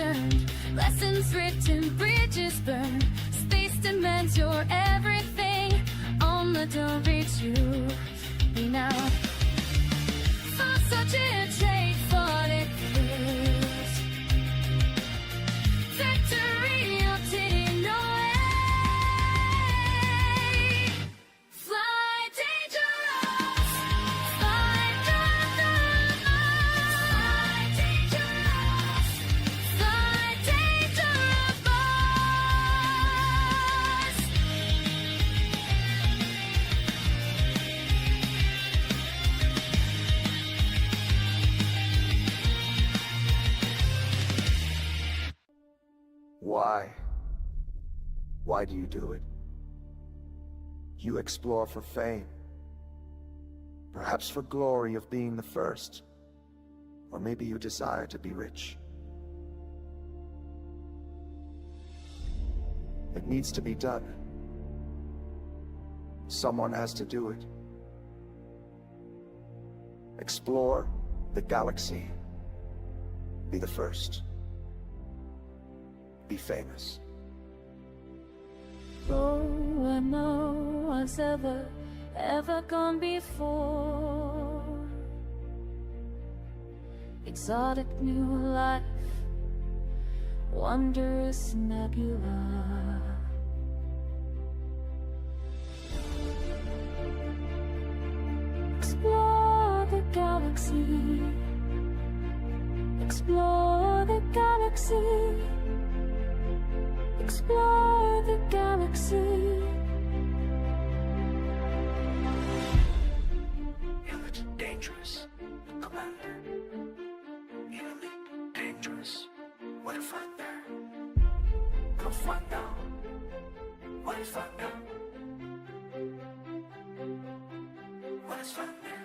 learned, lessons written, bridges burned. Space demands your everything. Only don't reach you. Be now. For such a trade, fought it first. Victory, you'll take no way. Fly dangerous. Fly dangerous. Fly dangerous. Fly dangerous. Why? Why do you do it? You explore for fame, perhaps for glory of being the first, or maybe you desire to be rich. It needs to be done. Someone has to do it. Explore the galaxy. Be the first. Be famous. Oh, where no one's ever gone before. Exotic new life, wondrous nebula. Explore the galaxy. Explore the galaxy. Explore the galaxy. Elite dangerous, Commander. Elite dangerous. What if I'm there? Come find out. What if I'm there? What if I'm there?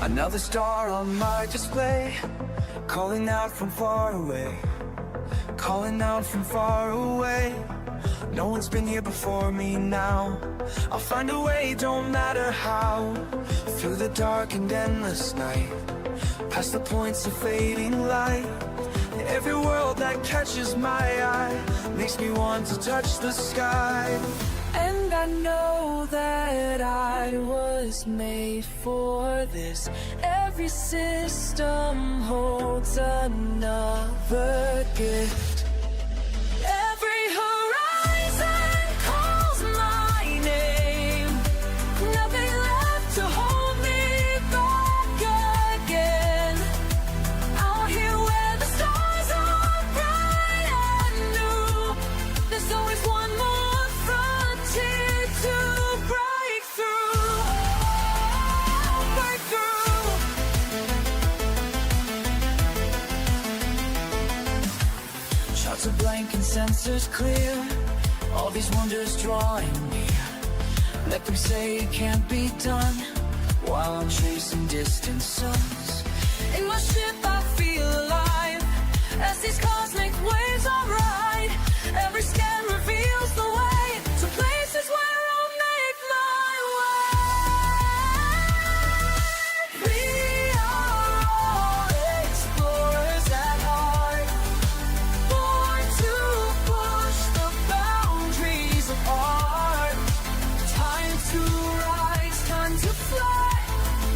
Another star on my display, calling out from far away, calling out from far away. No one's been here before me now. I'll find a way, don't matter how. Through the dark and endless night, past the points of fading light. Every world that catches my eye makes me want to touch the sky. And I know that I was made for this. Every system holds another gift. Every horizon calls my name. Nothing left to hold me back again. Out here where the stars are bright and new, there's always one more frontier to break through. Break through. Shots are blank and sensors clear. All these wonders drawing near. Let them say it can't be done, while I'm chasing distant suns. In my ship I feel alive, as these cosmic waves I ride. Every scan reveals the way to places where I'll make my way. We are all explorers at heart, born to push the boundaries of art. Time to rise, time to fly,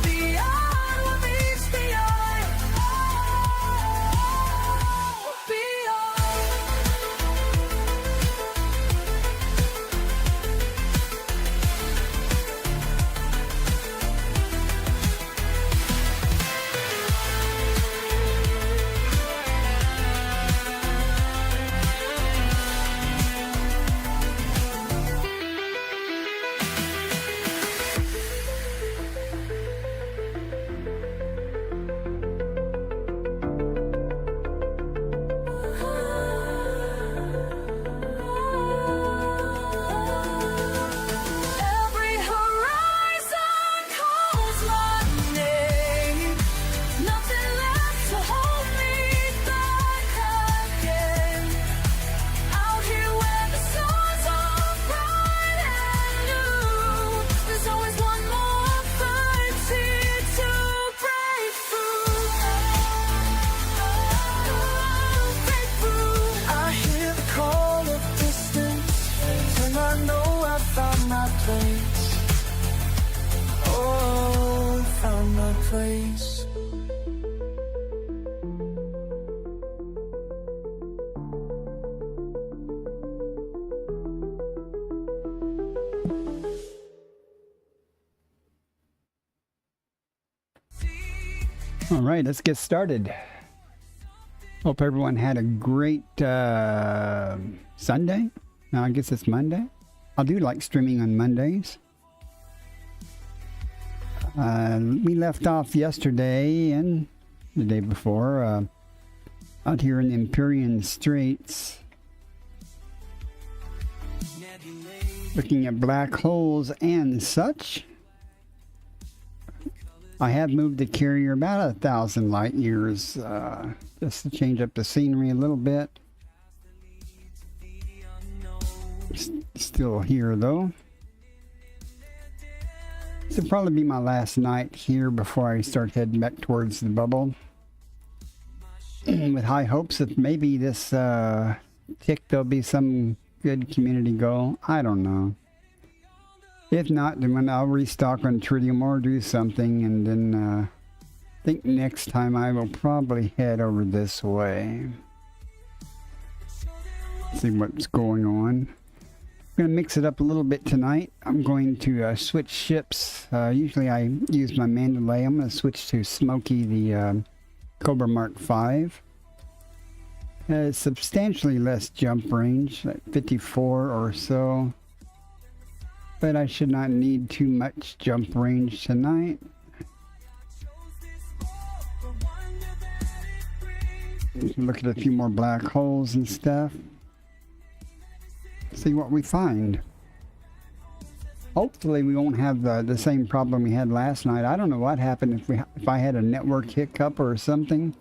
beyond what meets the eye. Beyond. Every horizon calls my name. Nothing left to hold me back again. Out here where the stars are bright and new, there's always one more frontier to break through. Break through. I hear the call of distance, and I know I found my place. Oh, found my place. All right, let's get started. Hope everyone had a great Sunday. Now I guess it's Monday. I do like streaming on Mondays. We left off yesterday and the day before out here in the Empyrean Straits, looking at black holes and such. I have moved the carrier about 1,000 light years just to change up the scenery a little bit. Still here though. This will probably be my last night here before I start heading back towards the bubble. With high hopes that maybe this tick there'll be some good community goal. I don't know. If not, then when I'll restock on tritium or do something, and then I think next time I will probably head over this way. See what's going on. I'm going to mix it up a little bit tonight. I'm going to switch ships. Usually I use my Mandalay. I'm going to switch to Smokey, the Cobra Mark V. Has substantially less jump range, like 54 or so. But I should not need too much jump range tonight. Look at a few more black holes and stuff. See what we find. Hopefully we won't have the same problem we had last night. I don't know what happened if I had a network hiccup or something.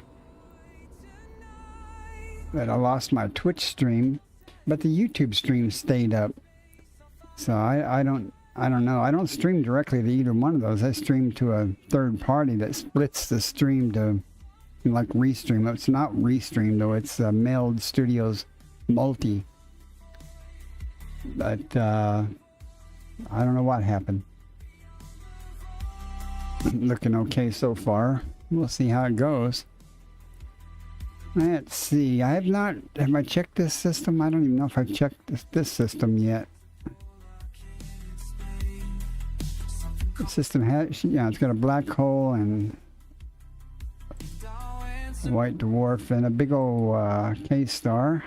But I lost my Twitch stream, but the YouTube stream stayed up. So I don't know. I don't stream directly to either one of those. I stream to a third party that splits the stream to like Restream. It's not Restream though. It's Meld Studios Multi. But I don't know what happened. Looking okay so far. We'll see how it goes. Let's see. Have I checked this system? I don't even know if I've checked this system yet. The system has, yeah, it's got a black hole and a white dwarf and a big old K-star.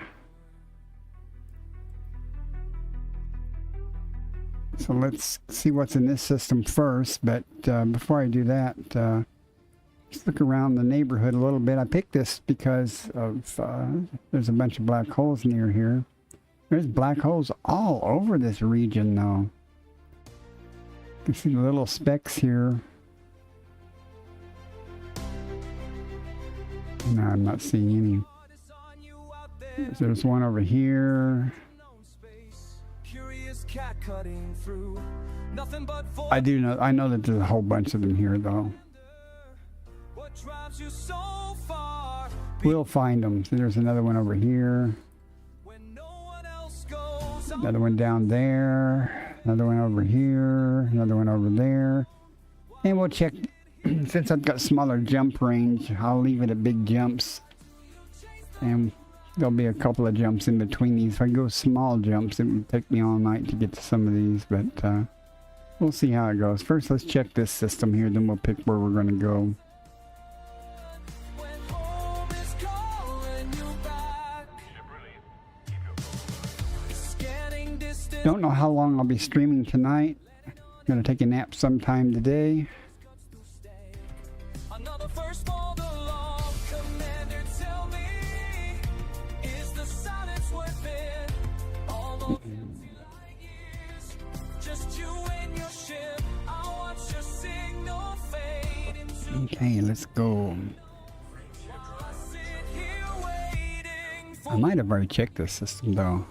So let's see what's in this system first, but before I do that, let's look around the neighborhood a little bit. I picked this because of there's a bunch of black holes near here. There's black holes all over this region though. You can see the little specks here. No, I'm not seeing any. There's one over here. I know that there's a whole bunch of them here though. We'll find them. So there's another one over here. Another one down there. Another one over here. Another one over there. And we'll check. Since I've got smaller jump range, I'll leave it at big jumps. And there'll be a couple of jumps in between these. If I go small jumps, it would take me all night to get to some of these. But we'll see how it goes. First, let's check this system here. Then we'll pick where we're going to go. Don't know how long I'll be streaming tonight. I'm gonna take a nap sometime today. Okay, let's go. I might have already checked this system though.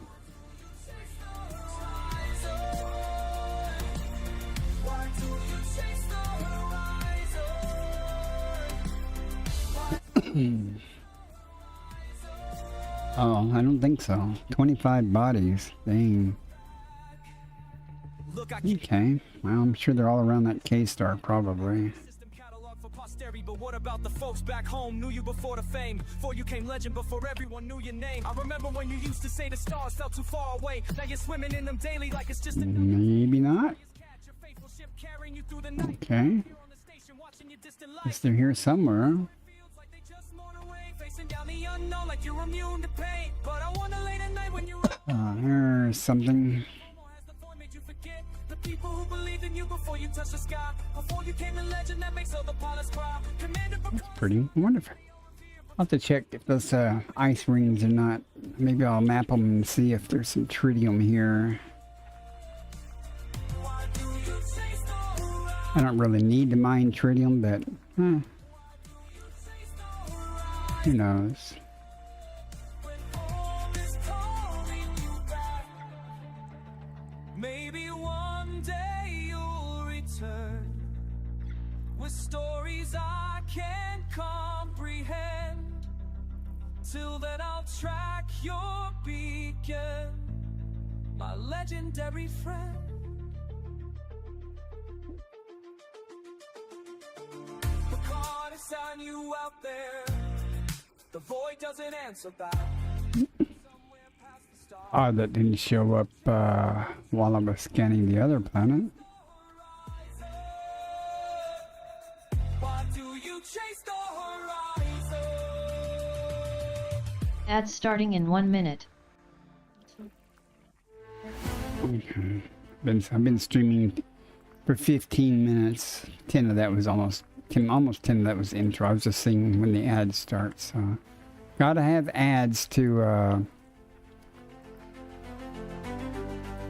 Oh, I don't think so. 25 bodies. Dang. Okay. Well, I'm sure they're all around that K-star, probably. But what about the folks back home? Knew you before the fame, before you came legend, before everyone knew your name. I remember when you used to say the stars felt too far away. Now you're swimming in them daily like it's just a maybe not. Okay. Guess they're here somewhere. There's something. People who believed in you before you touched the sky, before you came a legend that makes all the pilots cry. That's pretty wonderful. I'll have to check if those ice rings are not. Maybe I'll map them and see if there's some tritium here. I don't really need to mine tritium, but who knows? Maybe one day you'll return with stories I can't comprehend. Till then I'll track your beacon, my legendary friend. The card is on you out there. The void doesn't answer back. Oh, that didn't show up while I was scanning the other planet. Ads starting in 1 minute. Okay. I've been streaming for 15 minutes. 10 of that was almost 10 of that was intro. I was just seeing when the ads start. So, gotta have ads to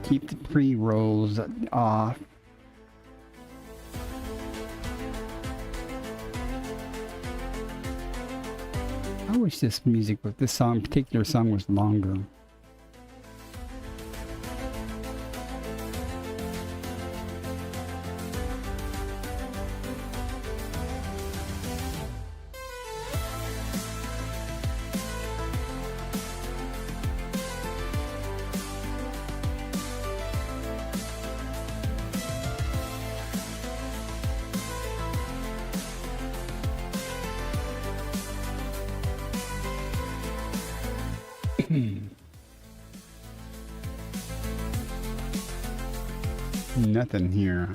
keep the pre-rolls off. I wish this particular song was longer. Nothing here.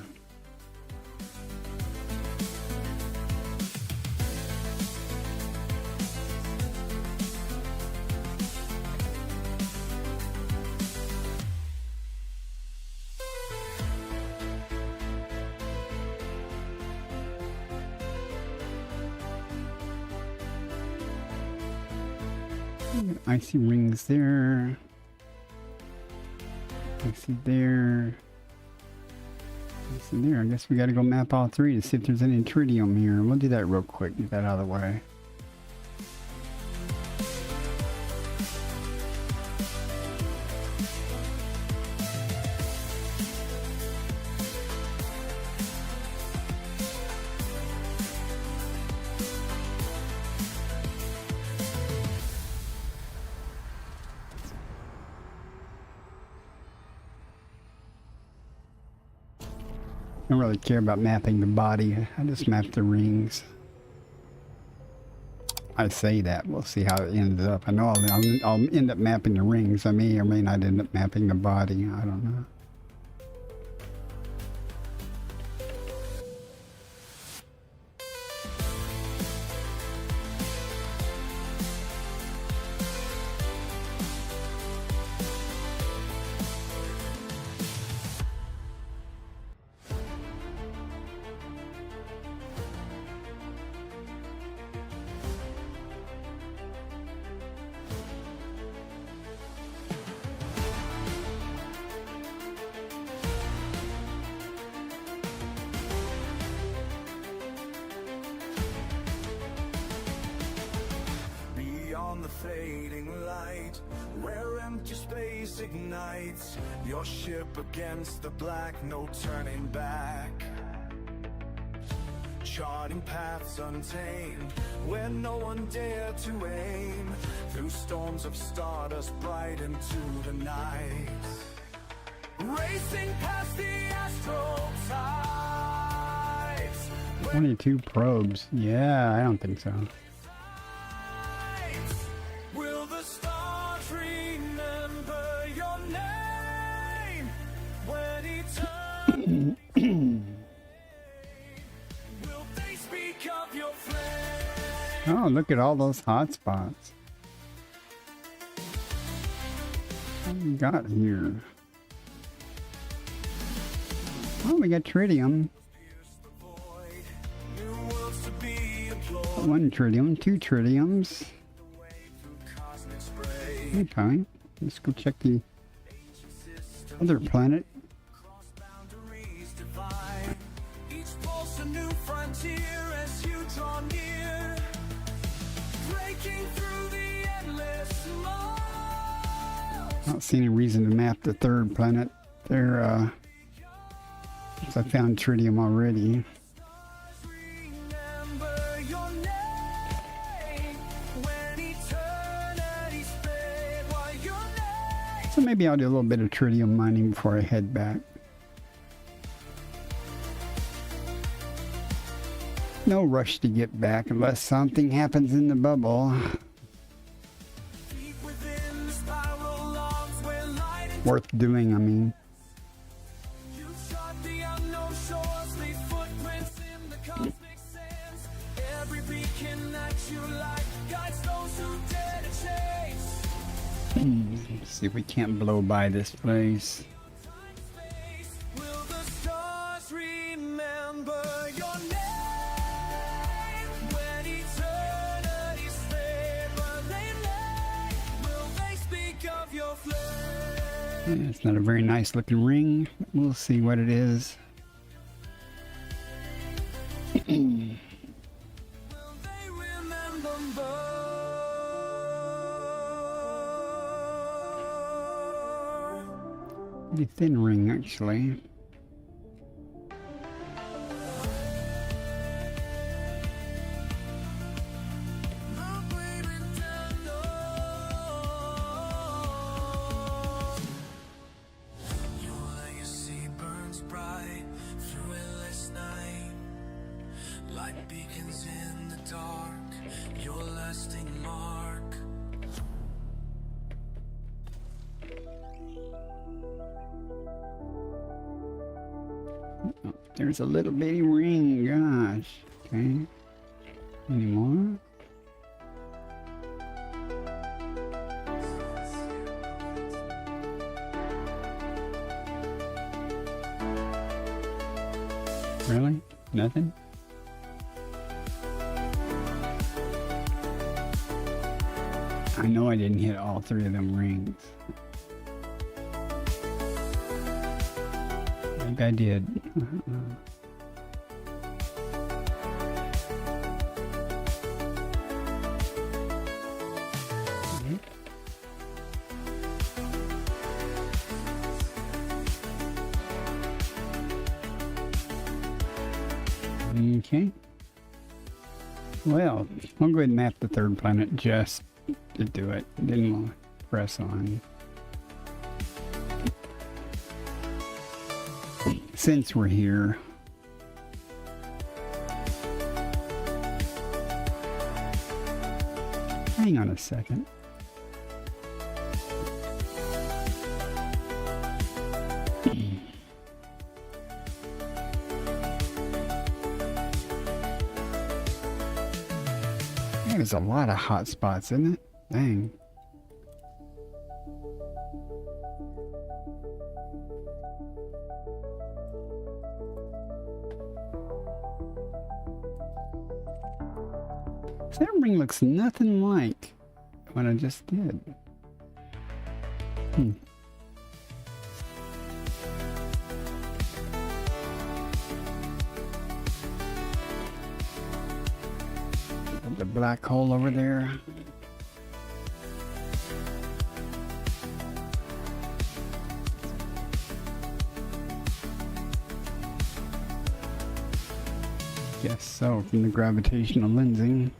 Icy rings there. Icy there. Icy there. I guess we gotta go map all three to see if there's any tritium here. We'll do that real quick, get that out of the way. I don't really care about mapping the body. I just map the rings. I say that. We'll see how it ends up. I know I'll end up mapping the rings. I may or may not end up mapping the body. I don't know. Beyond the fading light, where empty space ignites, your ship against the black, no turning back. Charting paths untamed, where no one dared to aim, through storms of stardust bright into the night. Racing past the astral tides. 22 probes. Yeah, I don't think so. Will the stars remember your name when eternity? Will they speak of your flame? Oh, look at all those hot spots. What we got here? Oh, we got tritium. New worlds to be employed. 1 tritium, 2 tritiums. Cosmic spray. Okay, let's go check the other planet. Cross boundaries divine. Each pulse a new frontier as you draw near. Breaking through the endless mold. I don't see any reason to map the 3rd planet there, because I found tritium already. Remember your name when eternity's fade. While your name. So maybe I'll do a little bit of tritium mining before I head back. No rush to get back unless something happens in the bubble. Deep within the spiral logs where light and Worth doing, I mean. you shot the unknown shores, leave footprints in the cosmic sands. Every beacon that you light guides those who dare to chase. Let's see if we can't blow by this place. Time, space, will the stars remember your name when eternity's fade? While they lay, will they speak of your flame? Yeah, it's not a very nice looking ring. We'll see what it is. Will they remember more? Pretty thin ring, actually. Not waiting down your legacy burns bright through endless night. Light beacons in the dark, your lasting mark. There's a little bitty ring. Gosh. Okay. Any more? Really? Nothing? I know I didn't hit all three of them rings. I think I did. Okay. Well, I'll go ahead and map the third planet just to do it. Then we'll press on. Since we're here. Hang on a second. There's a lot of hot spots, isn't it? Dang. That ring looks nothing like what I just did. The black hole over there. Guess so, from the gravitational lensing.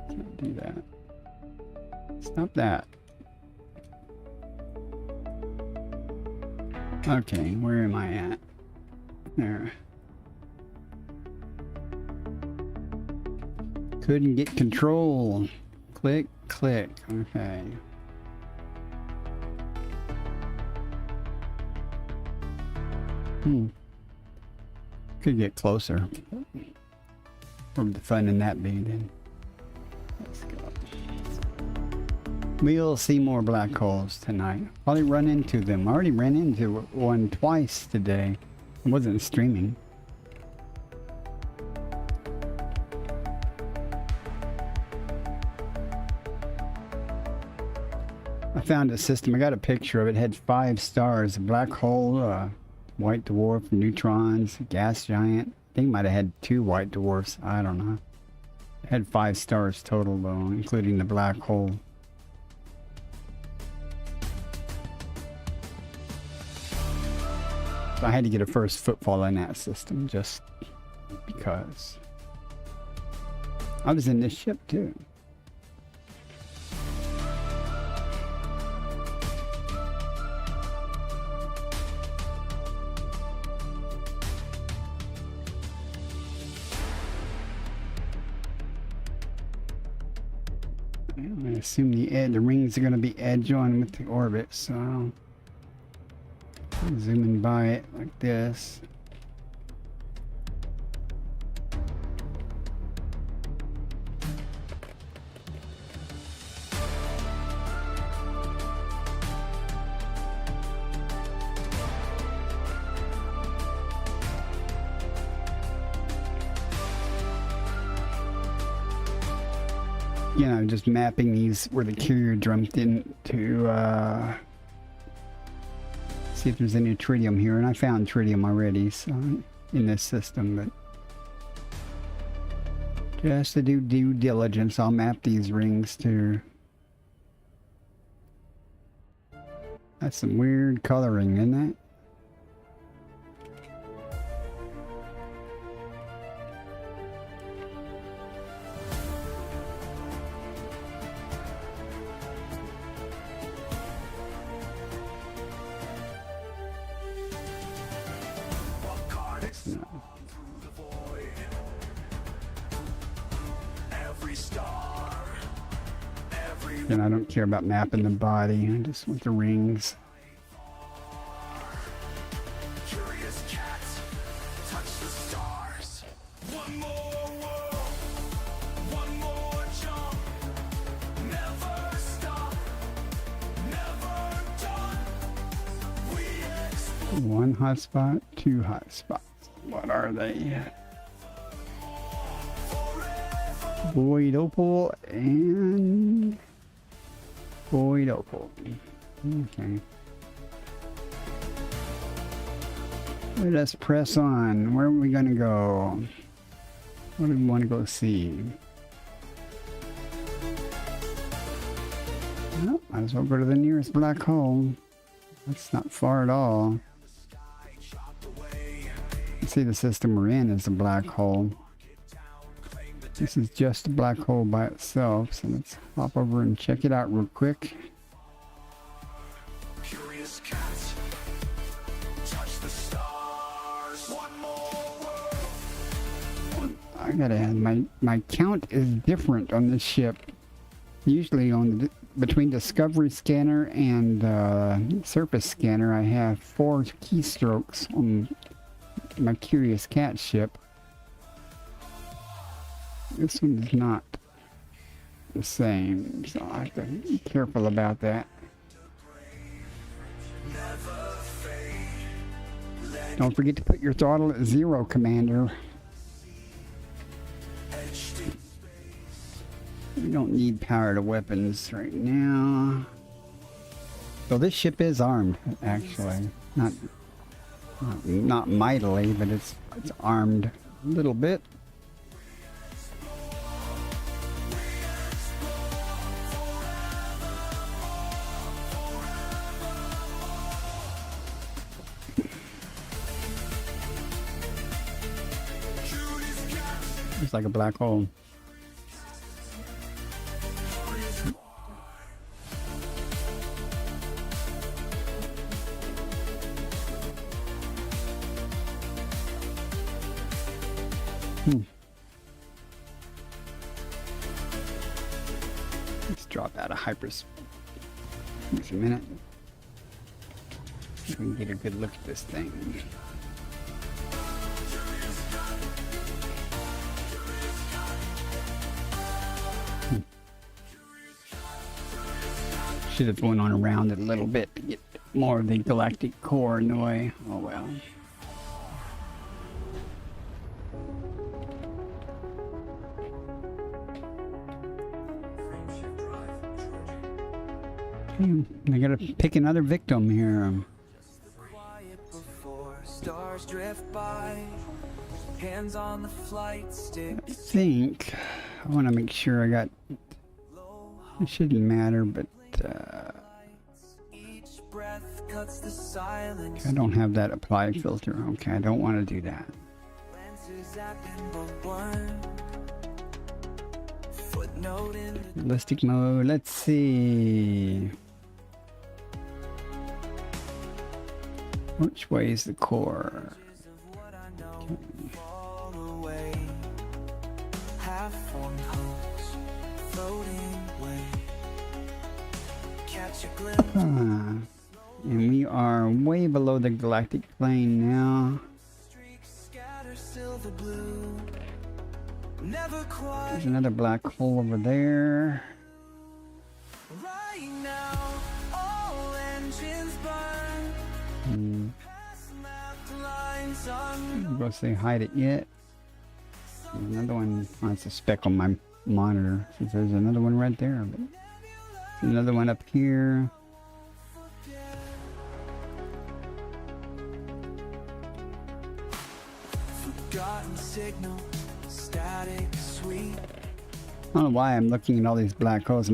Let's do that. Stop that. Okay, where am I at? There. Couldn't get control. Click, click. Okay. Could get closer. Where would the fun in that be then? Let's go. We'll see more black holes tonight. Probably run into them. I already ran into one twice today. I wasn't streaming. I found a system. I got a picture of it. It had 5 stars. A black hole, white dwarf, neutrons, gas giant. I think it might have had 2 white dwarfs. I don't know. It had 5 stars total though, including the black hole. So I had to get a first footfall in that system just because. I was in this ship too. I assume the rings are going to be edge on with the orbit, so zooming by it like this. You know, just mapping these where the carrier jumped in to see if there's any tritium here, and I found tritium already, so in this system, but just to do due diligence, I'll map these rings too. That's some weird coloring, isn't it? And I don't care about mapping the body. I just want the rings. Curious cats, touch the stars. One more world, one more jump. Never stop, never done. We explore. One hotspot, two hotspots. What are they? Void Opal and Void Opal. Okay. Let us press on. Where are we gonna go? What do we want to go see? Well, might as well go to the nearest black hole. That's not far at all. See, the system we're in is a black hole. This is just a black hole by itself, so let's hop over and check it out real quick. Curious cats, touch the stars. One more world. I gotta add, my count is different on this ship. Usually on the, between Discovery Scanner and Surface Scanner, I have 4 keystrokes on my Curious Cat ship. This one is not the same, so I have to be careful about that. Don't forget to put your throttle at 0, Commander. We don't need power to weapons right now. So this ship is armed, actually. Not mightily, but it's armed a little bit. It's like a black hole. Let's drop out of hyperspace. Just a minute. So we can get a good look at this thing. Should have went on around it a little bit to get more of the galactic core in the way. Oh well. I gotta pick another victim here. Quiet before stars drift by. Hands on the flight stick. I think I want to make sure I got. It shouldn't matter, but Each breath cuts the silence. I don't have that apply filter. Okay, I don't want to do that. Lenses zapping but one. Footnote in the Ballistic mode. Let's see. Which way is the core? of what I know. Fall away. Half-formed hopes floating away. Catch a glimpse. And we are way below the galactic plane now. Streaks scatter silver blue. Never quite There's another black hole over there. right now. All engines burn. Past left lines I'm gonna say hide it yet. There's another one. Oh, it's a speck on my monitor. So there's another one right there. But there's another one up here. forgotten signal. Static sweet. I don't know why I'm looking at all these black holes. I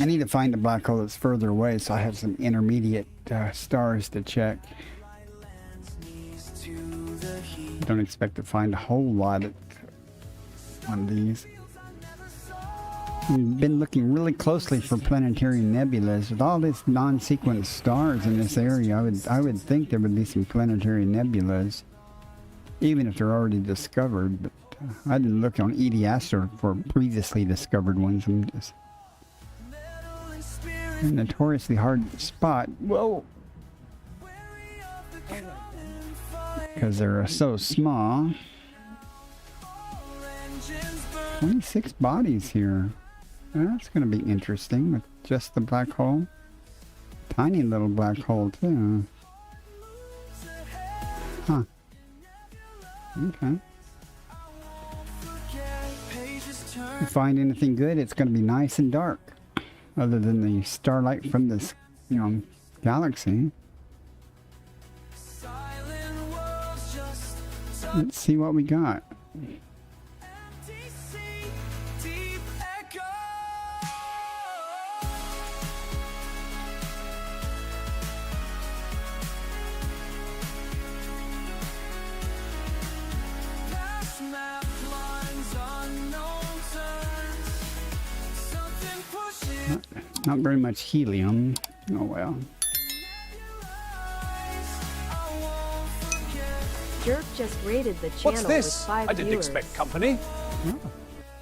need to find a black hole that's further away, so I have some intermediate stars to check. Knees to the heat. I don't expect to find a whole lot on these. We've been looking really closely for planetary nebulas. With all these non-sequence stars in this area, I would think there would be some planetary nebulas, even if they're already discovered. But I didn't look on EDS for previously discovered ones. I'm just a notoriously hard spot. Whoa! Because they're so small. 26 bodies here. That's going to be interesting with just the black hole. Tiny little black hole too. Huh. Okay. If you find anything good, it's going to be nice and dark. Other than the starlight from this, galaxy. Let's see what we got. Not very much helium. Oh well. Jerk just raided the channel. What's with this? 5 I didn't viewers. expect company. Oh.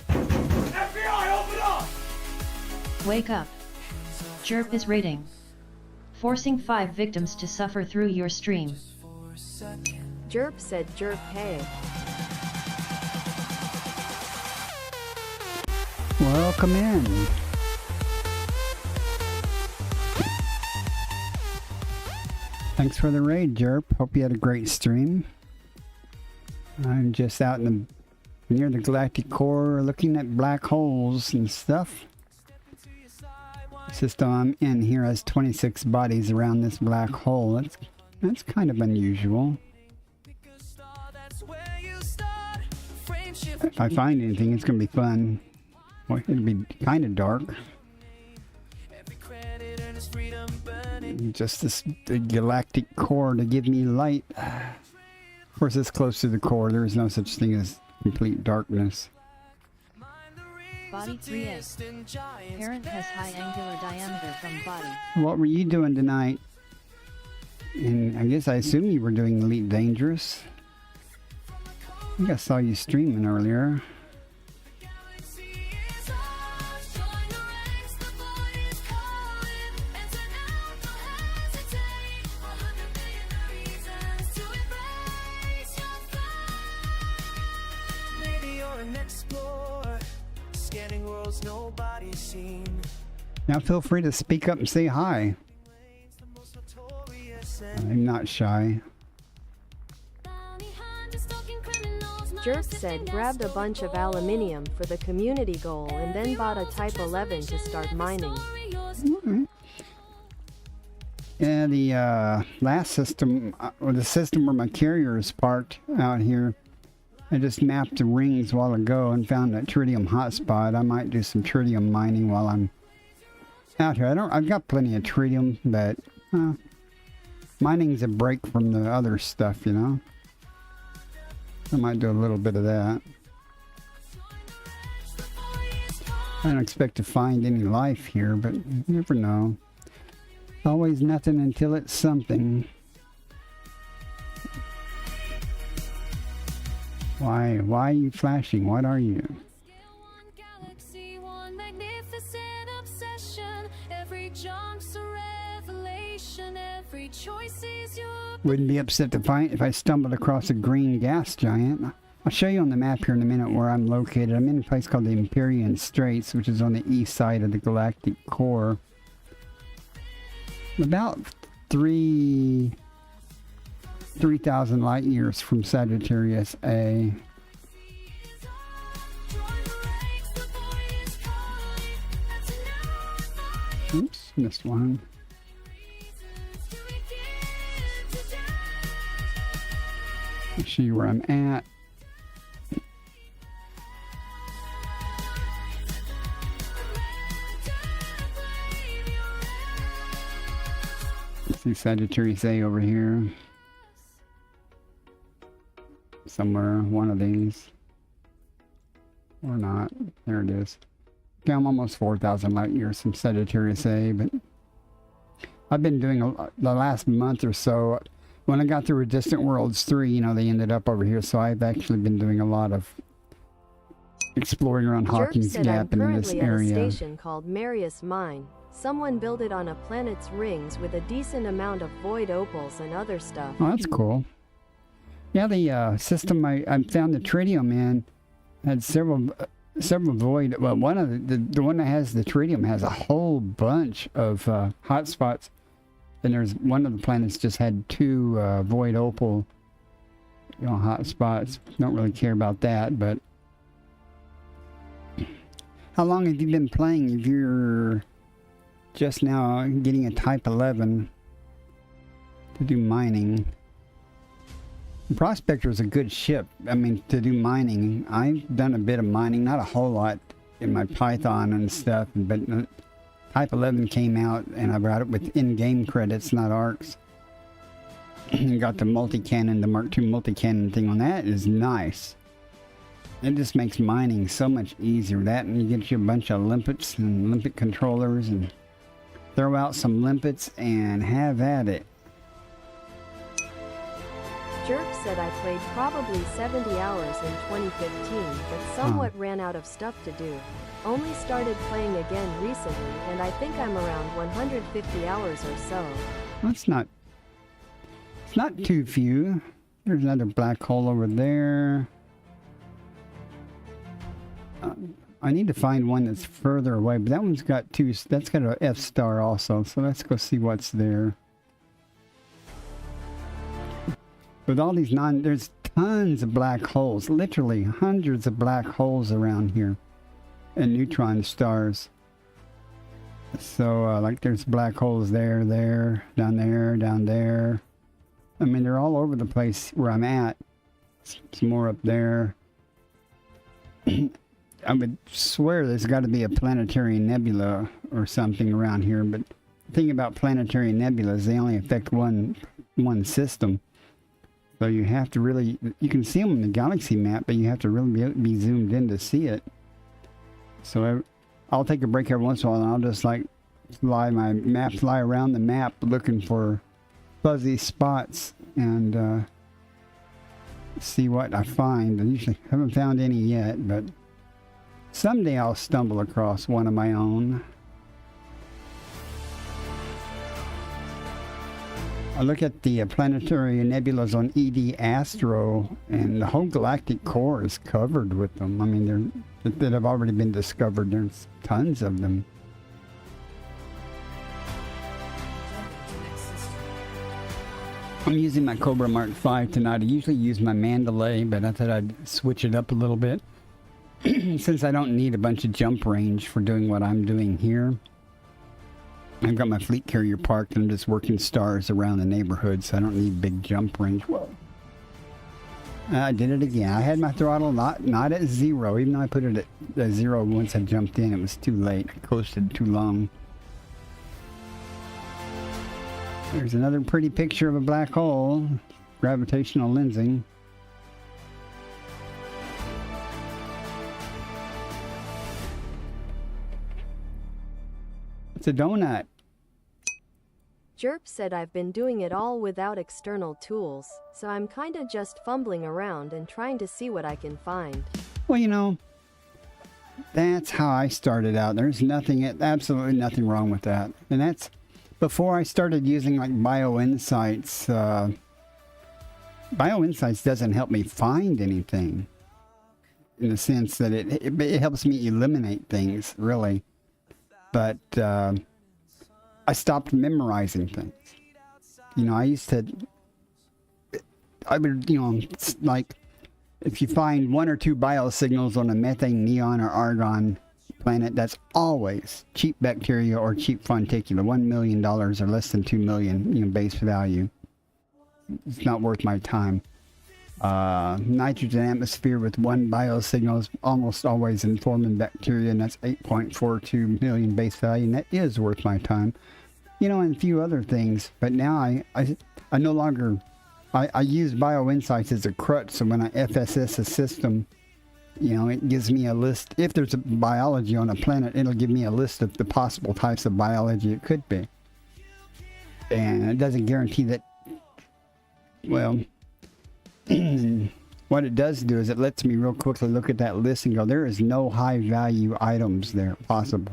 FBI, open up! Wake up. Jerp is raiding. Forcing 5 victims to suffer through your stream. Jerp said jerk hey. Welcome in. Thanks for the raid, Jerp. Hope you had a great stream. I'm just out in near the galactic core looking at black holes and stuff. The system I'm in here has 26 bodies around this black hole. That's kind of unusual. If I find anything, it's going to be fun. Well, it'll be kind of dark. Just the galactic core to give me light. Of course, it's close to the core. There is no such thing as complete darkness. Body 3A. Parent has high angular diameter from body. What were you doing tonight? And I assume you were doing Elite Dangerous. I think I saw you streaming earlier. Now feel free to speak up and say hi. I'm not shy. Jerk said grabbed a bunch of aluminium for the community goal and then bought a Type 11 to start mining. Mm-hmm. Yeah, the last system, or the system where my carrier is parked out here, I just mapped the rings a while ago and found a tritium hotspot. I might do some tritium mining while I'm out here. I've got plenty of tritium, but mining's a break from the other stuff, I might do a little bit of that. I don't expect to find any life here, but you never know. Always nothing until it's something. Why are you flashing? What are you? Wouldn't be upset to find if I stumbled across a green gas giant. I'll show you on the map here in a minute where I'm located. I'm in a place called the Empyrean Straits, which is on the east side of the galactic core. About 3,000 light years from Sagittarius A. Oops, missed one. Let's see where I'm at. See Sagittarius A over here. Somewhere, one of these. Or not. There it is. Okay, I'm almost 4,000 light years from Sagittarius A, but I've been doing the last month or so. When I got through Distant Worlds 3, they ended up over here, so I've actually been doing a lot of exploring around Jerp Hawkins said, I'm Gap and in this currently at a area. station called Marius Mine. Someone built it on a planet's rings with a decent amount of void opals and other stuff. Oh, that's cool. Yeah, the system I found the tritium in had several void. Well, one of the one that has the tritium has a whole bunch of hotspots, and there's one of the planets just had 2 void opal, hotspots. Don't really care about that, but how long have you been playing? If you're just now getting a Type 11 to do mining. Prospector is a good ship. I mean, to do mining. I've done a bit of mining, not a whole lot in my Python and stuff, but Type 11 came out and I brought it with in-game credits, not arcs. And got the multi-cannon, the Mark II multi-cannon thing on that is nice. It just makes mining so much easier. That, and you get you a bunch of limpets and limpet controllers and throw out some limpets and have at it. Jerp said I played probably 70 hours in 2015, but somewhat ran out of stuff to do. Only started playing again recently, and I think I'm around 150 hours or so. It's not too few. There's another black hole over there. I need to find one that's further away, but that one's got 2. That's got an F star also, so let's go see what's there. With all these there's tons of black holes, literally hundreds of black holes around here, and neutron stars. So, like there's black holes there, down there. I mean, they're all over the place where I'm at. Some more up there. I would swear there's got to be a planetary nebula or something around here, but the thing about planetary nebulas, they only affect one system. So you have to really, you can see them in the galaxy map, but you have to really be zoomed in to see it. So I'll take a break every once in a while and I'll just like fly around the map looking for fuzzy spots and see what I find. I usually haven't found any yet, but someday I'll stumble across one of my own. I look at the planetary nebulas on ED Astro, and the whole galactic core is covered with them. I mean, that have already been discovered. There's tons of them. I'm using my Cobra Mark V tonight. I usually use my Mandalay, but I thought I'd switch it up a little bit. Since I don't need a bunch of jump range for doing what I'm doing here. I've got my fleet carrier parked and I'm just working stars around the neighborhood, so I don't need big jump range. Whoa. I did it again. I had my throttle not at 0, even though I put it at 0 once I jumped in. It was too late. I coasted too long. There's another pretty picture of a black hole. Gravitational lensing. It's a donut. Jerp said I've been doing it all without external tools, so I'm kinda just fumbling around and trying to see what I can find. Well, you know, that's how I started out. There's absolutely nothing wrong with that. And that's before I started using like BioInsights. BioInsights doesn't help me find anything in the sense that it helps me eliminate things, really. But I stopped memorizing things. You know, I would, you know, like, if you find 1 or 2 biosignals on a methane, neon, or argon planet, that's always cheap bacteria or cheap fonticula. $1 million or less than 2 million, you know, base value. It's not worth my time. Nitrogen atmosphere with 1 biosignal is almost always informing bacteria, and that's 8.42 million base value, and that is worth my time. You know, and a few other things. But now I no longer, I use BioInsights as a crutch, so when I FSS a system, you know, it gives me a list. If there's a biology on a planet, it'll give me a list of the possible types of biology it could be. And it doesn't guarantee that, well, what it does do is it lets me real quickly look at that list and go, there is no high value items there possible.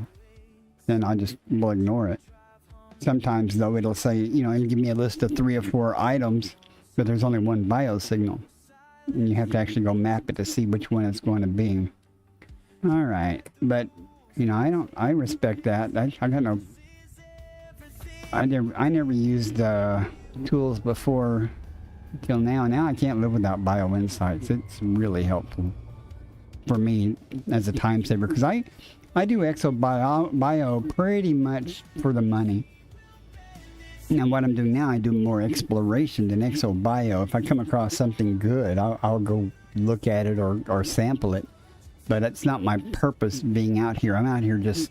Then I just will ignore it. Sometimes though it'll say, you know, it'll give me a list of 3 or 4 items, but there's only one biosignal. And you have to actually go map it to see which one it's going to be. Alright, but you know, I respect that. I got no, I never used tools before till now. Now I can't live without bio insights. It's really helpful for me as a time saver, because I do bio pretty much for the money. Now what I'm doing now, I do more exploration than exobio. If I come across something good, I'll go look at it or sample it. But it's not my purpose being out here. I'm out here just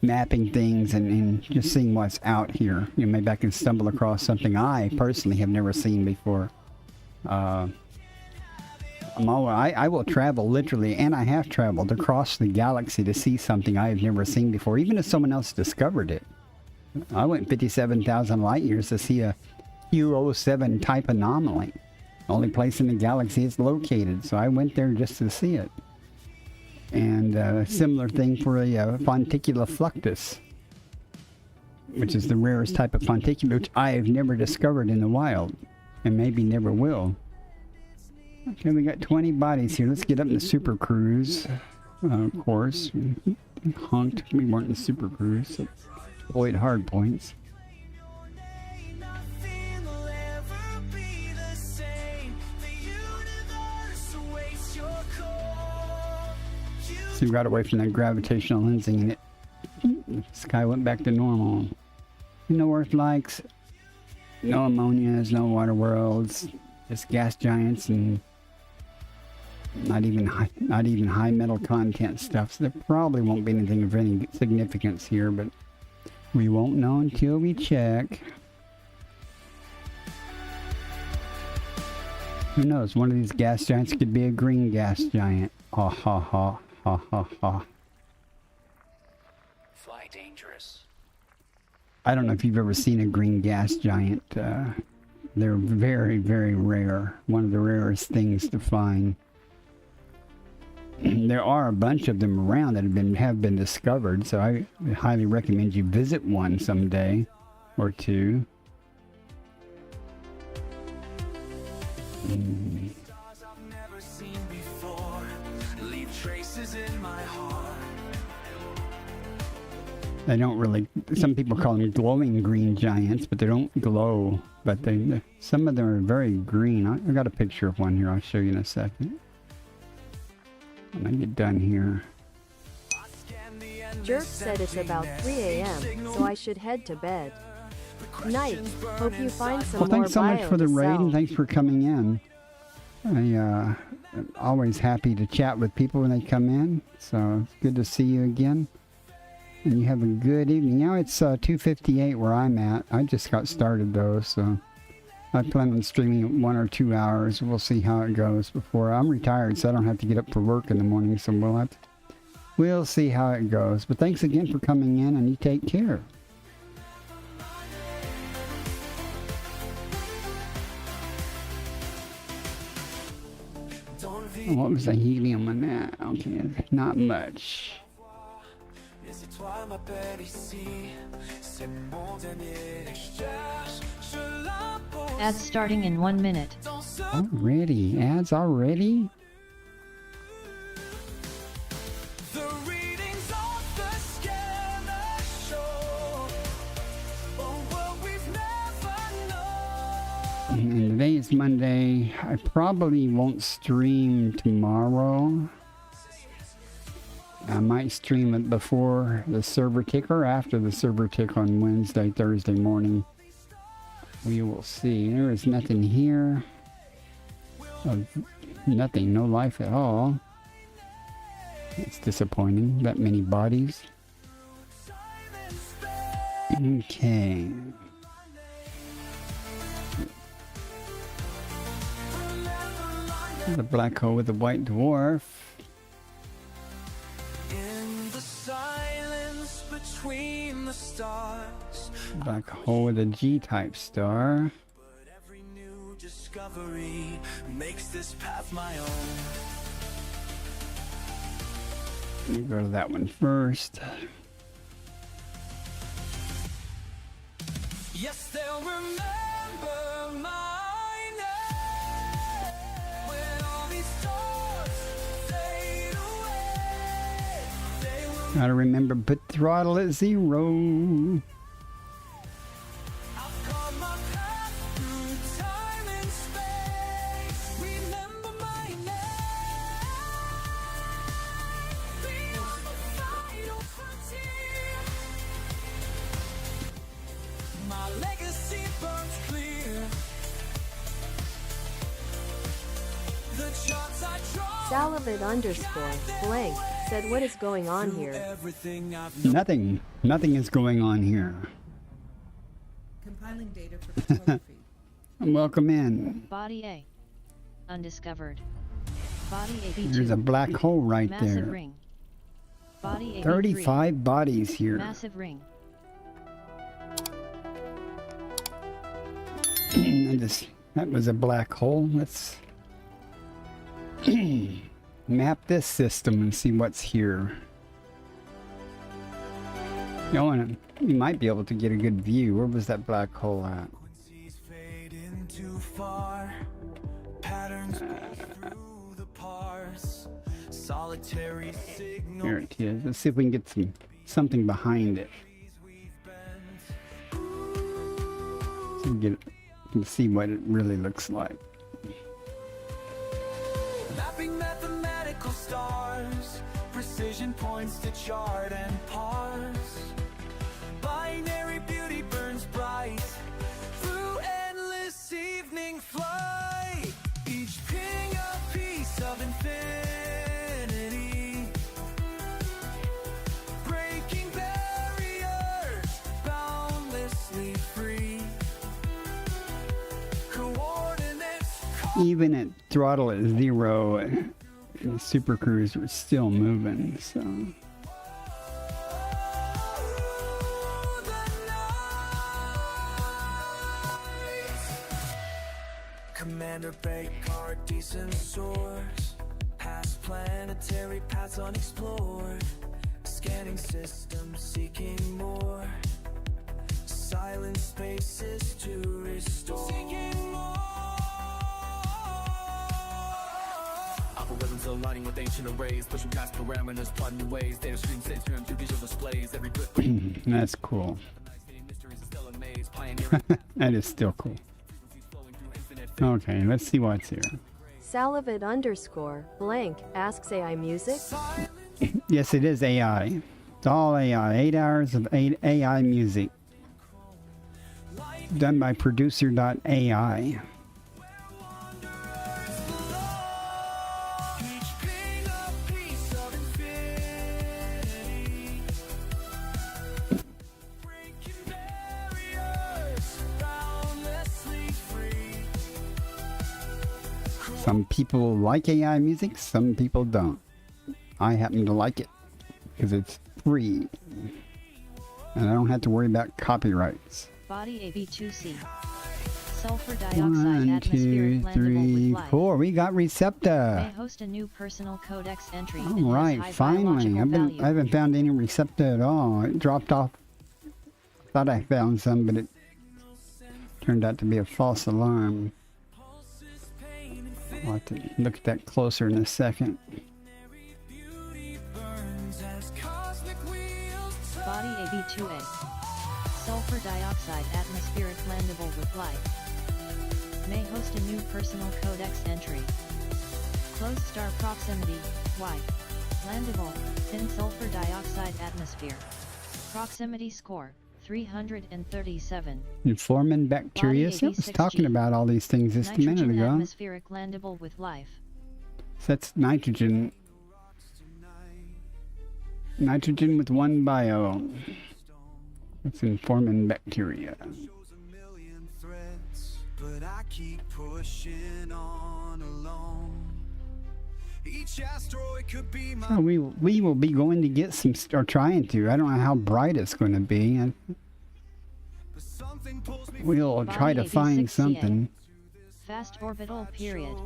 mapping things and just seeing what's out here. You know, maybe I can stumble across something I personally have never seen before. I will travel literally, and I have traveled across the galaxy to see something I have never seen before, even if someone else discovered it. I went 57,000 light years to see a Q07 type anomaly. Only place in the galaxy it's located, so I went there just to see it. And a similar thing for a Fonticula fluctus, which is the rarest type of Fonticula, which I have never discovered in the wild, and maybe never will. Okay, we got 20 bodies here. Let's get up in the Super Cruise. Of course, honked. We weren't in the Super Cruise, so avoid hard points. So we got away from that gravitational lensing and the sky went back to normal. No Earth likes, no ammonias, no water worlds, just gas giants and not even high metal content stuff. So there probably won't be anything of any significance here, but we won't know until we check. Who knows? One of these gas giants could be a green gas giant. Ha ha ha. Ha ha ha. Fly dangerous. I don't know if you've ever seen a green gas giant. They're very, very rare. One of the rarest things to find. There are a bunch of them around that have been discovered, so I highly recommend you visit one someday or two. They don't really, some people call them glowing green giants, but they don't glow. But some of them are very green. I got a picture of one here. I'll show you in a second. When I get done here. Jerk said it's about 3 a.m., so I should head to bed. Night. Hope you find some more bio. Well, thanks so much for the raid, and thanks for coming in. I'm always happy to chat with people when they come in, so it's good to see you again. And you have a good evening. Now it's 2:58 where I'm at. I just got started though, so I plan on streaming 1 or 2 hours. We'll see how it goes before I'm retired, so I don't have to get up for work in the morning. So we'll see how it goes. But thanks again for coming in, and you take care. What was the helium on that? Okay, not much. Ads starting in 1 minute. Already? Ads already? And today is Monday. I probably won't stream tomorrow. I might stream it before the server tick or after the server tick on Wednesday, Thursday morning. We will see. There is nothing here. Nothing, no life at all. It's disappointing, that many bodies. Okay. The black hole with the white dwarf. In the silence between the stars, Black hole with a G-type star. but every new discovery discovery makes this path my own. Let me go to that one first. Yes, they'll remember my name when all these stars fade away. They will. Gotta remember, put throttle at 0. I've got my path through time and space. Remember my name. Beyond the final frontier. My legacy burns clear. The charts I draw. Salivate_blank said, what is going on here? Everything I've known. Nothing. Nothing is going on here. Compiling data for photography. Welcome in. Body A. Undiscovered. Body AB2. There's a black hole right Massive there. ring. Body AB3. 35 bodies here. Massive ring. That was a black hole. Let's map this system and see what's here. You might be able to get a good view. Where was that black hole at? Frequencies fading too far. Patterns break through the parse. Solitary signal. Here it is. Let's see if we can get something behind it. So we can see what it really looks like. Mapping mathematical stars. Precision points to chart and parse. Binary beauty burns bright through endless evening flight. Each ping a piece of infinity. Breaking barriers, boundlessly free. Coordinates. Even at throttle at 0, the Super Cruise was still moving. So Commander Baker, decent source. Past planetary paths unexplored. Scanning systems seeking more. Silent spaces to restore. Seeking more. Algorithms aligning with ancient arrays. Pushing past parameters, plotting new ways. Data streams set terms through visual displays. Every good that's cool. That is still cool. Okay, let's see what's here. Salivate_blank asks AI music. Yes, it is AI. It's all AI. 8 hours of AI music. Done by producer.ai. Some people like AI music, some people don't. I happen to like it because it's free and I don't have to worry about copyrights. Body AB2C. Sulfur dioxide 1, atmospheric 2, blendable 3, with light. 4. We got Recepta. May host a new personal codex entry. All right, finally. I haven't found any Recepta at all. It dropped off. Thought I found some, but it turned out to be a false alarm. I'll have to look at that closer in a second. Body AB2A. Sulfur dioxide atmospheric blendable with light. May host a new personal codex entry. Close star proximity, white. Landable, thin sulfur dioxide atmosphere. Proximity score, 337. Informant bacteria. I was talking about all these things just a minute ago. Atmospheric landable with life. So that's nitrogen. Nitrogen with 1 bio. That's informant bacteria. But I keep pushing on alone. Each asteroid could be my. So we will be going to get some, or trying to. I don't know how bright it's going to be. We'll try to find something. Fast orbital period.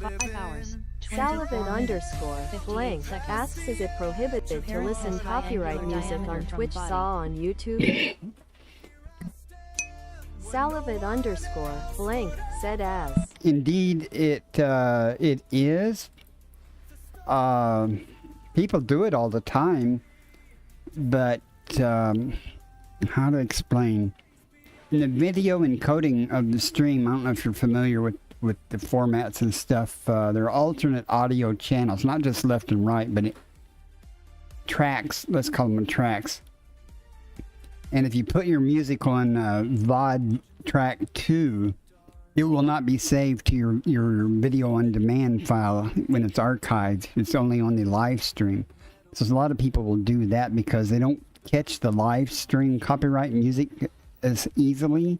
5 hours. 24 Salivate minutes, underscore 58 blank seconds. asks, is it prohibited to Parent listen has high copyright angular music on diameter from Twitch body. saw on YouTube? Salivate underscore blank said as. Indeed, it is. People do it all the time, but how to explain? In the video encoding of the stream, I don't know if you're familiar with the formats and stuff. There are alternate audio channels, not just left and right, but tracks. Let's call them tracks. And if you put your music on VOD track 2, it will not be saved to your video on demand file when it's archived. It's only on the live stream. So a lot of people will do that because they don't catch the live stream copyright music as easily.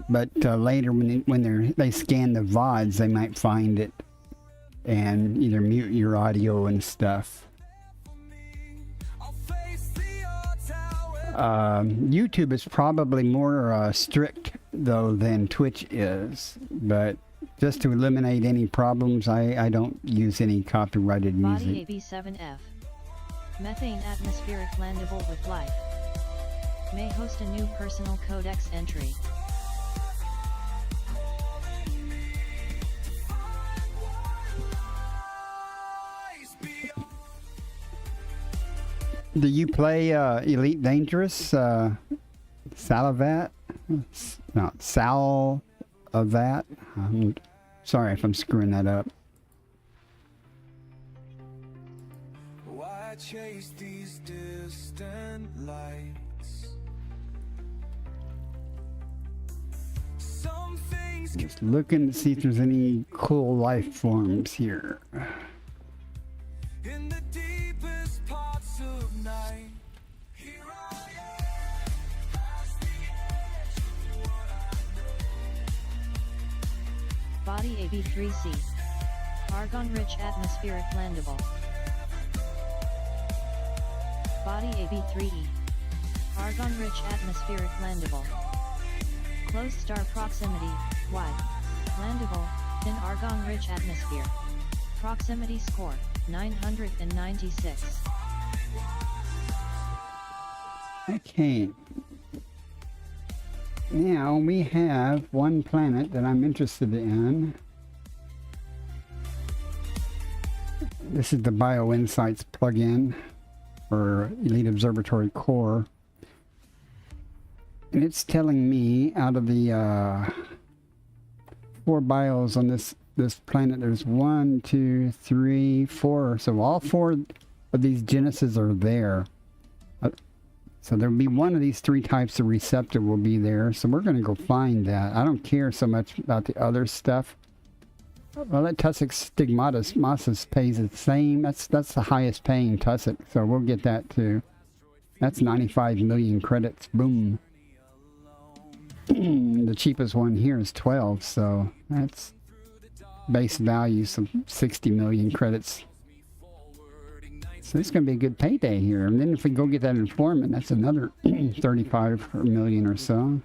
But later when they scan the VODs, they might find it and either mute your audio and stuff. YouTube is probably more strict though than Twitch is, but just to eliminate any problems, I don't use any copyrighted music. Body AB7F. Methane atmospheric landable with life. May host a new personal codex entry. Do you play Elite Dangerous? Salavat? No, Salavat? I'm sorry if I'm screwing that up. Why chase these distant lights? Some things Just looking to see if there's any cool life forms here. in the deepest parts of night. Here I am, past the edge of what I know. Body AB3C. Argon-rich atmospheric landable. Body AB3E. Argon-rich atmospheric landable. Close star proximity, wide. Landable, in argon-rich atmosphere. Proximity score, 996. Okay. Now we have one planet that I'm interested in. This is the BioInsights plugin for Elite Observatory Core. And it's telling me out of the 4 bios on this planet, there's 1, 2, 3, 4. So all 4 of these genuses are there. So there'll be one of these 3 types of receptor will be there. So we're going to go find that. I don't care so much about the other stuff. Well, that tussock stigmatus mossus pays the same. That's the highest paying tussock. So we'll get that too. That's 95 million credits. Boom. The cheapest one here is 12. So that's base value, some 60 million credits. So it's going to be a good payday here. And then if we go get that informant, that's another 35 million or so. Well,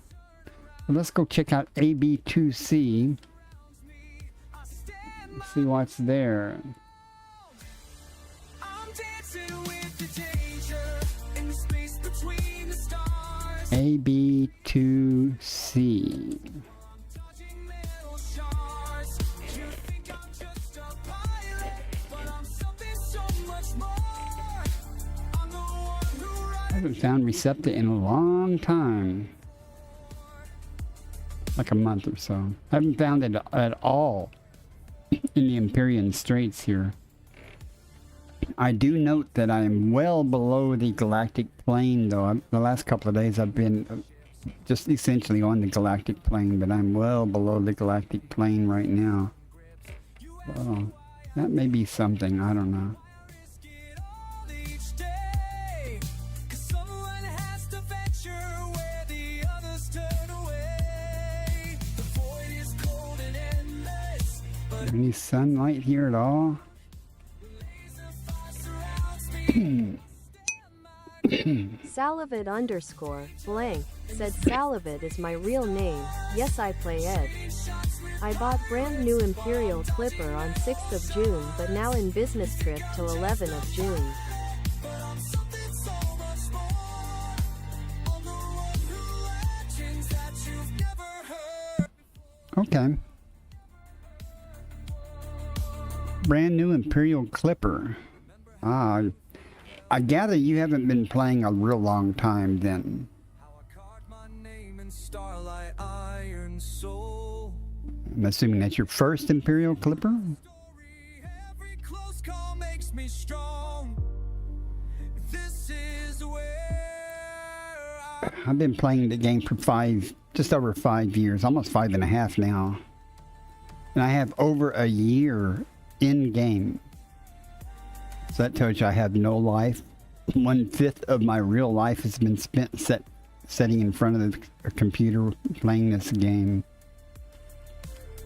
let's go check out AB2C. Let's see what's there. I'm dancing with the danger in the space between the stars. AB2C. Touching metal shards. You think I'm just a pilot, but I'm something so much more. I'm the one who I haven't found Recepta in a long time. Like a month or so. I haven't found it at all in the Empyrean Straits here. I do note that I am well below the galactic plane, though. The last couple of days I've been just essentially on the galactic plane, but I'm well below the galactic plane right now. So that may be something, I don't know. get all each day. 'Cause someone has to venture where the others turn away. The void is cold and endless, but Any sunlight here at all? laser fire surrounds me. Salivate _ blank said Salivate is my real name. Yes, I play Ed. I bought brand new Imperial Clipper on 6th of June, but now in business trip till 11th of June. Okay. Brand new Imperial Clipper. Ah, I gather you haven't been playing a real long time then. I'm assuming that's your first Imperial Clipper? I've been playing the game for just over 5 years, almost 5.5 now. And I have over a year in game. So that tells you I have no life. 1/5 of my real life has been spent sitting in front of the computer playing this game.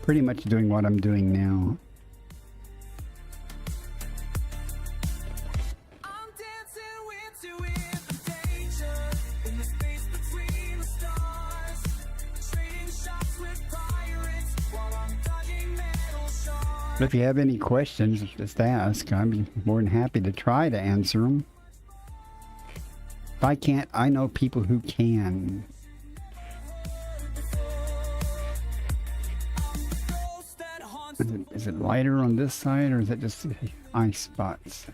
Pretty much doing what I'm doing now. If you have any questions, just ask. I'd be more than happy to try to answer them. If I can't, I know people who can. Is it lighter on this side, or is it just ice spots?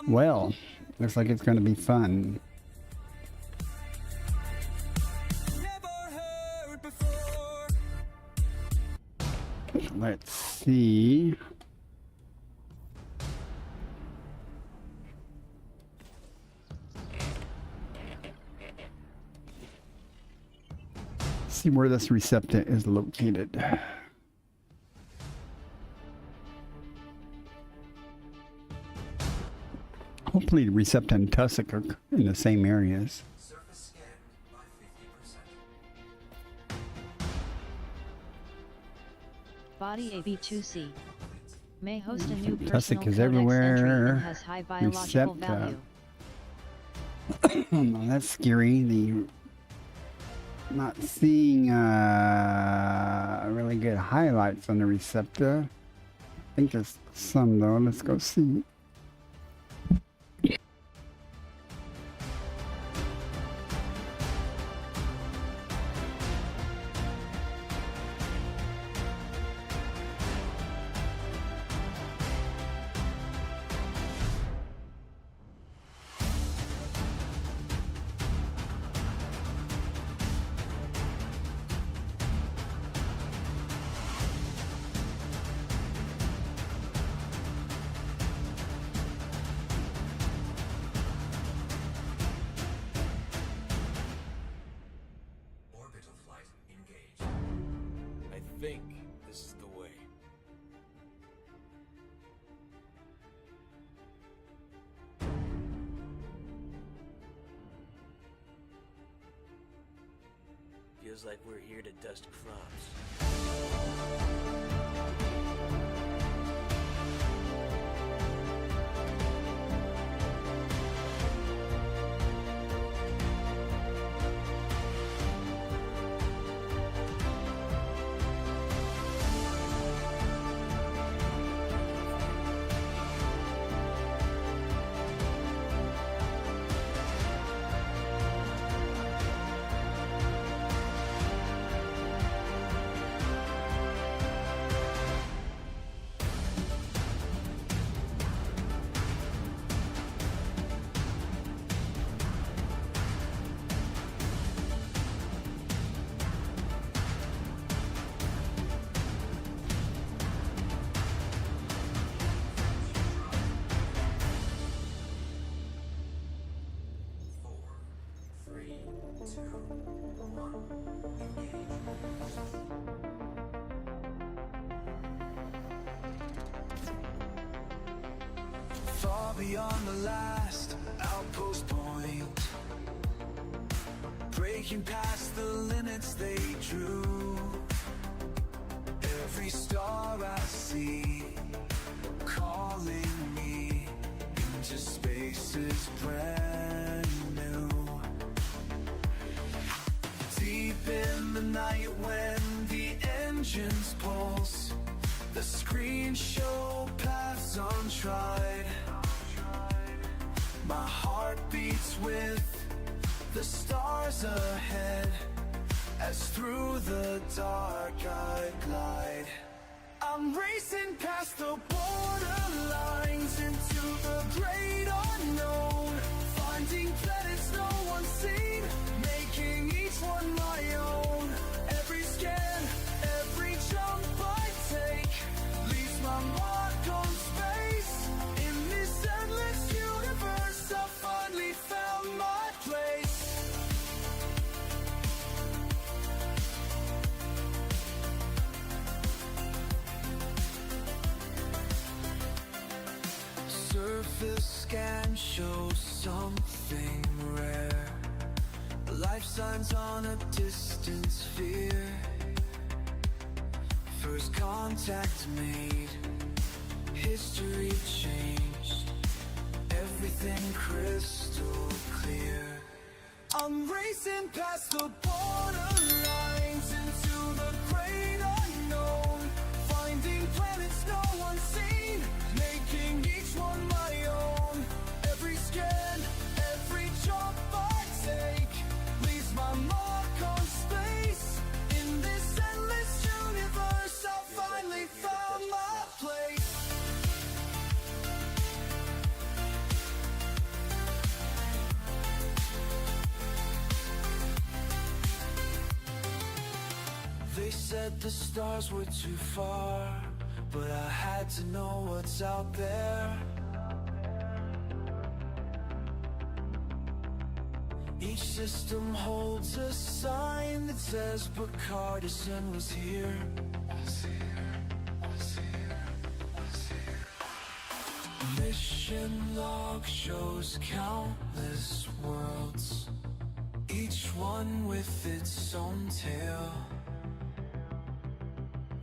Well, looks like it's going to be fun. Let's see. See where this receptor is located. Hopefully the receptor and tussock are in the same areas. Body AB2C may host a new personal Tussock is codex everywhere. entry that has high biological value. That's scary. Not seeing really good highlights on the receptor. I think there's some though. Let's go see. I think this is the way. Feels like we're here to dust crops. Far beyond the last outpost point, breaking past the limits they drew. Every star I see calling me into space is brand new. Deep in the night when the engines pulse, the screens show paths untried. My heart beats with the stars ahead, as through the dark I glide. I'm racing past the borderlines into the great unknown, finding planets no one's seen, making each one my own. Every scan, every jump I take leaves my mark on space. In this endless universe, I finally found my place. Surface scan shows something rare, life signs on a distant sphere. First contact made, history changed, everything crystal clear. I'm racing past the borderlines into the great unknown, finding planets no one's seen, making each one my own. Every scan, every jump I take leaves my mark on space. In this endless universe, I finally found my place. They said the stars were too far, but I had to know what's out there. Each system holds a sign that says Picardison was here. Mission log shows countless worlds, each one with its own tale.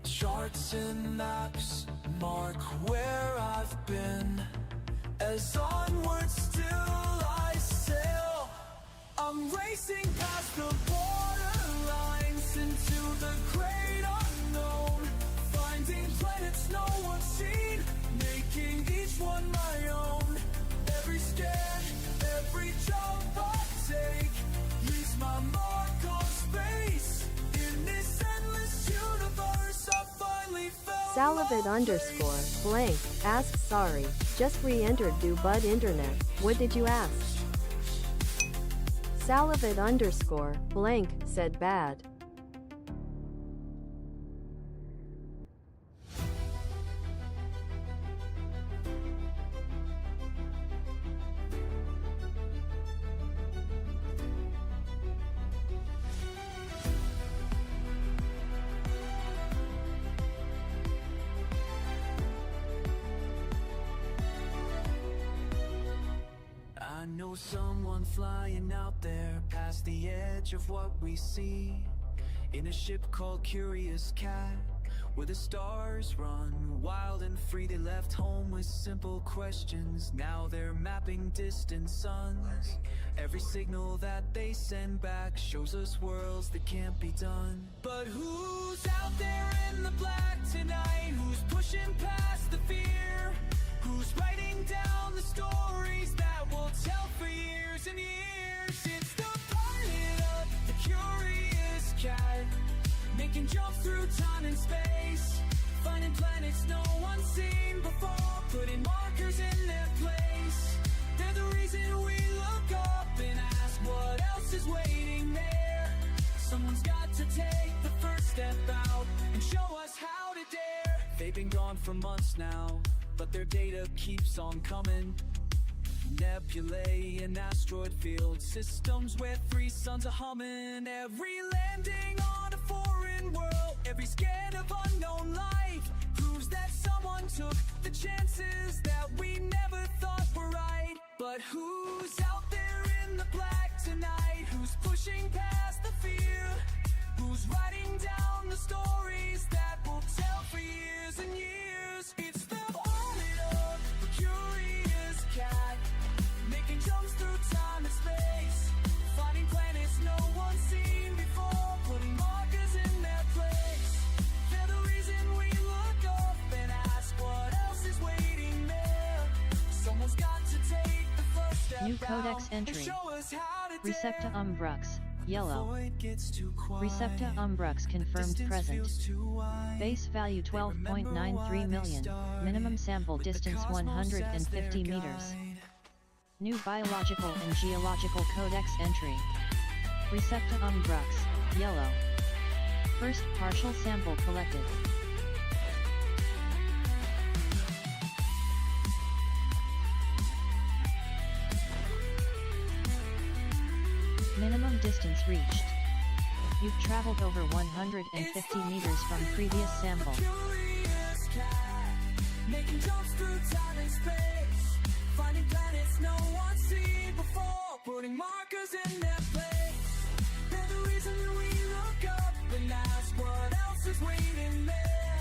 Charts and maps mark where I've been, as onward still I sail. I'm racing past the borderlines into the great unknown, finding planets no one's seen, making each one my own. Every scan, every jump I take leaves my mark on space. In this endless universe, I finally found Salavid _ asks sorry, just re-entered do bud internet, what did you ask? Salavid _ said bad. I know someone flying out there past the edge of what we see, in a ship called Curious Cat, where the stars run wild and free. They left home with simple questions, now they're mapping distant suns. Every signal that they send back shows us worlds that can't be done. But who's out there in the black tonight? Who's pushing past the fear? Who's writing down the stories that we'll tell for years and years? It's the pilot of the Curious Cat, making jumps through time and space, finding planets no one's seen before, putting markers in their place. They're the reason we look up and ask what else is waiting there. Someone's got to take the first step out and show us how to dare. They've been gone for months now, but their data keeps on coming. Nebulae and asteroid field systems where 3 suns are humming. Every landing on a foreign world, every scan of unknown life proves that someone took the chances that we never thought were right. But who's out there in the black tonight? Who's pushing past the fear? Who's writing down the stories that we'll tell for years and years? It's the planet of the Curious Cat, making New codex entry. Recepta Umbrux, yellow. Recepta Umbrux confirmed present. Base value 12.93 million, minimum sample distance 150 meters. New biological and geological codex entry. Recepta Umbrux, yellow. First partial sample collected. Minimum distance reached. You've traveled over 150 meters from previous sample. Making jumps through time and space, finding planets no one's seen before, putting markers in their place. They're the reason we look up and ask what else is waiting there.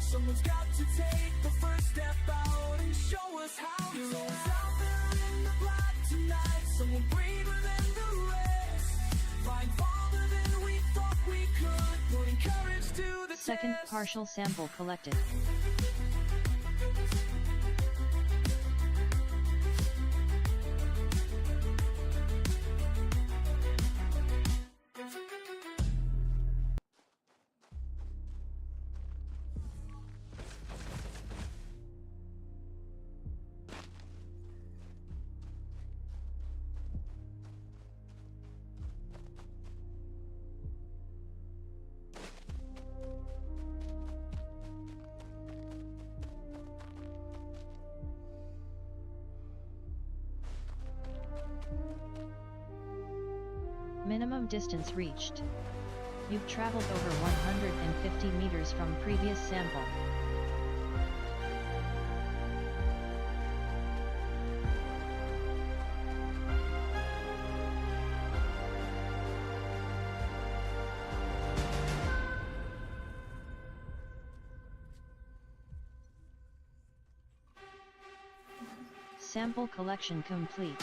Someone's got to take the first step out and show us how to. You're always out there in the black tonight, someone braver than the rest. Find farther than we thought we could, putting courage to the Second test. partial sample collected. Minimum distance reached. You've traveled over 150 meters from previous sample. Sample collection complete.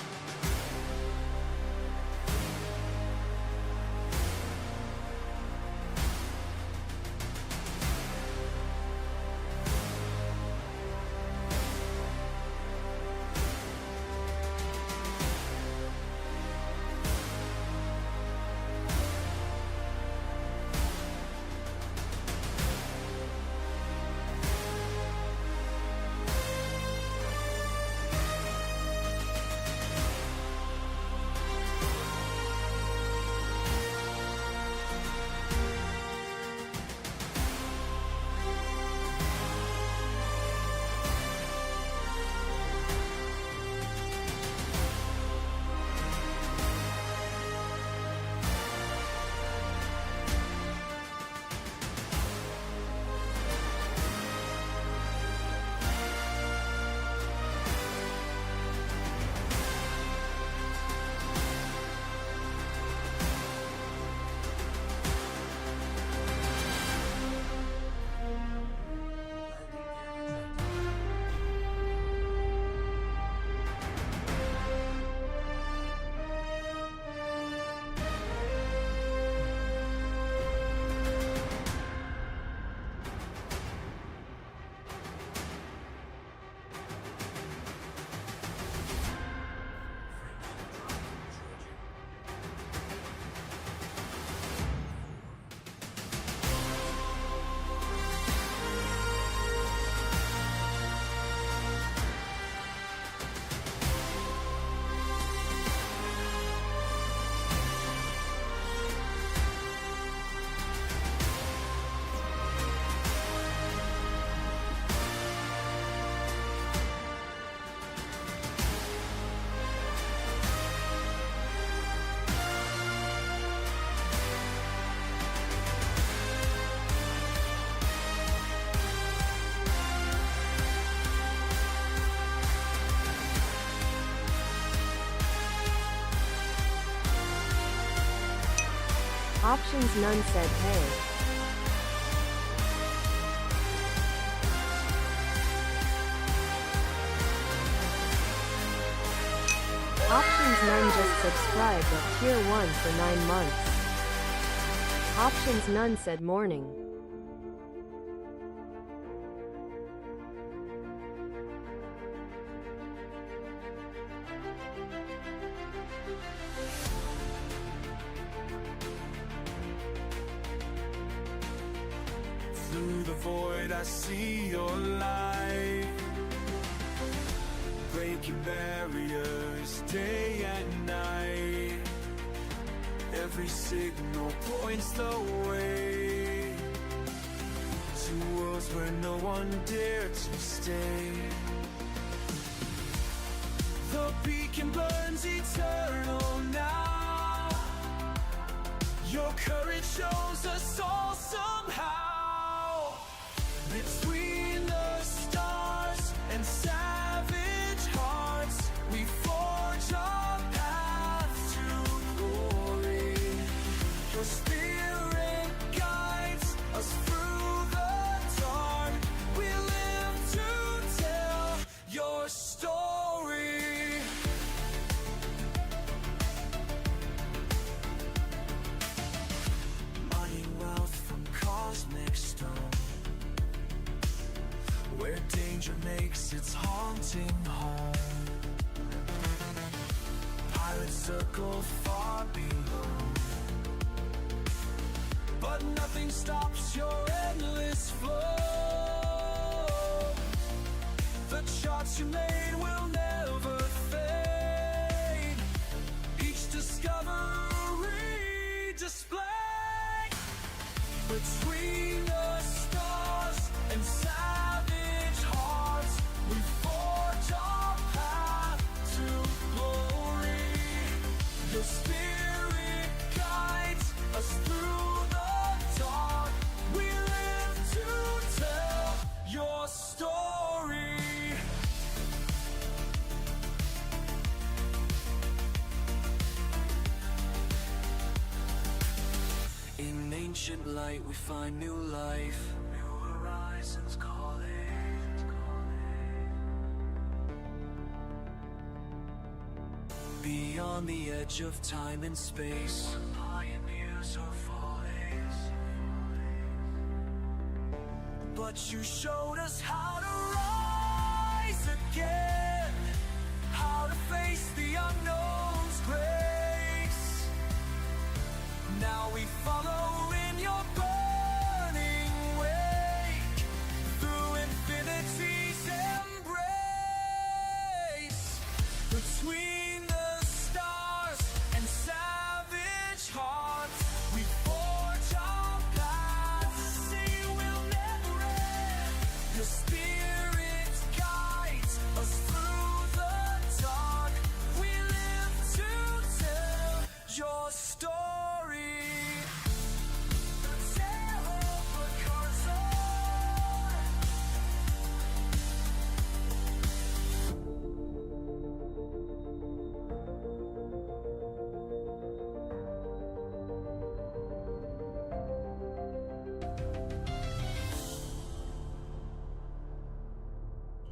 Options none said hey. Options none just subscribed at tier 1 for 9 months. Options none said morning. void, I see your light. Breaking barriers day and night. Every signal points the way to worlds where no one dared to stay. The beacon burns eternal now. Your courage shows us all somehow. Between the stars and savage hearts, we forge our path to glory. Your spirit guides us through the dark. We live to tell your story. Mining wealth from cosmic stone, where danger makes its haunting home. Pirates circle far below, but nothing stops your endless flow. The charts you made will never fade. Each discovery displayed between the stars and savage hearts, we forge our path to glory. Your spirit guides us through the dark. We live to tell your story. In ancient light we find new life. New horizons calling. Beyond the edge of time and space, pioneers are falling. But you showed us how to rise again, how to face the unknown's grace. Now we follow in your burning wake, through infinity's embrace. Between the stars and savage hearts, we forge our paths. Say we'll never end. Your spirit guides us through the dark. We live to tell your story. The tale of a Carson.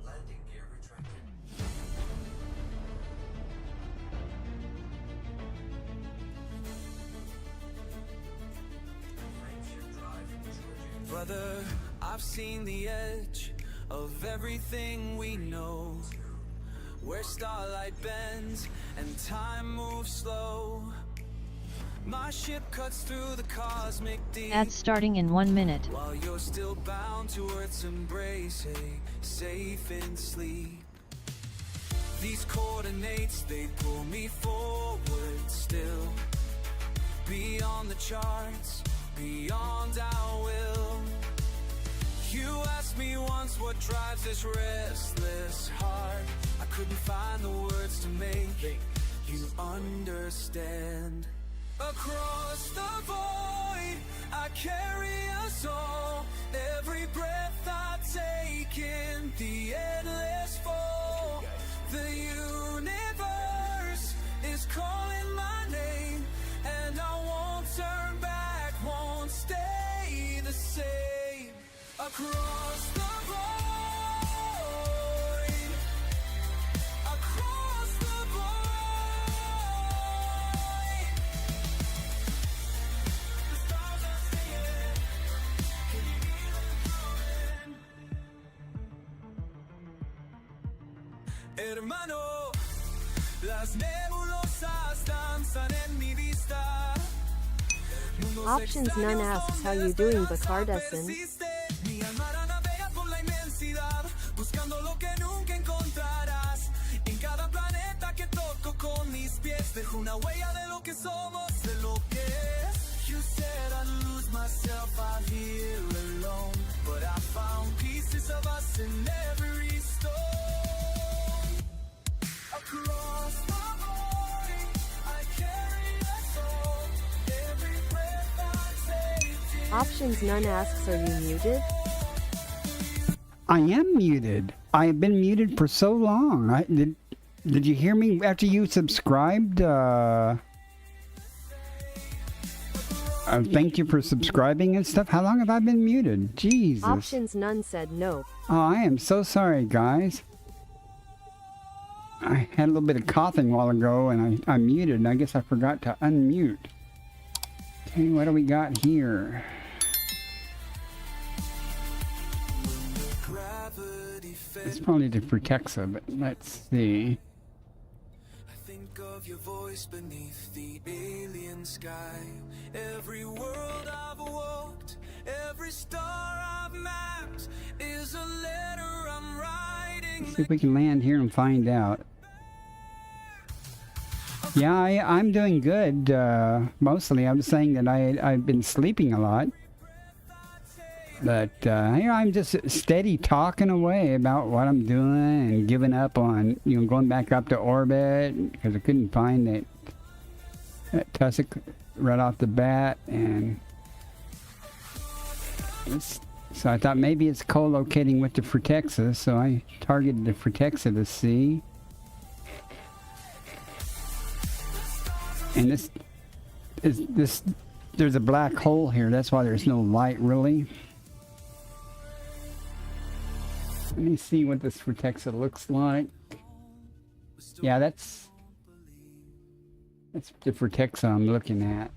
Landing gear retracted. Brother, I've seen the edge of everything we know, where starlight bends and time moves slow. My ship cuts through the cosmic deep, Ads starting in 1 minute. while you're still bound to Earth's embrace, hey, safe in sleep. These coordinates, they pull me forward still, beyond the charts, beyond our will. You asked me once what drives this restless heart. I couldn't find the words to make you understand. Across the void, I carry us all. Every breath I take in, the endless fall. The universe is calling my name, and I won't turn back, won't stay the same. Across the void, across the void, the stars are singing. Can you hear them calling? Hermano, las nebulosas danzan en mi vista. Options None asks how you doing, Bacardesson. Mi alma Una huella de lo que somos, de lo que es. You said I'd lose myself out here alone, but I found pieces of us in every stone. Across the morning, I carry us all. Every breath I take. Options None asks, are you muted? I am muted. I have been muted for so long. Did you hear me after you subscribed? Thank you for subscribing and stuff. How long have I been muted? Jesus. Options None said nope. Oh, I am so sorry, guys. I had a little bit of coughing a while ago, and I muted, and I guess I forgot to unmute. Okay, what do we got here? It's probably the Frutexa, but let's see. Think of your voice beneath the alien sky. Every world I've walked, every star I've mapped is a letter I'm writing. Let's see if we can land here and find out. Yeah, I'm doing good. Mostly, I'm saying that I've been sleeping a lot. But, I'm just steady talking away about what I'm doing and giving up on, going back up to orbit because I couldn't find that tussock right off the bat. And so I thought maybe it's co-locating with the Frutexa, so I targeted the Frutexa to see. And there's a black hole here. That's why there's no light, really. Let me see what this Frutexa looks like. Yeah, that's the Frutexa I'm looking at.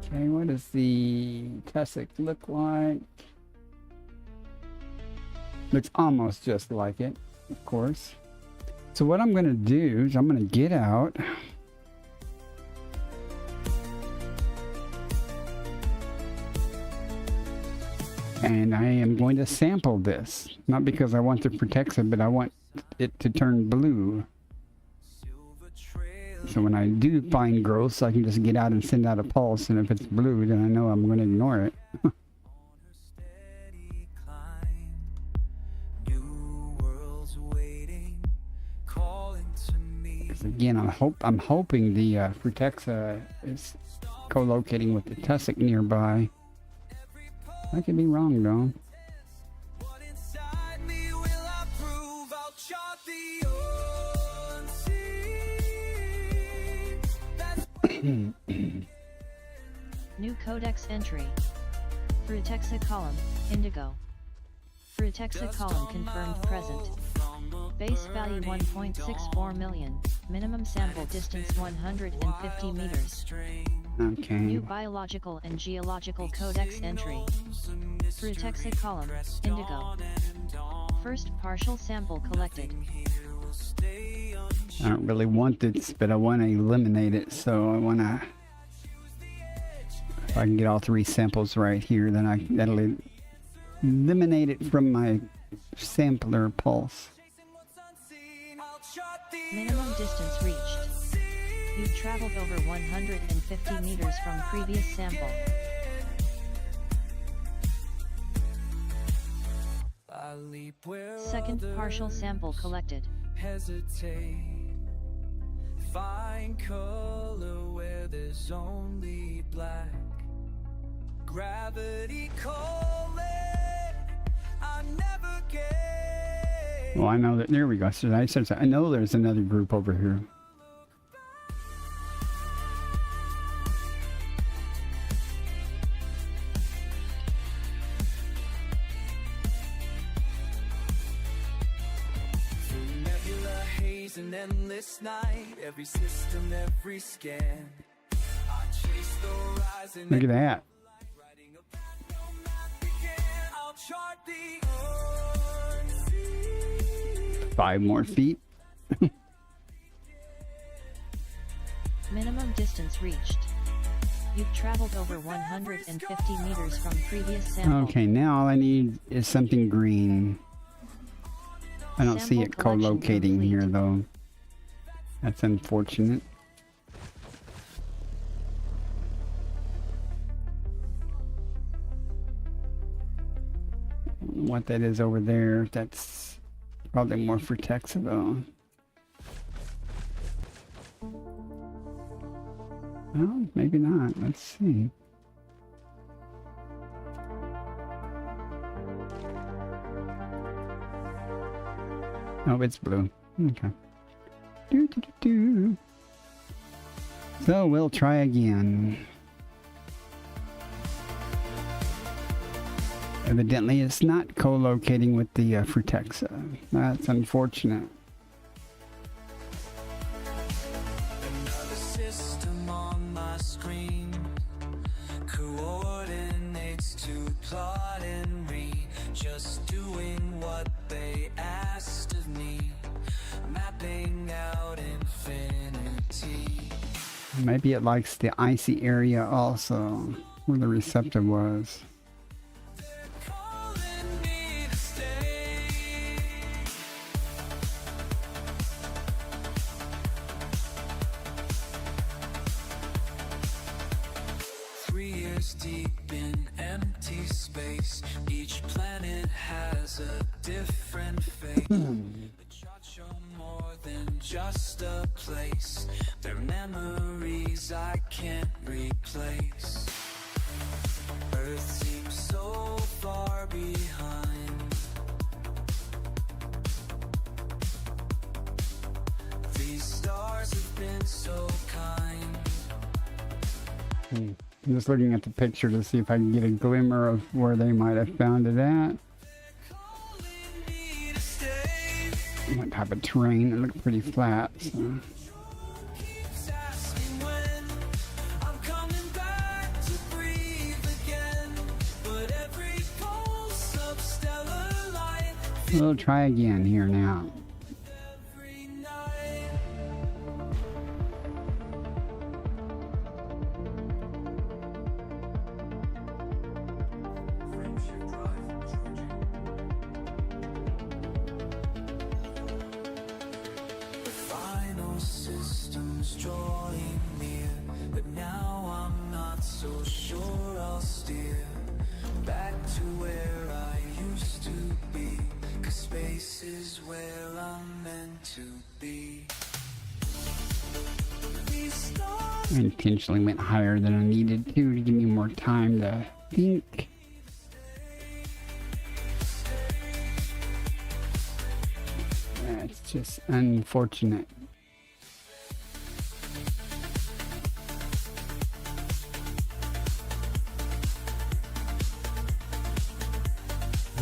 Okay, what does the tussock look like? Looks almost just like it, of course. So what I'm going to do is I'm going to get out. And I am going to sample this. Not because I want the Frutexa, but I want it to turn blue. So when I do find growth, I can just get out and send out a pulse. And if it's blue, then I know I'm going to ignore it. Again, I'm hoping the Frutexa is co-locating with the tussock nearby. I could be wrong, though. New codex entry. Frutexa column, indigo. Frutexa column confirmed present. Base value 1.64 million. Minimum sample distance 150 meters. Okay. New biological and geological codex entry. Frutexa column, indigo. First partial sample collected. I don't really want this, but I want to eliminate it, so I want to... If I can get all three samples right here, then that'll eliminate it from my sampler pulse. Minimum distance reached. You traveled over 150 meters from previous sample. Second partial sample collected. Hesitate. Find color where there's only black. Gravity calling. I never get. Well, I know that. There we go. So I know there's another group over here. An endless night, every system, every scan. I chase the horizon. Look at that. I'll chart the 5 more feet. Minimum distance reached. You've traveled over 150 meters from previous sample. Okay, now all I need is something green. I don't see Sample it collection co-locating complete. here though. That's unfortunate. I don't know what that is over there. That's probably more for Texas though. Well, maybe not. Let's see. Oh, it's blue. Okay. Do, do, do, do. So we'll try again. Evidently, it's not co-locating with the Frutexa. That's unfortunate. Another system on my screen, coordinates to plot and read, just doing what they asked of me, mapping out infinity. Maybe it likes the icy area also, where the receptor was. Calling me to stay. 3 years deep in empty space, each planet has a different fate. The charts show more than just a place, they're memories I can't replace. Earth seems so far behind. These stars have been so kind. I'm just looking at the picture to see if I can get a glimmer of where they might have found it at. Calling me to stay. What type of terrain? It looked pretty flat. So. Keeps asking when I'm coming back to breathe again. But every pulse of stellar light, We'll try again here now. every night. Friendship drive charging. The final system's drawing near, but now I'm not so sure I'll steer back to where I used to be, 'cause space is where I'm meant to be. These stars I intentionally went higher than I needed to give me more time to think. That's just unfortunate.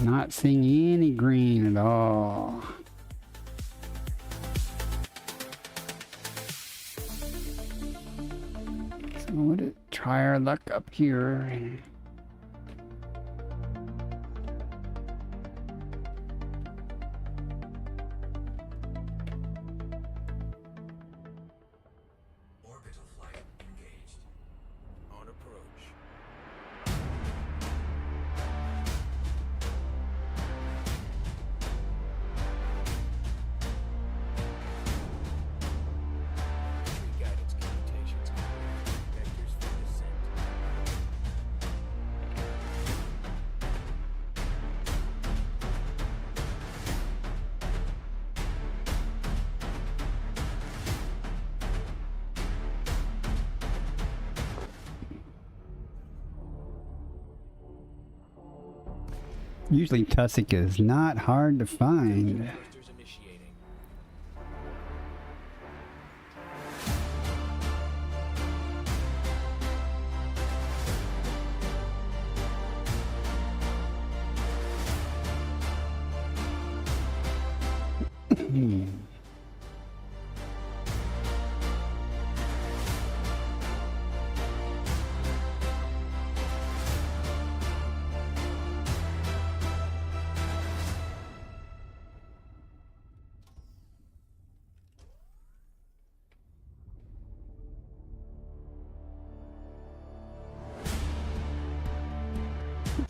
Not seeing any green at all. So we'll try our luck up here. orbital flight engaged. On approach. Tree guidance computations complete. Vectors for descent. Usually tussock is not hard to find. Boosters initiating.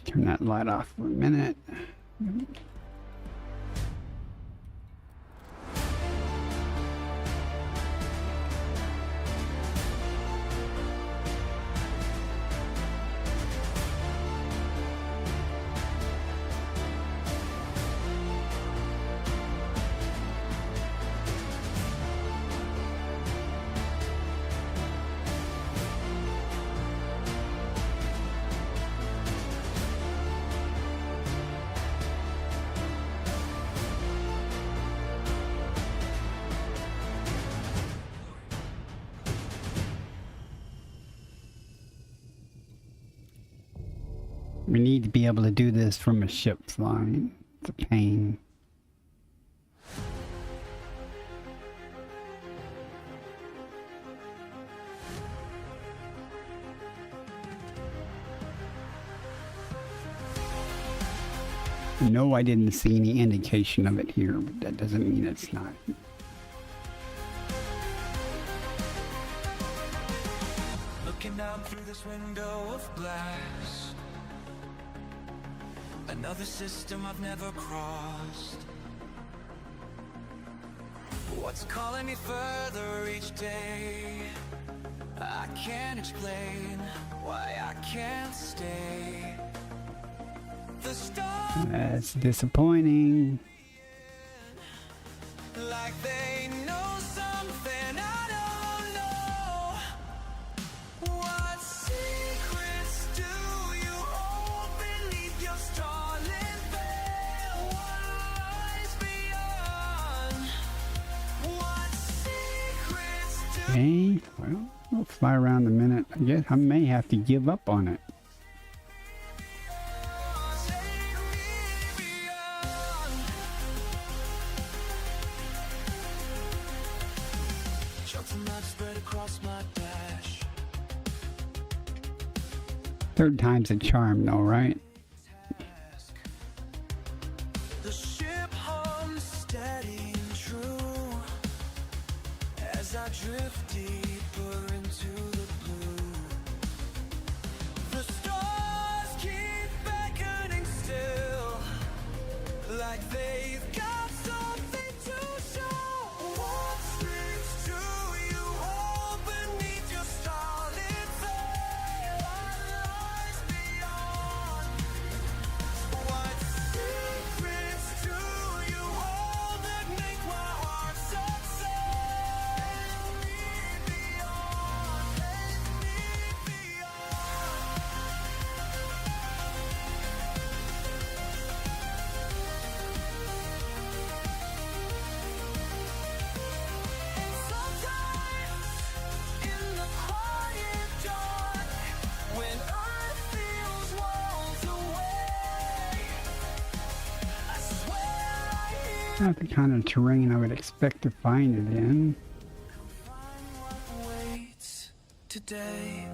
Turn that light off for a minute. We need to be able to do this from a ship flying. It's a pain. No, I didn't see any indication of it here, but that doesn't mean it's not. Looking out through this window of glass, another system I've never crossed. What's calling me further each day? I can't explain why I can't stay. The stars That's disappointing. like they know something I don't know. What secrets do you hold beneath your starlit veil? What lies beyond? What secrets do Okay, well, we'll fly around a minute. I guess I may have to give up on it. take me beyond? Shelter mud spread across my dash. Third time's a charm, though, right? The ship hums steady and true as I drift deeper into the blue. The stars keep beckoning still, like they've got something to show. What secrets do you hold beneath your starlit veil? What lies beyond? What secrets do you hold that make my heart so sad? Take me beyond, take me beyond. Sometimes in the quiet dark, when earth feels worlds away, I swear I hear Not the kind of terrain I would expect to find it in. what waits today.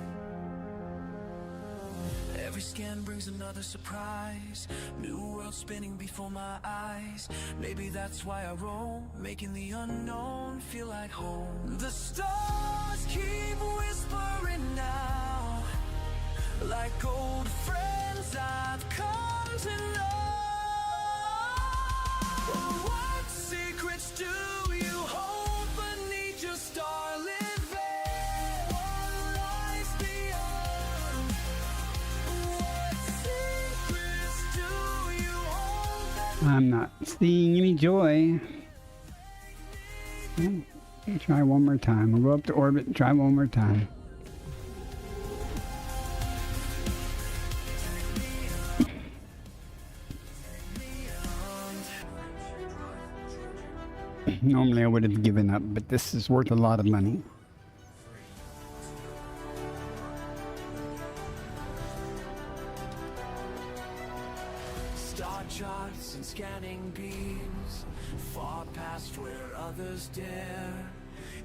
Every scan brings another surprise. New world spinning before my eyes. Maybe that's why I roam, making the unknown feel like home. The stars keep whispering now, like old friends I've come to know. What secrets do you hold beneath your starlit veil? What lies beyond? What secrets do you hold that I'm not seeing any joy. Okay, try one more time. We'll go up to orbit and try one more time. Normally I would have given up, but this is worth a lot of money. Star charts and scanning beams, far past where others dare.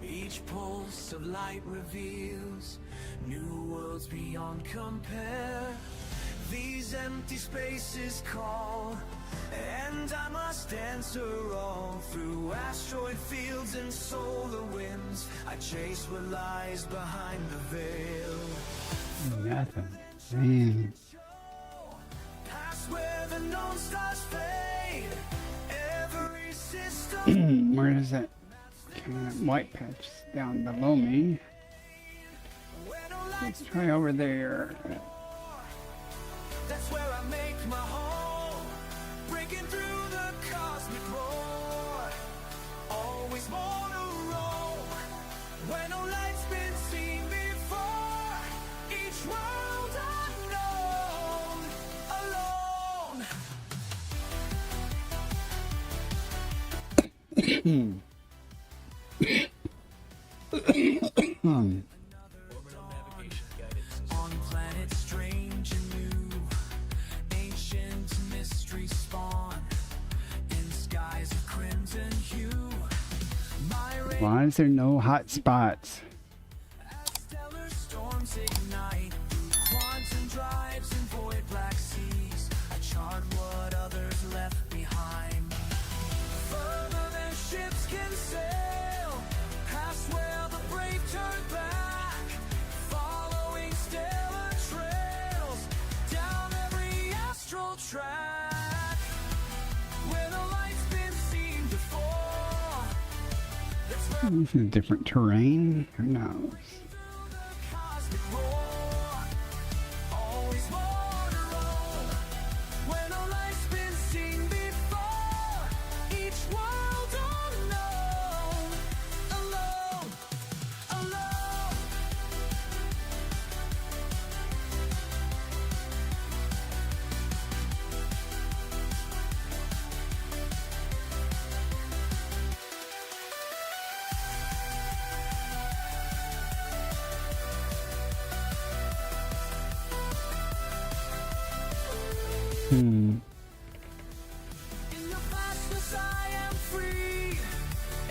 Each pulse of light reveals new worlds beyond compare. These empty spaces call, and I must answer all. Through asteroid fields and solar winds, I chase what lies behind the veil. Nothing. Man. Past where the known stars fade, every system Where is that kind of white patch down below me? where no lights. Let's try over there. That's where I make my home, breaking through the cosmic roar. Always more to roam, where no light's been seen before. Each world unknown, alone. On planets strange and new, is there no hot spots? Stellar storms ignite, quantum drives and void black seas. I chart what others left behind. Further than ships can sail, past where the brave turn back. Following stellar trails, down every astral track. Where the light's been seen before. That's where This is different terrain. Who knows? In the vastness I am free.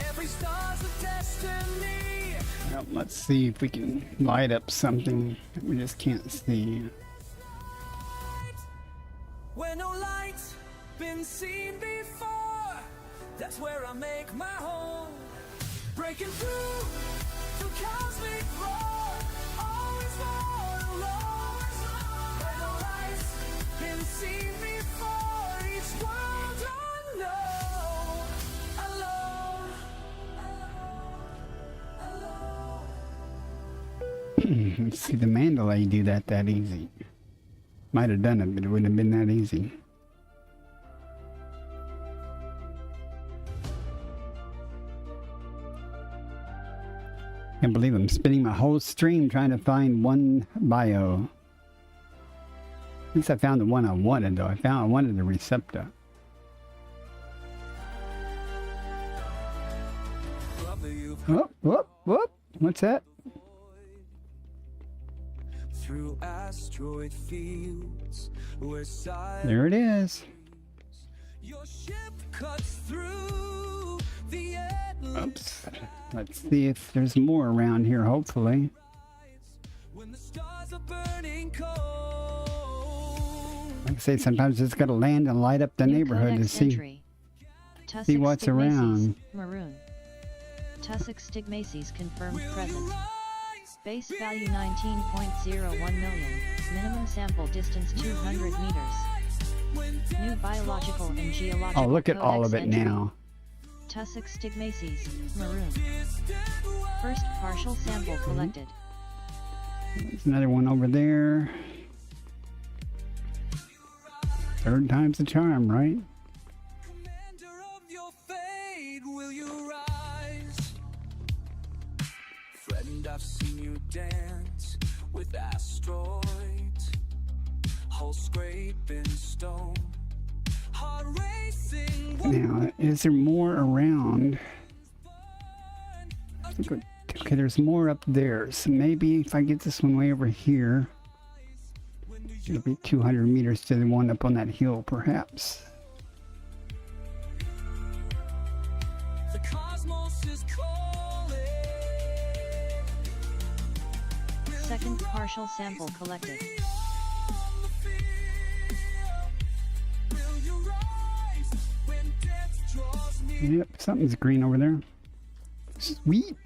Every star's a destiny. Well, let's see if we can light up something that we just can't see. Where no light's been seen before. That's where I make my home. Breaking through to cosmic roar. Always more alone. Where no light's been seen before. Each world unknown. Alone. Alone. Let's see the Mandalay do that easy. Might have done it, but it wouldn't have been that easy. Can't believe I'm spending my whole stream trying to find one bio. At least I found the one I wanted, though. I wanted the Receptor. Oh, whoop, whoop. What's that? Through asteroid fields where silence. There it is. Your ship cuts through the endless. Oops. Let's see if there's more around here, hopefully. When the stars are burning cold. Like I say, sometimes it's got to land and light up the New neighborhood to codex see entry. see what's Tussock around. stigmaces, Maroon. Tussock stigmaces confirmed presence. Base value 19.01 million. Minimum sample distance 200 meters. New biological and geological Oh, look at all codex of it entry. now. Tussock stigmaces, Maroon. First partial sample collected. There's another one over there. Third time's the charm, right? Commander of your fate, will you rise? Friend, I've seen you dance with asteroids. Hull scraping stone. Heart racing. Now, is there more around? I think okay, there's more up there. So maybe if I get this one way over here, it'll be 200 meters to the one up on that hill, perhaps. The cosmos is calling. Second partial sample collected. On the field, will you rise when death draws near? Yep, something's green over there. Sweet.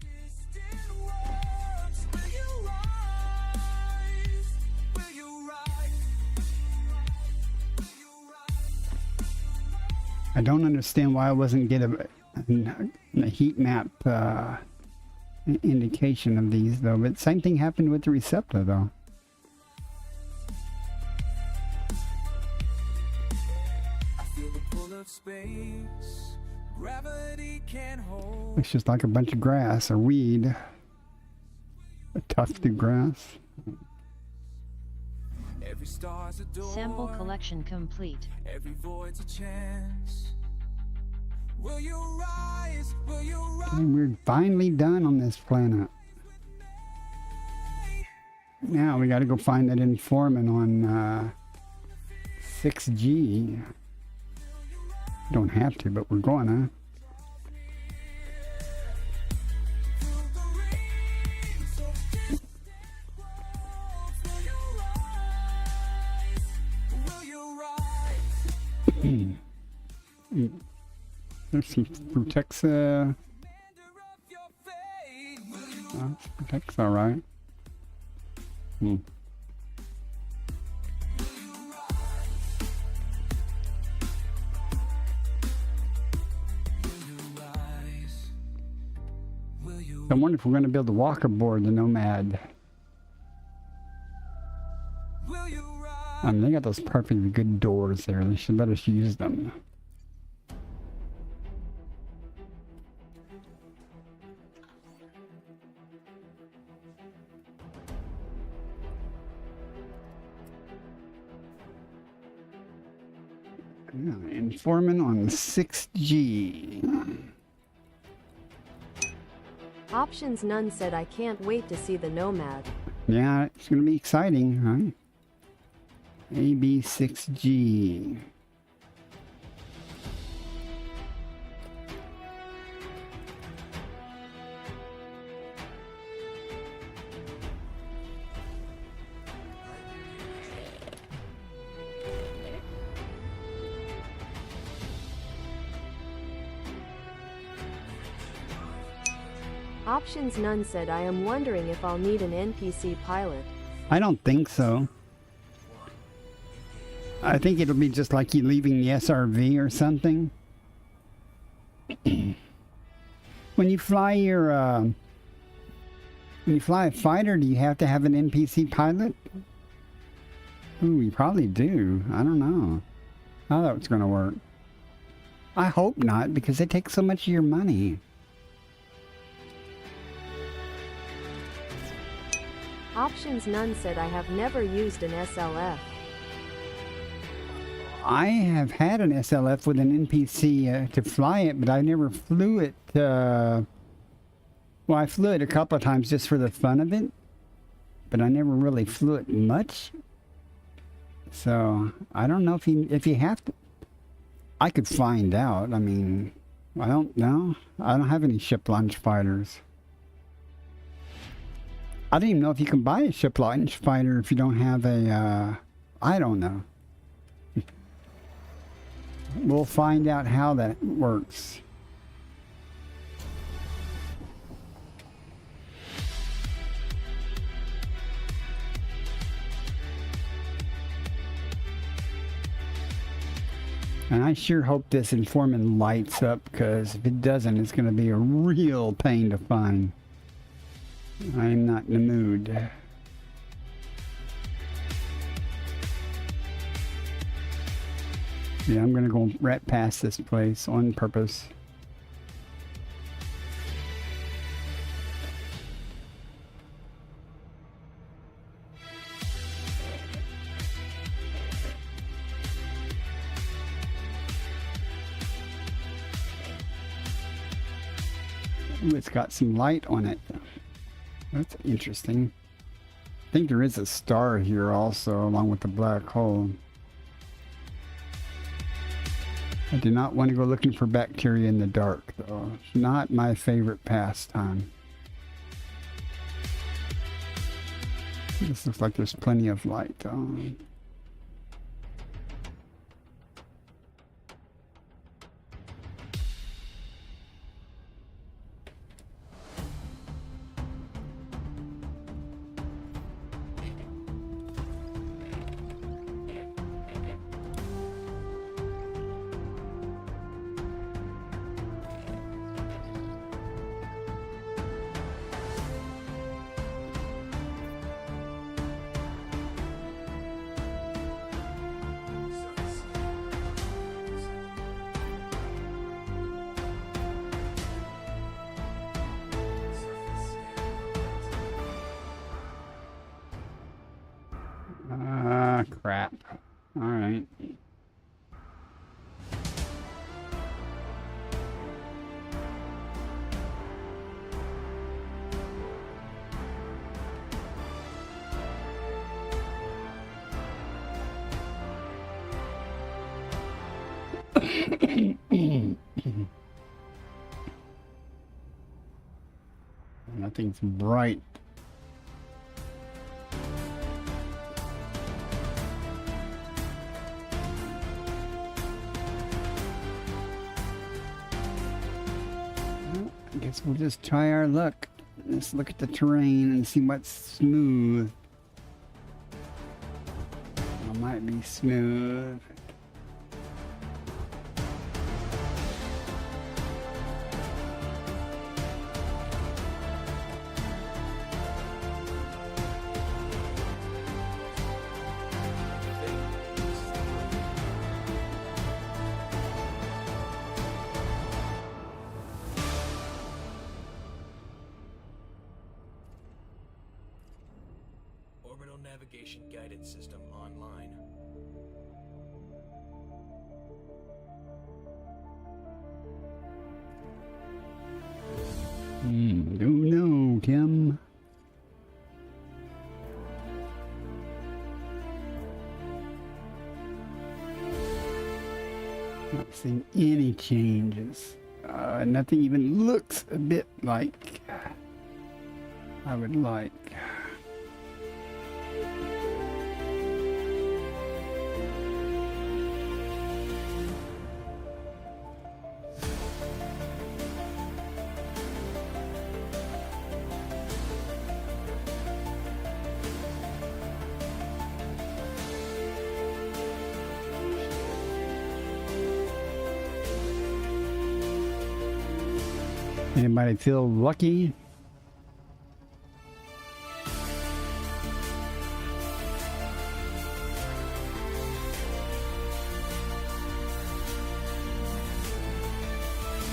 Distant words, will you rise? Will you rise? Will you rise? I don't understand why I wasn't getting a heat map indication of these, though. But same thing happened with the Receptor, though. I feel the pull of space. Gravity can't hold. Looks just like a bunch of grass or weed. A tufted grass. Every star's a door. Sample collection complete. Every void's a chance. Will you rise? Will you rise? Okay, we're finally done on this planet. Now we got to go find that informant on 6G. Don't have to, but we're going to. He protects, protects alright. Hmm. I wonder if we're going to build a walk aboard the Nomad. I mean, they got those perfectly good doors there. They should let us use them. Yeah, informant on 6G. Options None said I can't wait to see the Nomad. Yeah, it's going to be exciting, right? AB6G. Options None said I am wondering if I'll need an NPC pilot. I don't think so. I think it'll be just like you leaving the SRV or something. When you fly your, when you fly a fighter, do you have to have an NPC pilot? Ooh, you probably do. I don't know how that's going to work. I hope not, because they take so much of your money. Options None said I have never used an SLF. I have had an SLF with an NPC to fly it, but I never flew it. Well, I flew it a couple of times just for the fun of it, but I never really flew it much. So I don't know if you have to. I could find out. I mean, I don't know. I don't have any ship launch fighters. I don't even know if you can buy a ship launch fighter if you don't have a. I don't know. We'll find out how that works. And I sure hope this informant lights up, because if it doesn't, it's going to be a real pain to find. I'm not in the mood. Yeah, I'm gonna go right past this place on purpose. Ooh, it's got some light on it. That's interesting. I think there is a star here also, along with the black hole. I do not want to go looking for bacteria in the dark, though. It's not my favorite pastime. This looks like there's plenty of light on. Crap. All right. Nothing's bright. we'll just try our luck. Let's look at the terrain and see what's smooth. It might be smooth. Orbital navigation guidance system online. Don't know, Kim. Not seeing any changes. Nothing even looks a bit like I would like. Anybody feel lucky?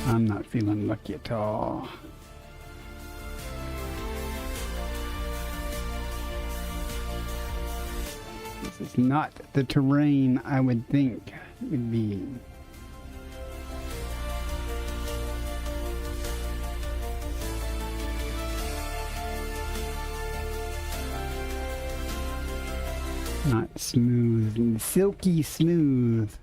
I'm not feeling lucky at all. This is not the terrain I would think it would be. Not smooth and silky smooth.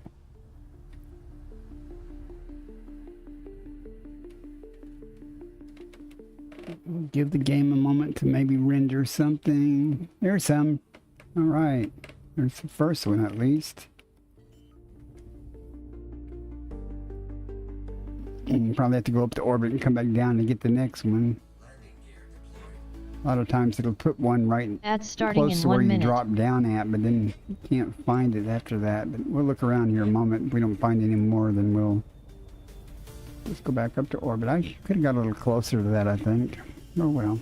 We'll give the game a moment to maybe render something. There's some. All right. There's the first one at least. And you probably have to go up to orbit and come back down to get the next one. A lot of times it'll put one right close to where you drop down at, but then you can't find it after that. But we'll look around here a moment. If we don't find any more, then we'll just go back up to orbit. I could have got a little closer to that, I think. Oh well.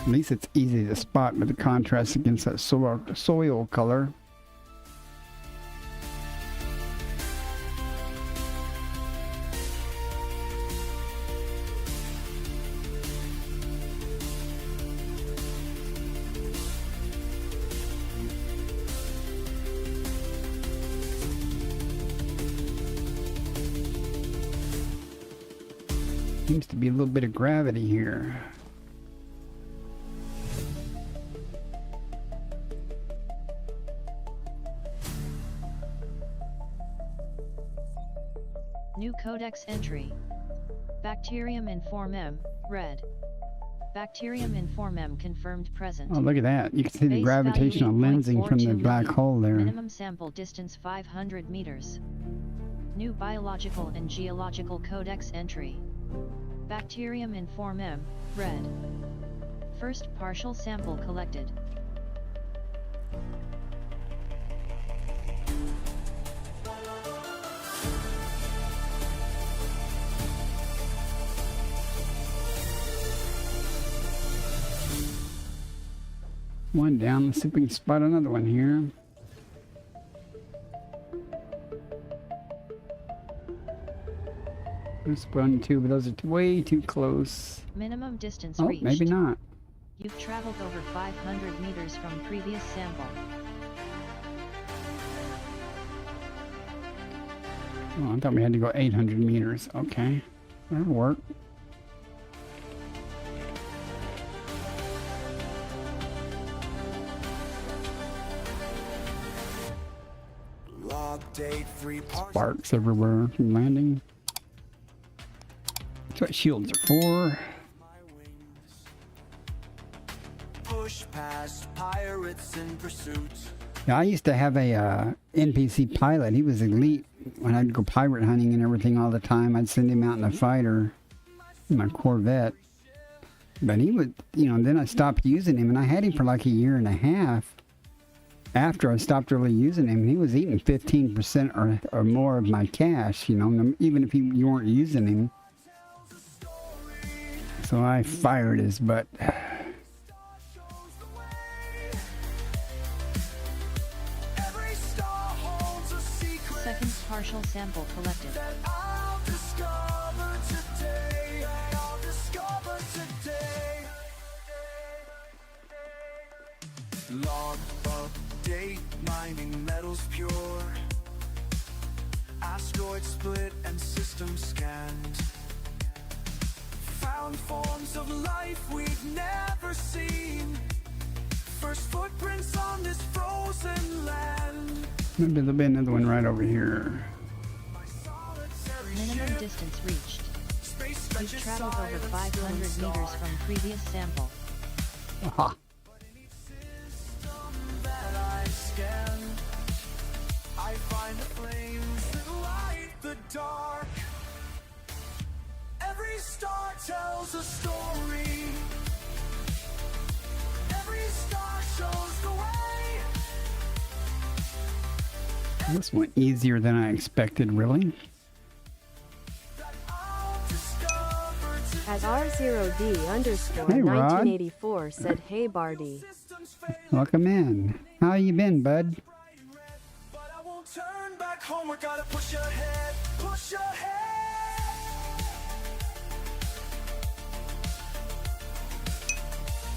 At least it's easy to spot with the contrast against that soil color. Seems to be a little bit of gravity here. New codex entry. Bacterium informem, red. Bacterium informem confirmed present. Oh, look at that. You can see the Base gravitational value lensing from the 8.42 black hole there. Minimum sample distance 500 meters. New biological and geological codex entry. Bacterium informem, red. First partial sample collected. One down. Let's see if we can spot another one here. There's one, two, but those are way too close. Minimum distance Oh, reached. maybe not. You've traveled over 500 meters from previous sample. Oh, I thought we had to go 800 meters. Okay, that'll work. Log date 3 Sparks everywhere from landing. That's what shields are for. Push past pirates in pursuit. Yeah, I used to have a NPC pilot. He was elite. When I'd go pirate hunting and everything all the time, I'd send him out in a fighter, in my Corvette. But he would, you know, then I stopped using him, and I had him for like a year and a half. After I stopped really using him, he was eating 15% or more of my cash, you know, even if you weren't using him. So I fired his butt. Second partial sample collected. Log update, mining metals pure. Asteroid split and system scanned. Found forms of life we've never seen. First footprints on this frozen land. Maybe there'll be another one right over here. Minimum distance reached. We've traveled over 500 meters from previous sample. Aha. I find the flames that light the dark. Every star tells a story. Every star shows the way. This went easier than I expected, really. At R0D_1984 Hey, Rod. said, "Hey Barty." Welcome in. How you been, bud? But I won't turn back home. We gotta push ahead, push ahead.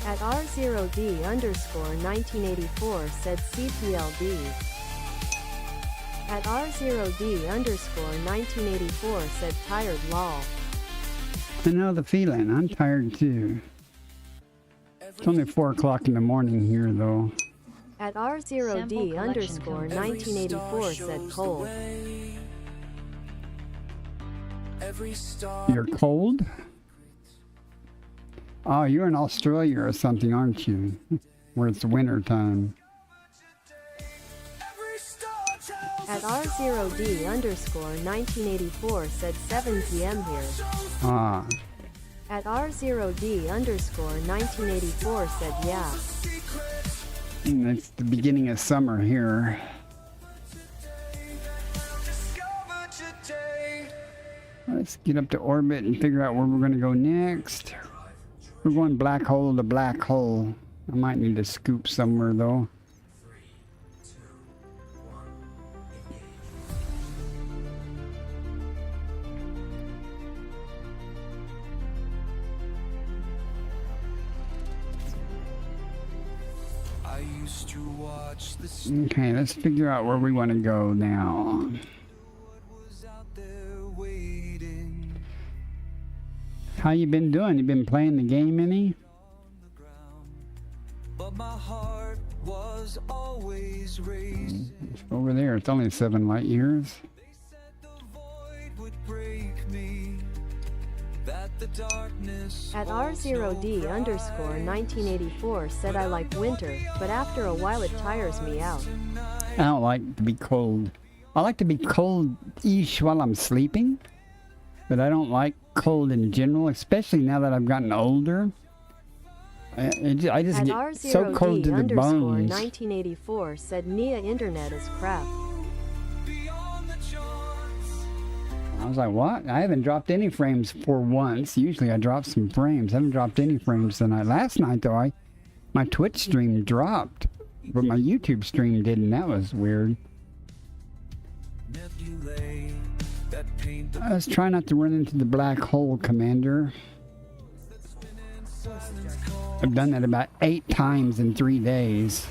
At R0D_1984 said, "CPLD." At R0D_1984 said, "Tired lol." I know the feeling. I'm tired too. It's only 4 o'clock in the morning here, though. At R0D_1984 said, "Cold." Every star. You're cold? Oh, you're in Australia or something, aren't you? Where it's winter time. At R0D_1984 said, 7 p.m. here. Ah, At R0D_1984 said, "Yeah." it's the beginning of summer here. Let's get up to orbit and figure out where we're going to go next. We're going black hole to black hole. I might need to scoop somewhere, though. I used to watch the Okay, let's figure out where we want to go now. stars out there waiting. How you been doing? You been playing the game any? But my heart was always raised. Over there, it's only 7 light years. They said the void would break me. That the darkness. At R0D_1984 said, "I like winter, but after a while it tires me out." I don't like to be cold. I like to be cold-ish while I'm sleeping, but I don't like cold in general, especially now that I've gotten older. I just At get so cold to the bones. R0D_1984 said, "Nia internet is crap." I was like, what? I haven't dropped any frames for once. Usually I drop some frames. I haven't dropped any frames tonight. Last night, though, my Twitch stream dropped, but my YouTube stream didn't. That was weird. Nebulae that paint the Let's try not to run into the black hole, Commander. I've done that about 8 times in 3 days.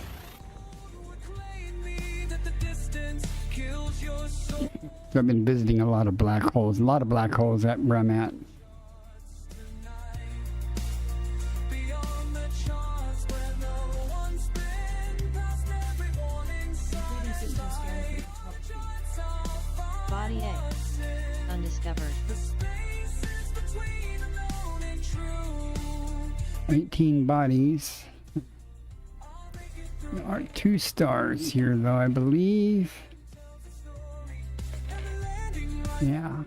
that the distance kills your soul. So I've been visiting a lot of black holes. A lot of black holes at where I'm at. Beyond the charts where no one's been past every warning sign. Giants are far. Body A. Undiscovered. The spaces between unknown and true. 18 bodies. There are 2 stars here, though, I believe. Yeah.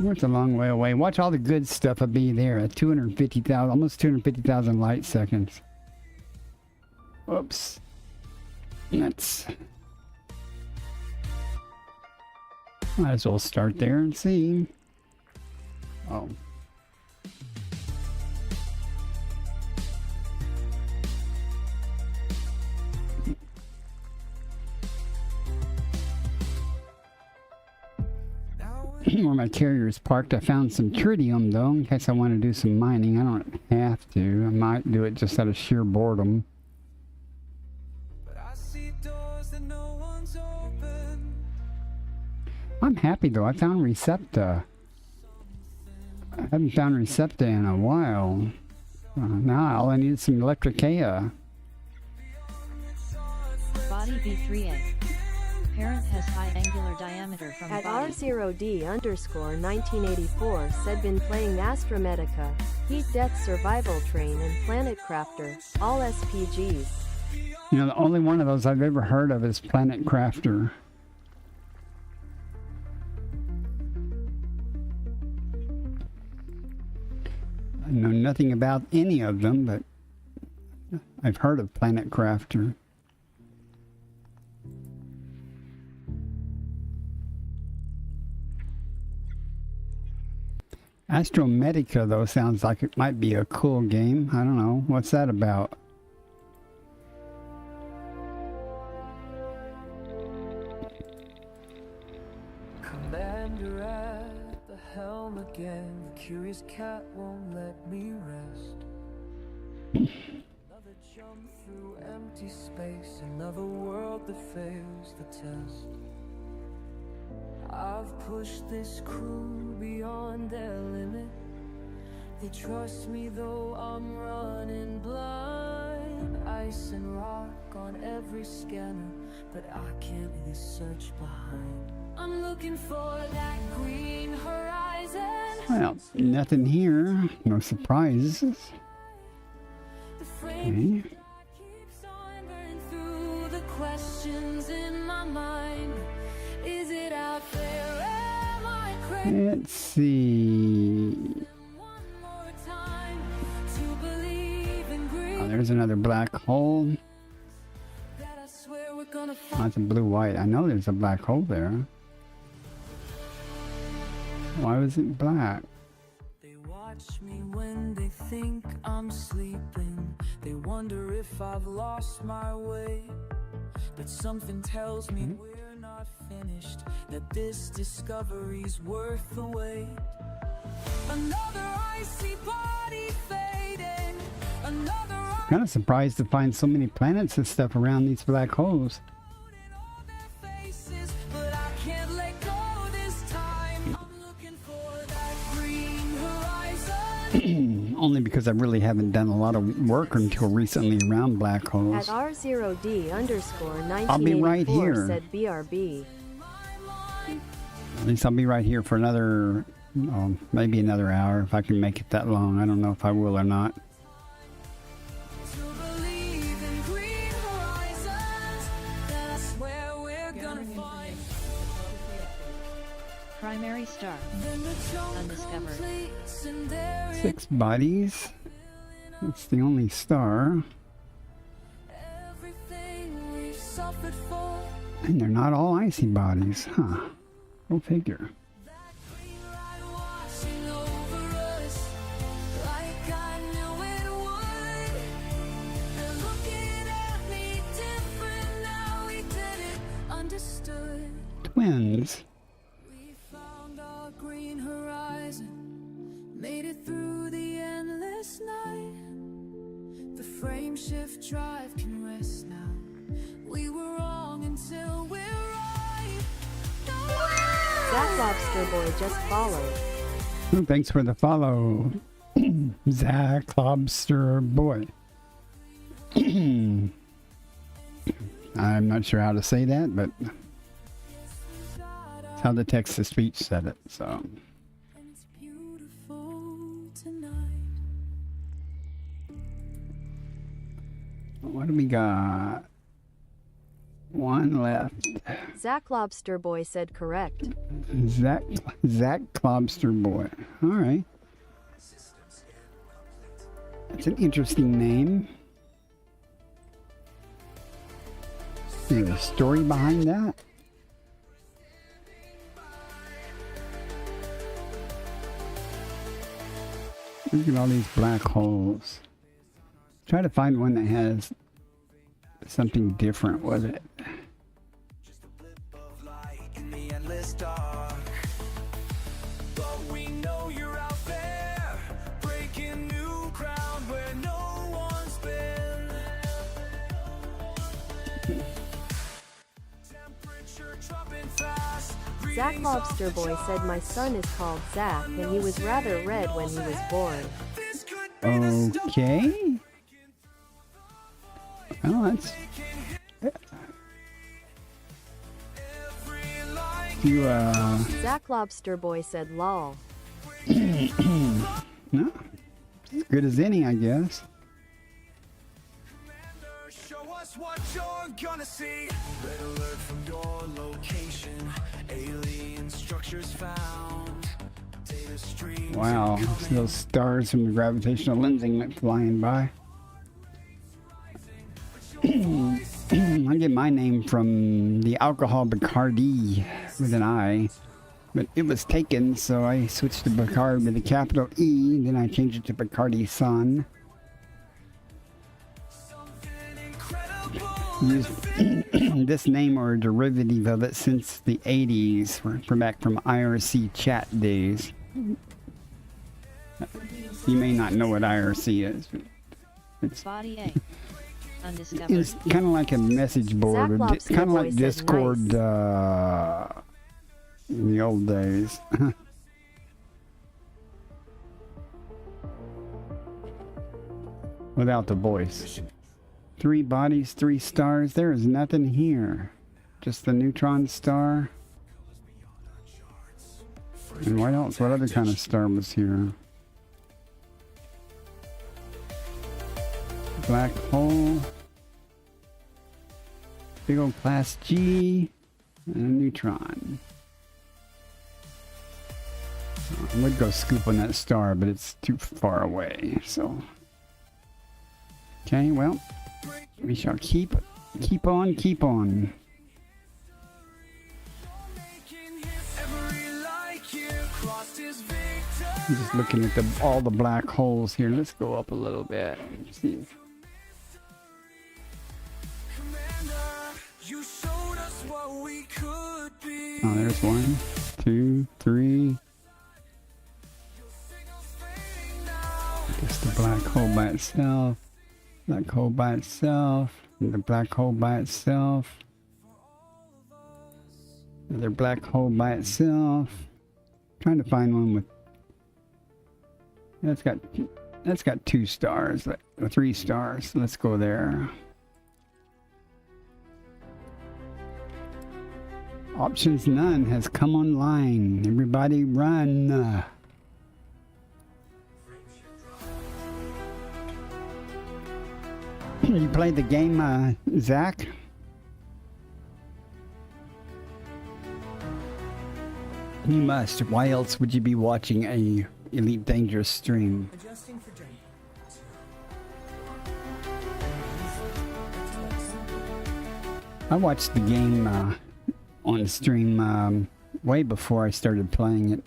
It's a long way away. Watch all the good stuff will be there at 250,000, almost 250,000 light seconds. Whoops. That's... Might as well start there and see. Oh. Where my carrier is parked, I found some tritium though, in case I want to do some mining. I don't have to. I might do it just out of sheer boredom. I'm happy though. I found Recepta. I haven't found Recepta in a while. Now all I need is some Electricaea. Body B3A. Parent has high angular diameter from At body. R0D_1984 said been playing Astromedica, Heat Death Survival Train and Planet Crafter, all SPGs. You know, the only one of those I've ever heard of is Planet Crafter. I know nothing about any of them, but I've heard of Planet Crafter. Astromedica, though, sounds like it might be a cool game. I don't know. What's that about? Commander at the helm again. The curious cat won't let me rest. Another jump through empty space. Another world that fails the test. I've pushed this crew beyond their limit. They trust me though I'm running blind. Ice and rock on every scanner, but I can't really search behind. I'm looking for that green horizon. Well, nothing here. No surprises. The frame Okay. keeps on burning through the questions in my mind. Is it out there? Am I crazy? Let's see. One more time to believe in green. Oh, there's another black hole. That I swear we're gonna Oh, find. that's a blue-white. I know there's a black hole there. Why was it black? They watch me when they think I'm sleeping. They wonder if I've lost my way. But something tells me we're not finished. That this discovery's worth the wait. Another icy body fading. Another Kind of surprised to find so many planets and stuff around these black holes. in all their faces, but I can't let go this time. I'm looking for that green horizon. Only because I really haven't done a lot of work until recently around black At holes. R0D_1984 I'll be right here. said BRB. At least I'll be right here for another, maybe another hour if I can make it that long. I don't know if I will or not. To believe in green horizons, that's where we're gonna find. Primary star. Then the jump Undiscovered. completes and there is 6 bodies. It's the only star. everything we've suffered for. And they're not all icy bodies. Huh. Go figure. That green light washing over us, like I knew it would. They're looking at me different now. We did it, understood. Twins. We found our green horizon, made it through the endless night. The frame shift drive can rest now. We were wrong until we're right. That Lobster Boy just followed. Ooh, thanks for the follow, Zach Lobster Boy. I'm not sure how to say that, but that's how the text-to-speech said it. So, And it's beautiful tonight. What do we got? One left. Zach Lobster Boy said correct. Zach Lobster Boy. All right. That's an interesting name. Is there a story behind that? Look at all these black holes. Try to find one that has something different with it. Just a blip of light in the endless dark. But we know you're out there, breaking new ground where no one's been. Temperature dropping fast. Zach Lobster Boy said my son is called Zach and he was rather red when he was born. Okay. Well, that's... You, Zach Lobster Boy said lol. no, as good as any, I guess. Show us what you're gonna see. Red alert from your location. Alien structures found. Data streams. Wow, those stars from the gravitational lensing went flying by. I get my name from the alcohol Bacardi with an I, but it was taken, so I switched to Bacardi with a capital E, and then I changed it to Bacardi Sun. Used this name or a derivative of it since the 80s, from back from IRC chat days. You may not know what IRC is. It's Body A. Undiscovered. It's kind of like a message board, or kind of like Discord in the old days. Without the voice. 3 bodies, 3 stars. There is nothing here. Just the neutron star. And what else? What other kind of star was here? Black hole. Big old class G. And a neutron. I would go scoop on that star, but it's too far away, so. Okay, well, we shall keep on. I'm just looking at all the black holes here. Let's go up a little bit. See. Oh, there's 1, 2, 3. Just the black hole by itself. Black hole by itself. And the black hole by itself. Another black hole by itself. Trying to find one with. That's got 2 stars, 3 stars. Let's go there. Options none has come online. Everybody run. You played the game, Zach? You must. Why else would you be watching a Elite Dangerous stream? I watched the game on stream way before I started playing it.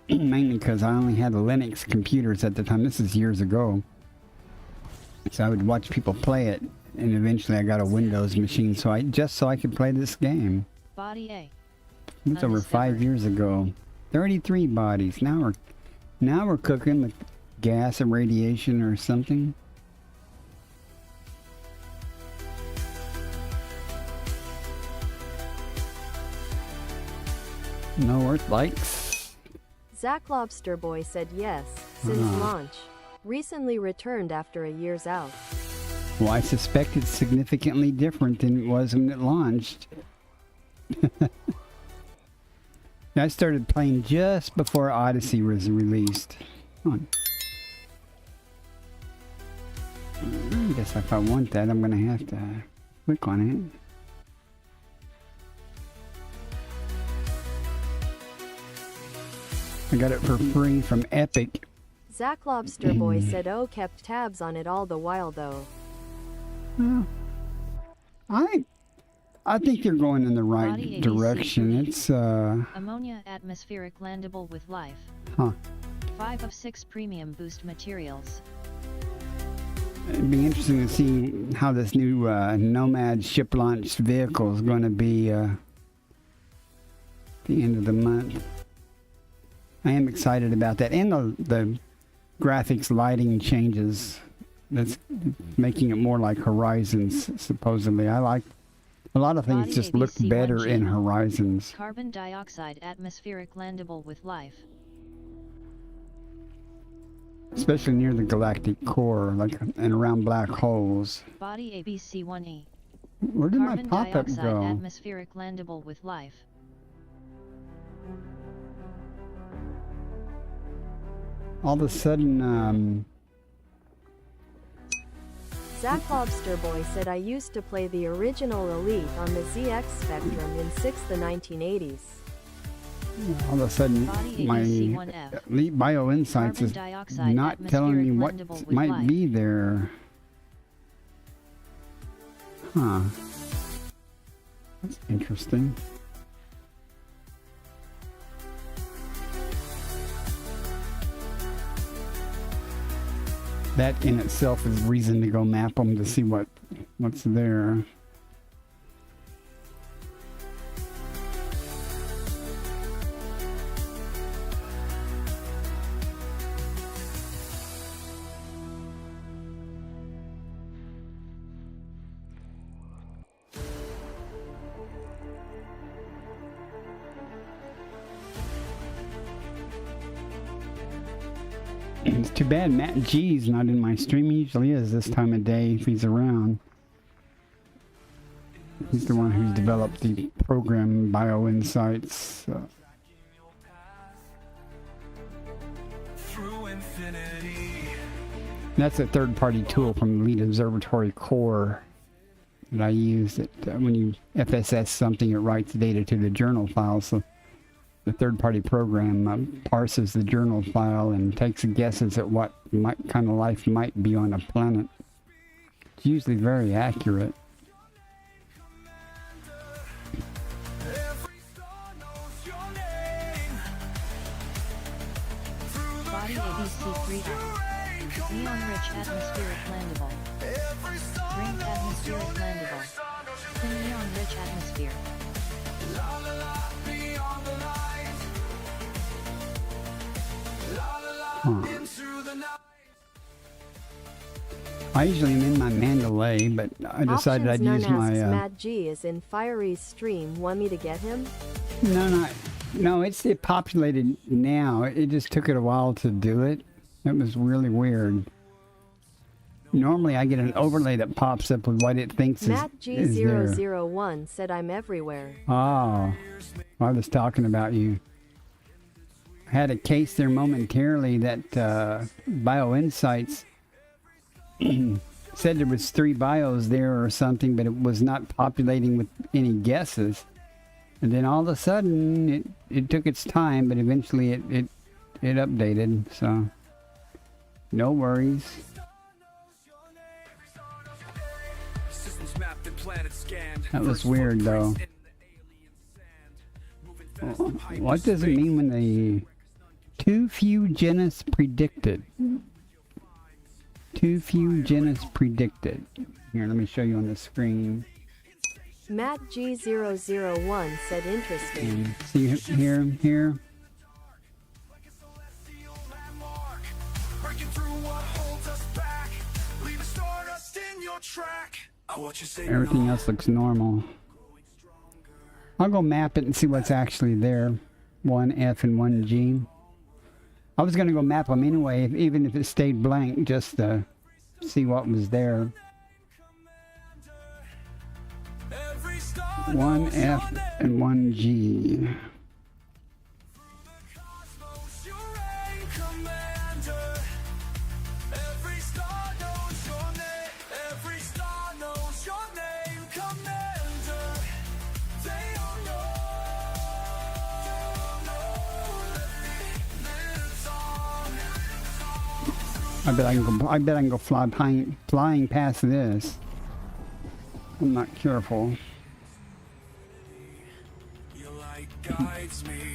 Mainly because I only had Linux computers at the time. This is years ago. So I would watch people play it, and eventually I got a Windows machine so I could play this game. Body A. It's over 5 years ago. 33 bodies. Now we're cooking with gas and radiation or something. No Earth likes. Zach Lobster Boy said yes, since launch. Recently returned after a year's out. Well, I suspect it's significantly different than it was when it launched. I started playing just before Odyssey was released. Come on. guess if I want that, I'm gonna have to click on it. I got it for free from Epic. Zach Lobster Boy said, oh, kept tabs on it all the while though. Well, I think you're going in the right Body direction. ABC. It's Ammonia atmospheric landable with life. huh. 5 of 6 premium boost materials. It'd be interesting to see how this new Nomad ship launched vehicle is going to be at the end of the month. I am excited about that, and the graphics lighting changes. That's making it more like Horizons. Supposedly, I like a lot of things. Body Just look ABC better 1G. in Horizons. Carbon dioxide atmospheric landable with life. Especially near the galactic core, like and around black holes. Body ABC-1E. Where did Carbon my pop-up dioxide go? atmospheric landable with life. All of a sudden, Zach Lobster Boy said, I used to play the original Elite on the ZX Spectrum in 6th the 1980s. all of a sudden, Body my ABC-1F. Elite Bio Insights Carbon is dioxide not telling me atmospheric what landable with might life. be there. Huh. That's interesting. That in itself is reason to go map them to see what's there. It's too bad Matt G's not in my stream. He usually is this time of day if he's around. He's the one who's developed the program Bio Insights. Through infinity. That's a third-party tool from Elite Observatory Core that I use. When you FSS something, it writes data to the journal file. So the third-party program parses the journal file and takes guesses at what kind of life might be on a planet. It's usually very accurate. Body ABC-3F. Neon-rich atmospheric landable. Ring atmospheric landable. Thin neon-rich atmosphere. Huh. I usually am in my Mandalay, but I decided Options I'd none use my... asks, Matt G is in Fiery's stream. Want me to get him? No, it's populated now. It just took it a while to do it. It was really weird. Normally I get an overlay that pops up with what it thinks Matt is there. G001 said, I'm everywhere. Oh, I was talking about you. I had a case there momentarily that Bio Insights said there was 3 bios there or something, but it was not populating with any guesses. And then all of a sudden, it took its time, but eventually it updated. So, no worries. That was weird, though. What does it mean when they... Too few genus predicted. Too few genus predicted. Here, let me show you on the screen. Matt G001 said, interesting. See here. Everything else looks normal. I'll go map it and see what's actually there. 1F and 1G. I was going to go map them anyway, even if it stayed blank, just to see what was there. 1F and 1G. I bet I can go flying past this. I'm not careful. Your light guides me.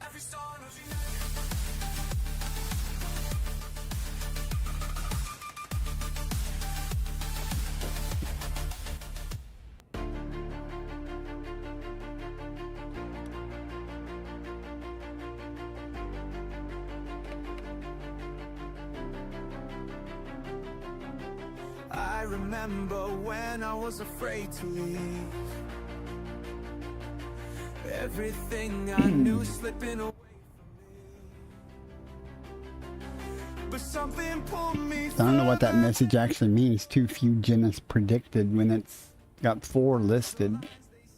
Every star knows your name. I remember when I was afraid to leave. Everything I knew slipping away from me. But something pulled me. I don't know what that message actually means. Too few genus predicted when it's got 4 listed. They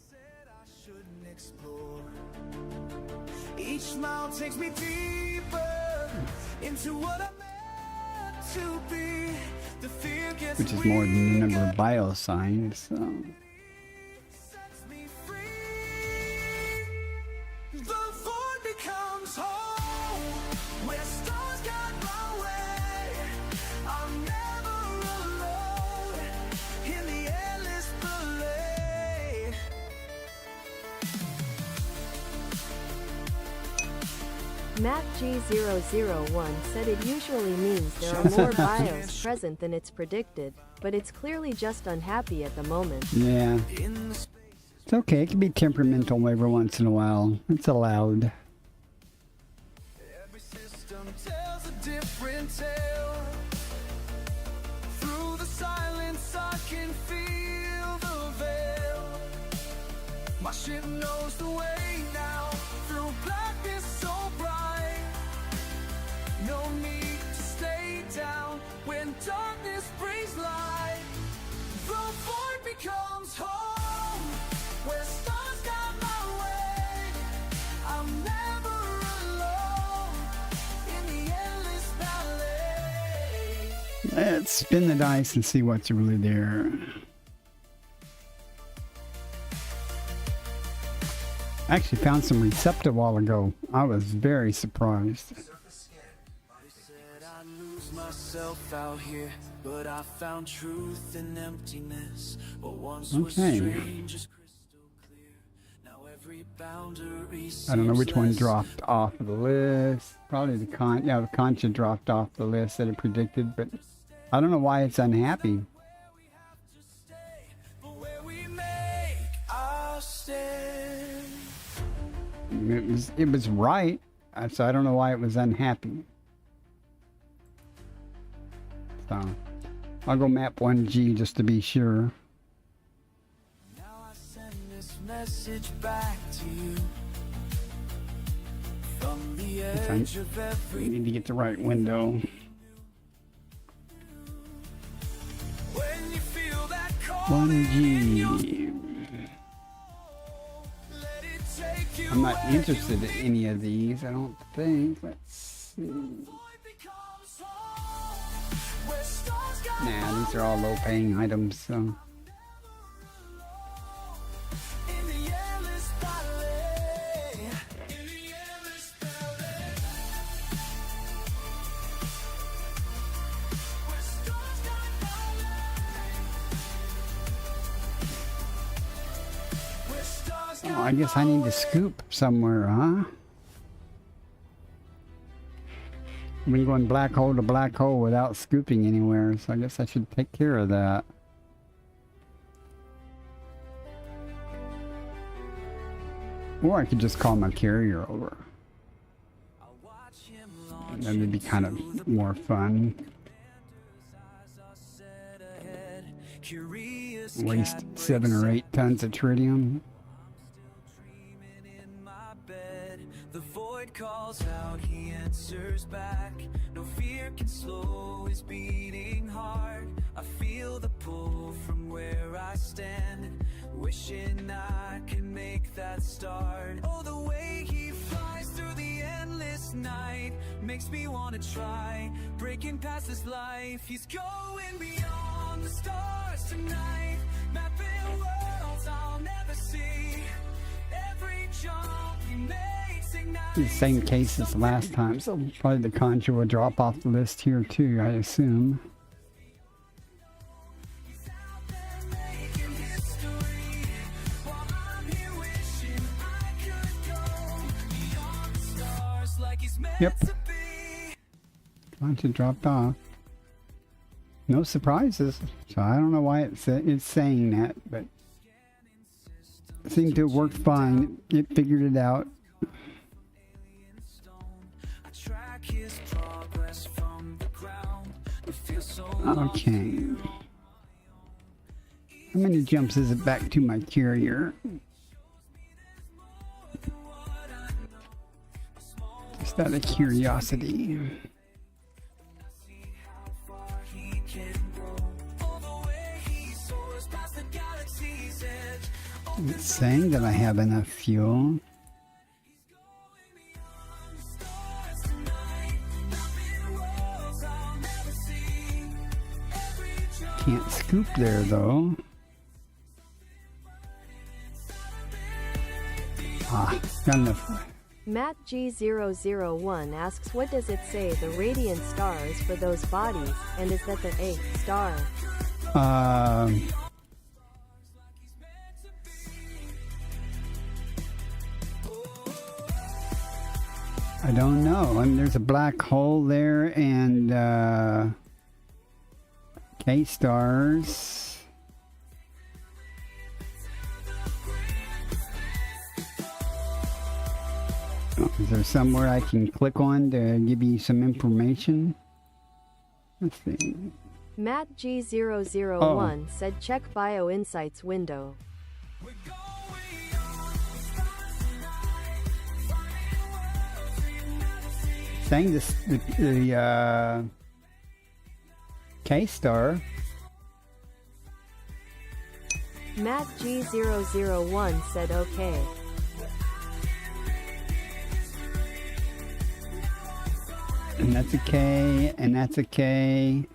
said I shouldn't explore. Each mile takes me deeper into what I'm meant to be. The fear gets Which is more than the number of biosigns. So. sets me free. The void becomes home, where stars guide my way. I'm never alone in the endless ballet. Matt G001 said it usually means there are more bios present than it's predicted, but it's clearly just unhappy at the moment. Yeah. In the space It's okay. It can be temperamental every once in a while. It's allowed. every system tells a different tale. Through the silence I can feel the veil. My ship knows the way now. Through blackness so bright. No need to stay down when darkness brings light. The void becomes home, where stars guide my way. I'm never alone in the endless ballet. Let's spin the dice and see what's really there. I actually found some Recept a while ago. I was very surprised. They said I'd lose myself out here, but I found truth in emptiness. What once was Okay. strange is crystal clear. Now every boundary I don't know which one seems dropped off of the list. Probably the the Concha dropped off the list that it predicted, but I don't know why it's unhappy. but where we make our stand. It was right, so I don't know why it was unhappy. So I'll go map 1G just to be sure. Now I send this message back to you. From the edge of We every need to get the right window. when you feel that call, 1G. let it take you I'm not where interested you in any of these, I don't think. Let's see. void becomes home, where stars guide Nah, these are all low paying items, so. in the endless ballet. In the endless ballet. Where stars guide my life. Where stars Oh, guide I guess I need to scoop somewhere, huh? I've been going black hole to black hole without scooping anywhere, so I guess I should take care of that. Or I could just call my carrier over. I'll watch him launch That would be kind of more fun. eyes are set ahead. Curious Waste cat 7 or 8 tons of tritium. dreaming in my bed. The void calls out, he answers back. No fear can slow his beating heart. I feel the pull from where I stand, wishing I can make that start. Oh, the way he flies through the endless night makes me wanna try breaking past this life. He's going beyond the stars tonight, mapping worlds I'll never see. Every jump he makes ignites The same case as last time, so probably the Conjure will drop off the list here too, I assume. Yep. Conjure dropped off. No surprises, so I don't know why it's saying that, but it seemed to have worked fine. It figured it out. Okay. How many jumps is it back to my carrier? Just out of curiosity. It's saying that I have enough fuel. Can't scoop there though. Got enough. Matt G001 asks, what does it say the radiant star is for those bodies, and is that the A star? I don't know. I mean, there's a black hole there and K-stars. Is there somewhere I can click on to give you some information? Let's see. Matt G001 said check Bio Insights window. Saying this, the K-star. Matt G001 said okay. And that's a K, and that's a K.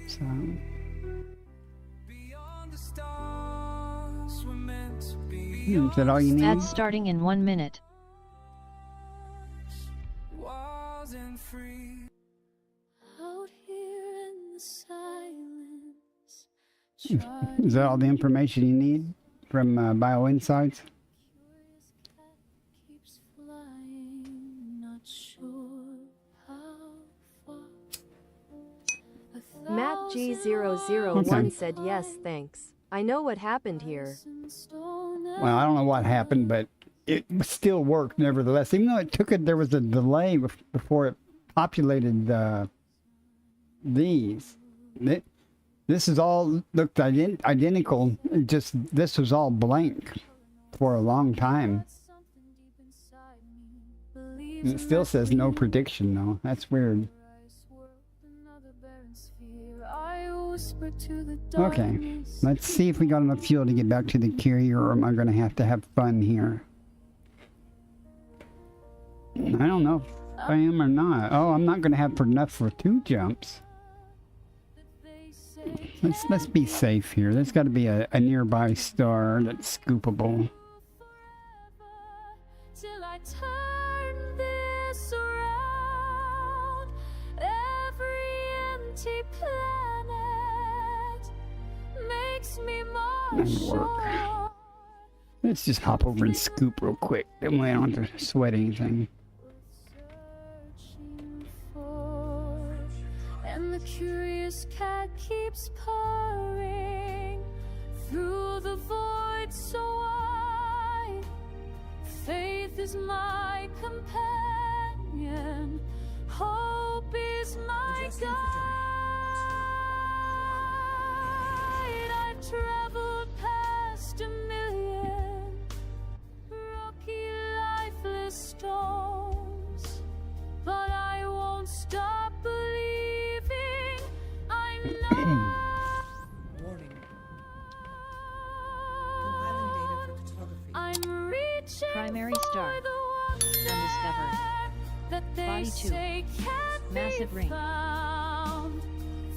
So. Is that all you need? Ads starting in 1 minute. Out here in the silence, Is that all the information you need from Bio Insights? keeps flying, not sure how far. Matt G001 said yes, thanks. I know what happened here. Well, I don't know what happened, but it still worked nevertheless. Even though it took it, there was a delay before it populated these. This is all looked identical. Just this was all blank for a long time. And it still says no prediction though. That's weird. Okay, let's see if we got enough fuel to get back to the carrier, or am I going to have fun here? I don't know if I am or not. Oh, I'm not going to have enough for 2 jumps. Let's be safe here. There's got to be a nearby star that's scoopable. Till I turn this around, every empty planet makes me more sure. Let's just hop over and scoop real quick. That way I don't have to sweat anything. And the curious cat keeps purring through the void so wide. Faith is my companion, hope is my guide. I've traveled past 1,000,000 rocky, lifeless stones, but I won't stop believing I'm not. Warning. Compiling data for photography. I'm reaching Primary star. for the wonder Undiscovered. that they Body 2. say can't Massive be ring. found.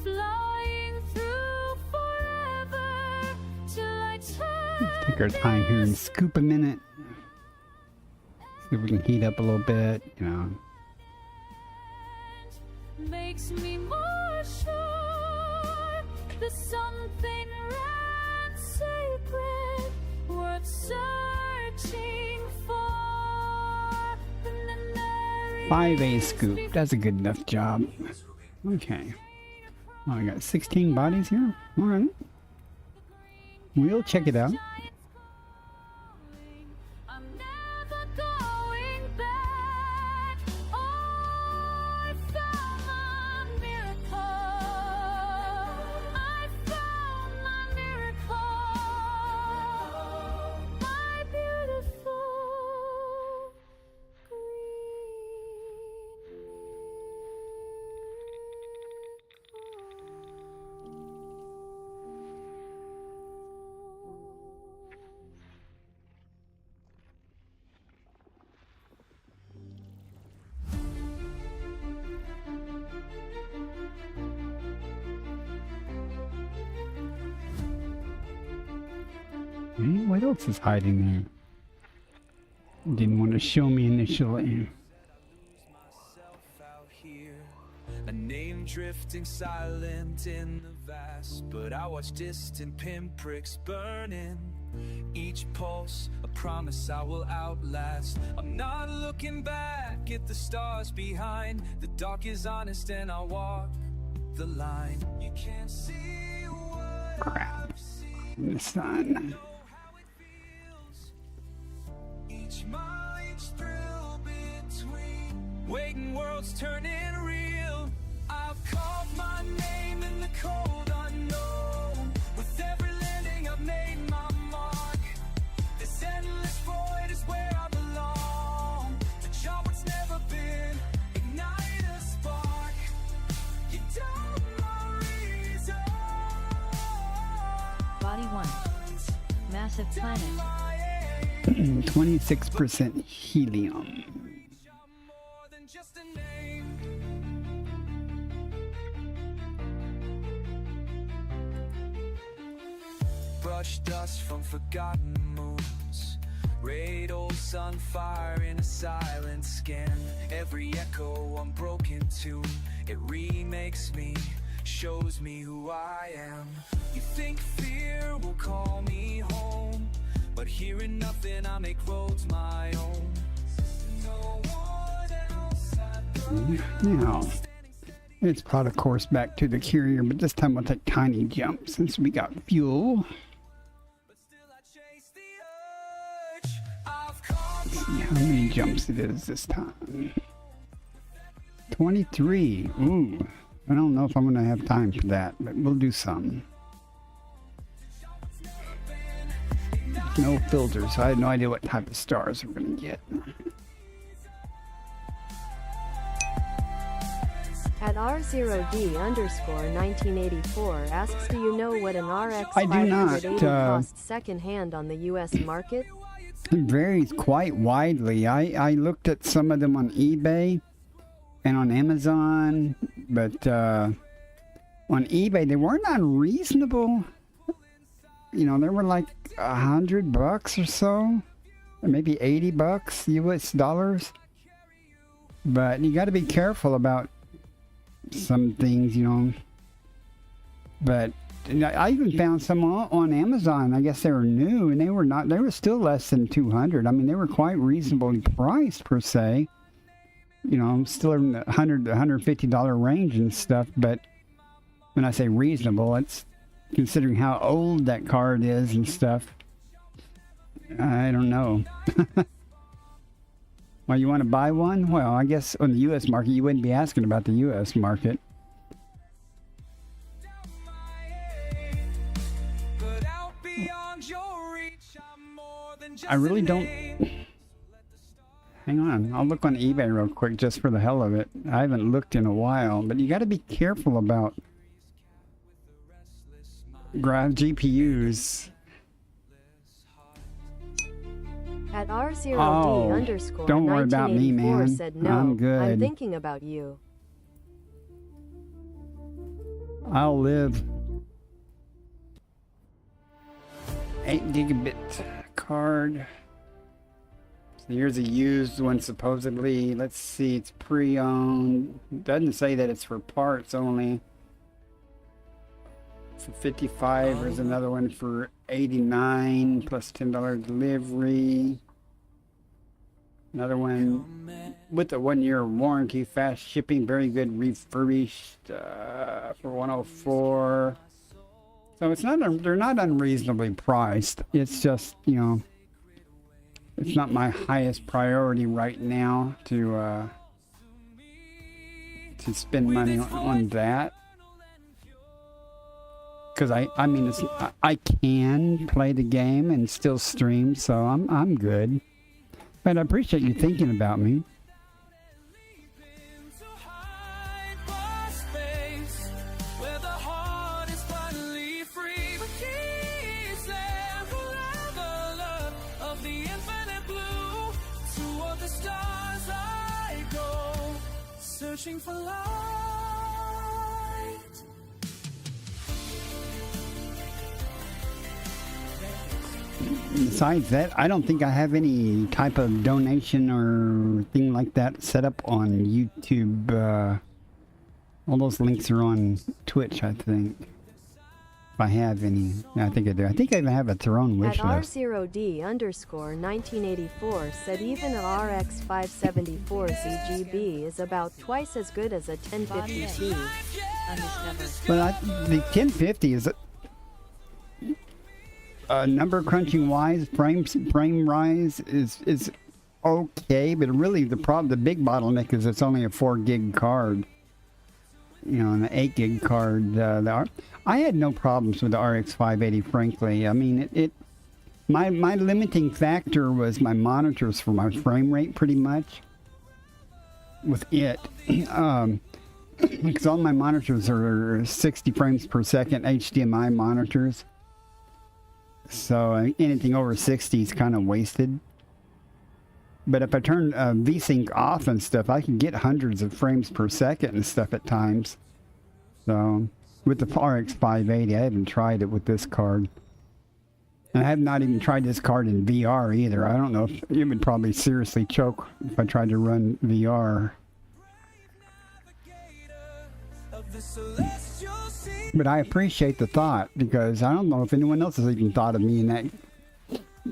Flying through forever till I turn Take our time here and scoop a minute. See if we can heat up a little bit, you know. Makes me more sure there's something grand, sacred, worth searching for. Than the merry 5A scoop. That's a good enough job. Okay. Oh, I got 16 bodies here. All right. We'll check it out. I'm never going back. Oh, I found my miracle. I found my miracle. My beautiful Hey, what else is hiding there? Didn't want to show me initially. Out here, a name drifting silent in the vast, but I watch distant pinpricks burning. Each pulse, a promise I will outlast. I'm not looking back at the stars behind. The dark is honest and I walk the line. You can't see what Crap. I've seen. In the sun. How it feels. Each mile, each thrill between. Waiting worlds turning real. I've carved my name in the cold unknown. With every landing I've made my mark. This endless void is where I belong. The job what's never been. Ignite a spark. You doubt my reason. Body 1. Massive planet. 26% helium. I'm more than just a name. Brush dust from forgotten moons. Raid old sunfire in a silent scan. Every echo unbroken tune. It remakes me, shows me who I am. You think fear will call me home, but hearing nothing, I make roads my own. No one else I Now, it's plot a course back to the carrier, but this time we'll take tiny jumps since we got fuel. but still I chase the urge. I've caught See how many jumps it is this time. 23. Ooh. I don't know if I'm going to have time for that, but we'll do some. No filters, so I had no idea what type of stars we're going to get. At R0D_1984 asks, do you know what an RX I do not, 580 costs second-hand on the US market? It varies quite widely. I looked at some of them on eBay and on Amazon, but on eBay they weren't unreasonable. You know, they were like $100 or so, or maybe $80 US dollars. But you got to be careful about some things, you know. But I even found some on Amazon. I guess they were new, and they were still less than 200. I mean, they were quite reasonably priced per se. You know, still in the $100 to $150 range and stuff. But when I say reasonable, it's considering how old that card is and stuff. I don't know. Well, you want to buy one? Well, I guess on the U.S. market, you wouldn't be asking about the U.S. market. but out beyond your reach. I'm more than just I really a don't... name. Hang on, I'll look on eBay real quick just for the hell of it. I haven't looked in a while, but you got to be careful about GPUs. At R0D Oh, don't worry about me, 1984 man. said, no, I'm good. I'm thinking about you. I'll live. 8 gigabit card. So here's a used one supposedly. Let's see, it's pre-owned. Doesn't say that it's for parts only. For 55. There's another one for 89 plus $10 delivery. Another one with a 1-year warranty, fast shipping, very good refurbished for 104. So it's not they're not unreasonably priced. It's just, you know, it's not my highest priority right now to spend money on that. Because I mean I can play the game and still stream, so I'm good. But I appreciate you thinking about me. Searching for light. Besides that, I don't think I have any type of donation or thing like that set up on YouTube. All those links are on Twitch, I think. If I have any. I think I do. I think I even have a Throne wish At list. R0D_1984 said even a RX 574 ZGB is about twice as good as a 1050T. But the 1050 is number crunching wise, frame rise is okay, but really the big bottleneck is it's only a 4 gig card. You know, an 8 gig card. I had no problems with the RX 580, frankly. I mean, my limiting factor was my monitors for my frame rate, pretty much. With it, because all my monitors are 60 frames per second HDMI monitors. So anything over 60 is kind of wasted. But if I turn VSync off and stuff, I can get hundreds of frames per second and stuff at times. So with the RX 580, I haven't tried it with this card. And I have not even tried this card in VR either. I don't know if it would probably seriously choke if I tried to run VR. But I appreciate the thought, because I don't know if anyone else has even thought of me in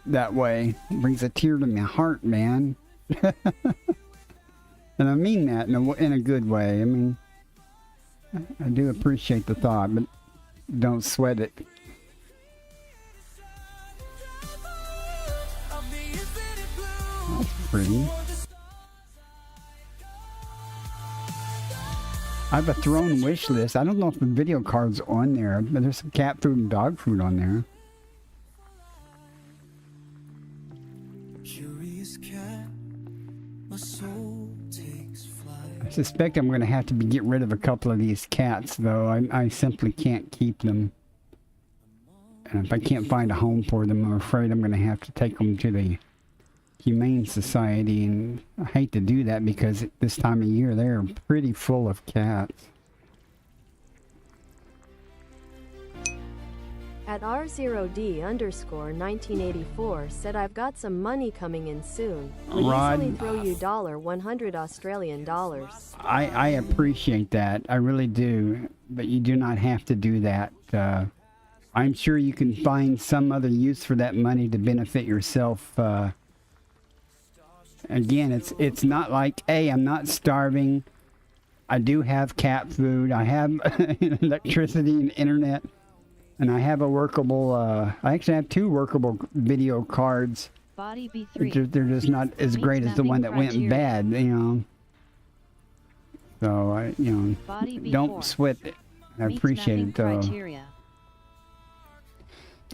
that way. It brings a tear to my heart, man. And I mean that in a good way. I mean, I do appreciate the thought, but don't sweat it. That's pretty. I have a Throne wish list. I don't know if the video card's on there, but there's some cat food and dog food on there. Curious cat, my soul takes flight. I suspect I'm going to have to get rid of a couple of these cats, though. I simply can't keep them. And if I can't find a home for them, I'm afraid I'm going to have to take them to the Humane Society, and I hate to do that because at this time of year they're pretty full of cats. At R0D_1984 said I've got some money coming in soon. Would easily throw you $100 Australian dollars. I appreciate that. I really do. But you do not have to do that. I'm sure you can find some other use for that money to benefit yourself. Again, it's not like, hey, I'm not starving. I do have cat food. I have electricity and internet. And I have a workable, I actually have 2 workable video cards. Body B3. They're just not as great as the one that went bad, you know. So, don't sweat it. I appreciate it, though.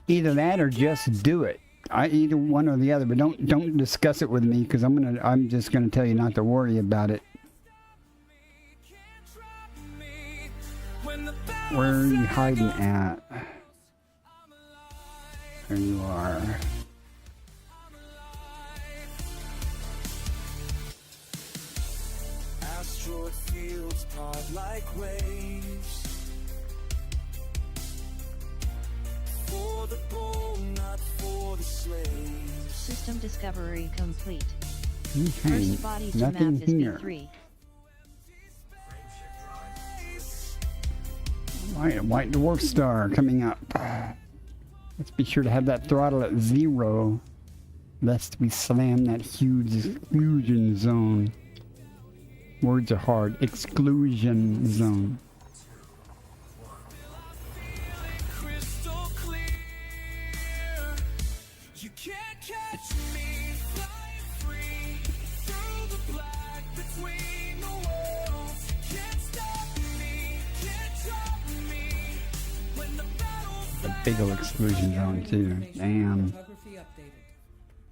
Either that or just do it. Either one or the other, but don't discuss it with me, because I'm just gonna tell you not to worry about it. Where are you hiding at? There you are. Asteroid fields part like waves. For the bold, not for the slaves. System discovery complete. Okay, First body to nothing map is here. B3. White dwarf star coming up. Let's be sure to have that throttle at 0, lest we slam that huge exclusion zone. Words are hard. Exclusion zone. Crystal clear. You can't catch me flying free through the black between the worlds. Can't stop me, can't stop me when the battle. A big ol' exclusion zone too. Damn. Photography updated.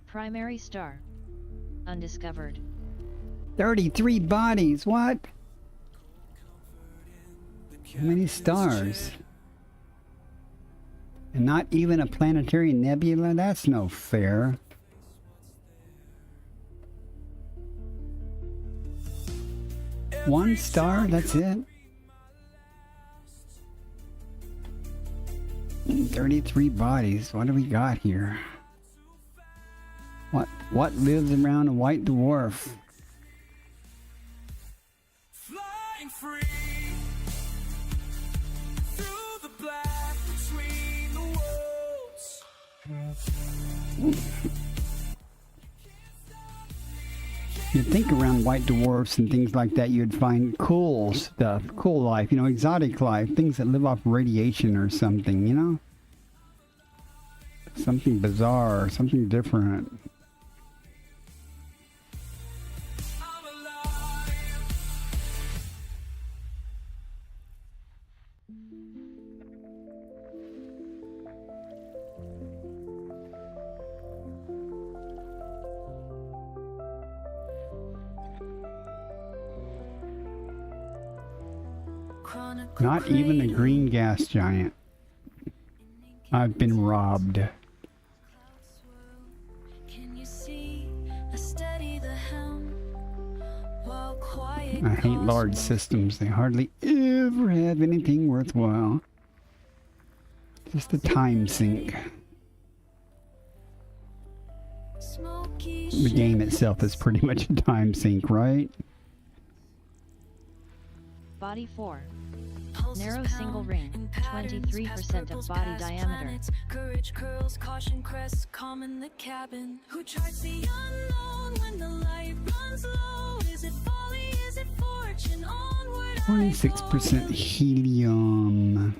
Primary star. Undiscovered. 33 bodies. What? How many stars? And not even a planetary nebula? That's no fair. One star? That's it? 33 bodies. What do we got here? What lives around a white dwarf? Flying free through the black between the worlds. You'd think around white dwarfs and things like that you'd find cool stuff, cool life, you know, exotic life, things that live off radiation or something, you know? Something bizarre, something different. I'm alive. Not even a green gas giant. I've been robbed. Can you see? I steady the helm while quiet. I hate large systems. They hardly ever have anything worthwhile. Just a time sink. Smoky The game itself is pretty much a time sink, right? Body 4. pulses Narrow single pound ring, in patterns, 23% past of purples, body past diameter. planets. Courage curls, caution crests, calm in the cabin. Who charts the unknown when the light runs low? Is it folly? Is it fortune? Onward I go. 26% helium.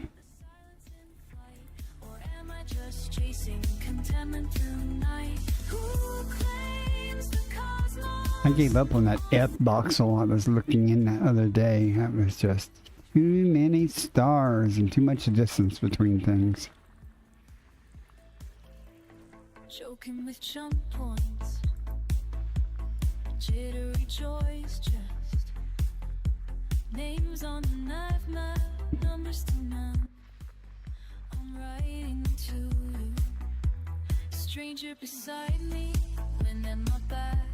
Or am I just chasing contentment through night? Who claims the cosmos? I gave up on that F voxel I was looking in the other day. That was just too many stars and too much distance between things. Joking with jump points, jittery joys, just names on the knife map, numbers to none. I'm writing to you, stranger beside me, wind at my back,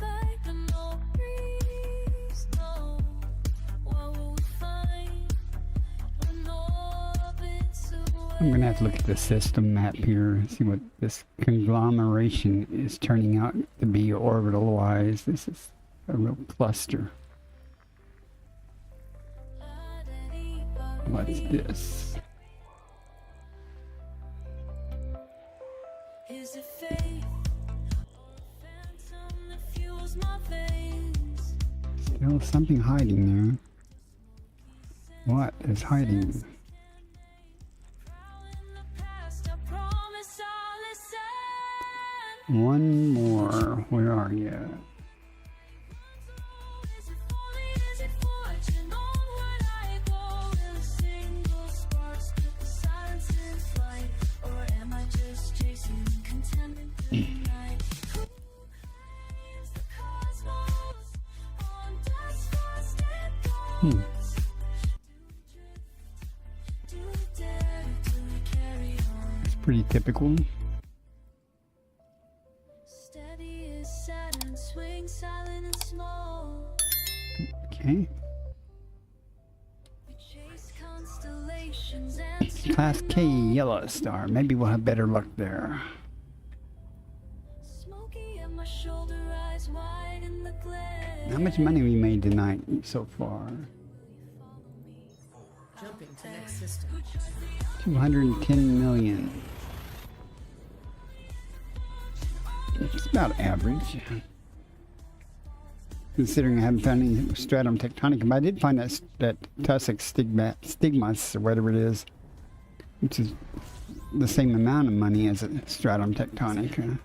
like the no breeze. No, what will we find when orbits away? I'm gonna have to look at the system map here and see what this conglomeration is turning out to be orbital wise. This is a real cluster. What's this? Is it faith or phantom that fuels my veins? Still something hiding there. What is hiding? Prowl in the past, I promise I'll listen. One more. Where are you? Is it folly? Is it fortune? Onward I go. Will a single spark split the silence in flight? Or am I just chasing contentment through the night? Who claims the cosmos on dust frosted dawn? Do we dare? Do we carry on? It's pretty typical. Steady as Saturn, swing silent and small. Okay. We chase constellations and Class K yellow star. Maybe we'll have better luck there. smoky at my shoulder, eyes wide How much money we made tonight so far? Jumping to next system. 210 million. It's about average. Considering I haven't found any stratum tectonic, but I did find that tussock stigmas, or whatever it is, which is the same amount of money as a stratum tectonic.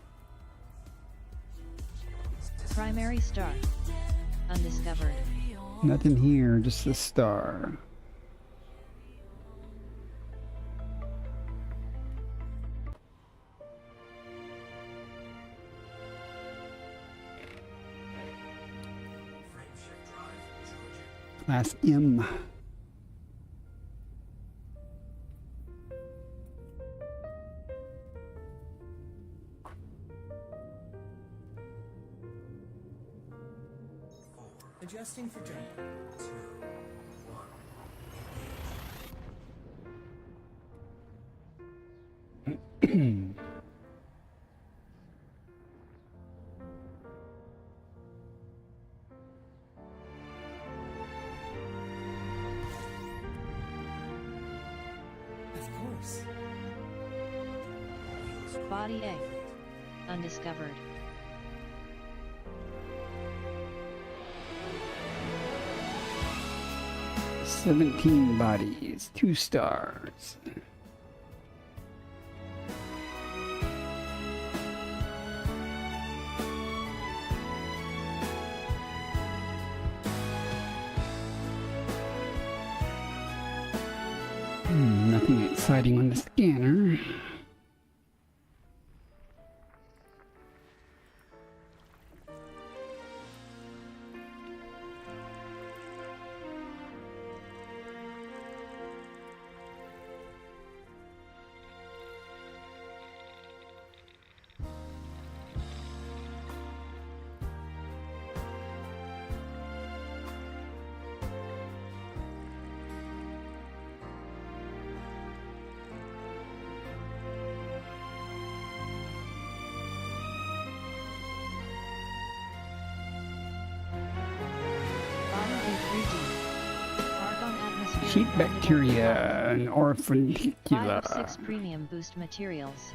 Primary star. Undiscovered. Nothing here, just a star. Class M. Adjusting for jumping. Of course. Body A. Undiscovered. $17 bodies, 2 stars. Nothing exciting on the scanner. Cheap bacteria and 5 orphanicula. of 6 premium boost materials.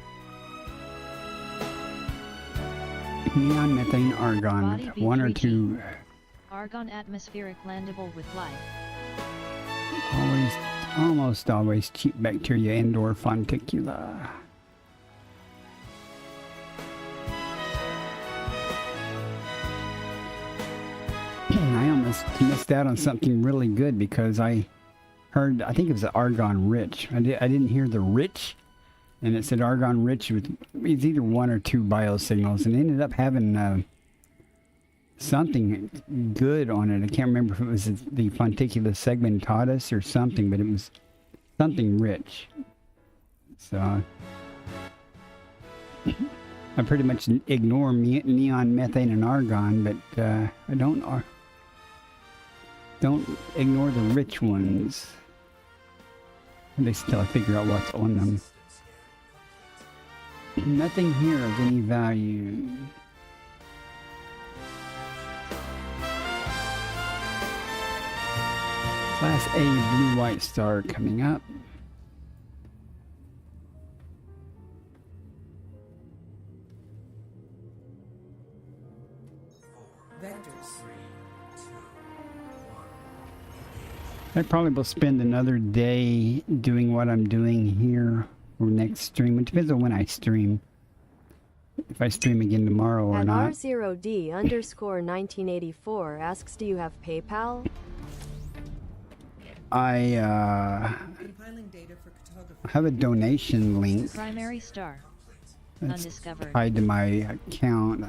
Neon, methane, argon. Body 1 or B3G. 2. Argon atmospheric landable with life. Almost always cheap bacteria and orphanicula. I almost missed out on something really good because I think it was argon rich. I didn't hear the rich, and it said argon rich with it's either 1 or 2 biosignals, and it ended up having something good on it. I can't remember if it was the Fonticula segmentatus or something, but it was something rich. So I pretty much ignore neon, methane, and argon, but I don't ignore the rich ones. At least until I figure out what's on them. Nothing here of any value. Class A blue-white star coming up. Vectors. I probably will spend another day doing what I'm doing here or next stream. It depends on when I stream. If I stream again tomorrow or At not. R0D_1984 asks, do you have PayPal? I Compiling data for cartography. have a donation link Primary star. that's Undiscovered. tied to my account.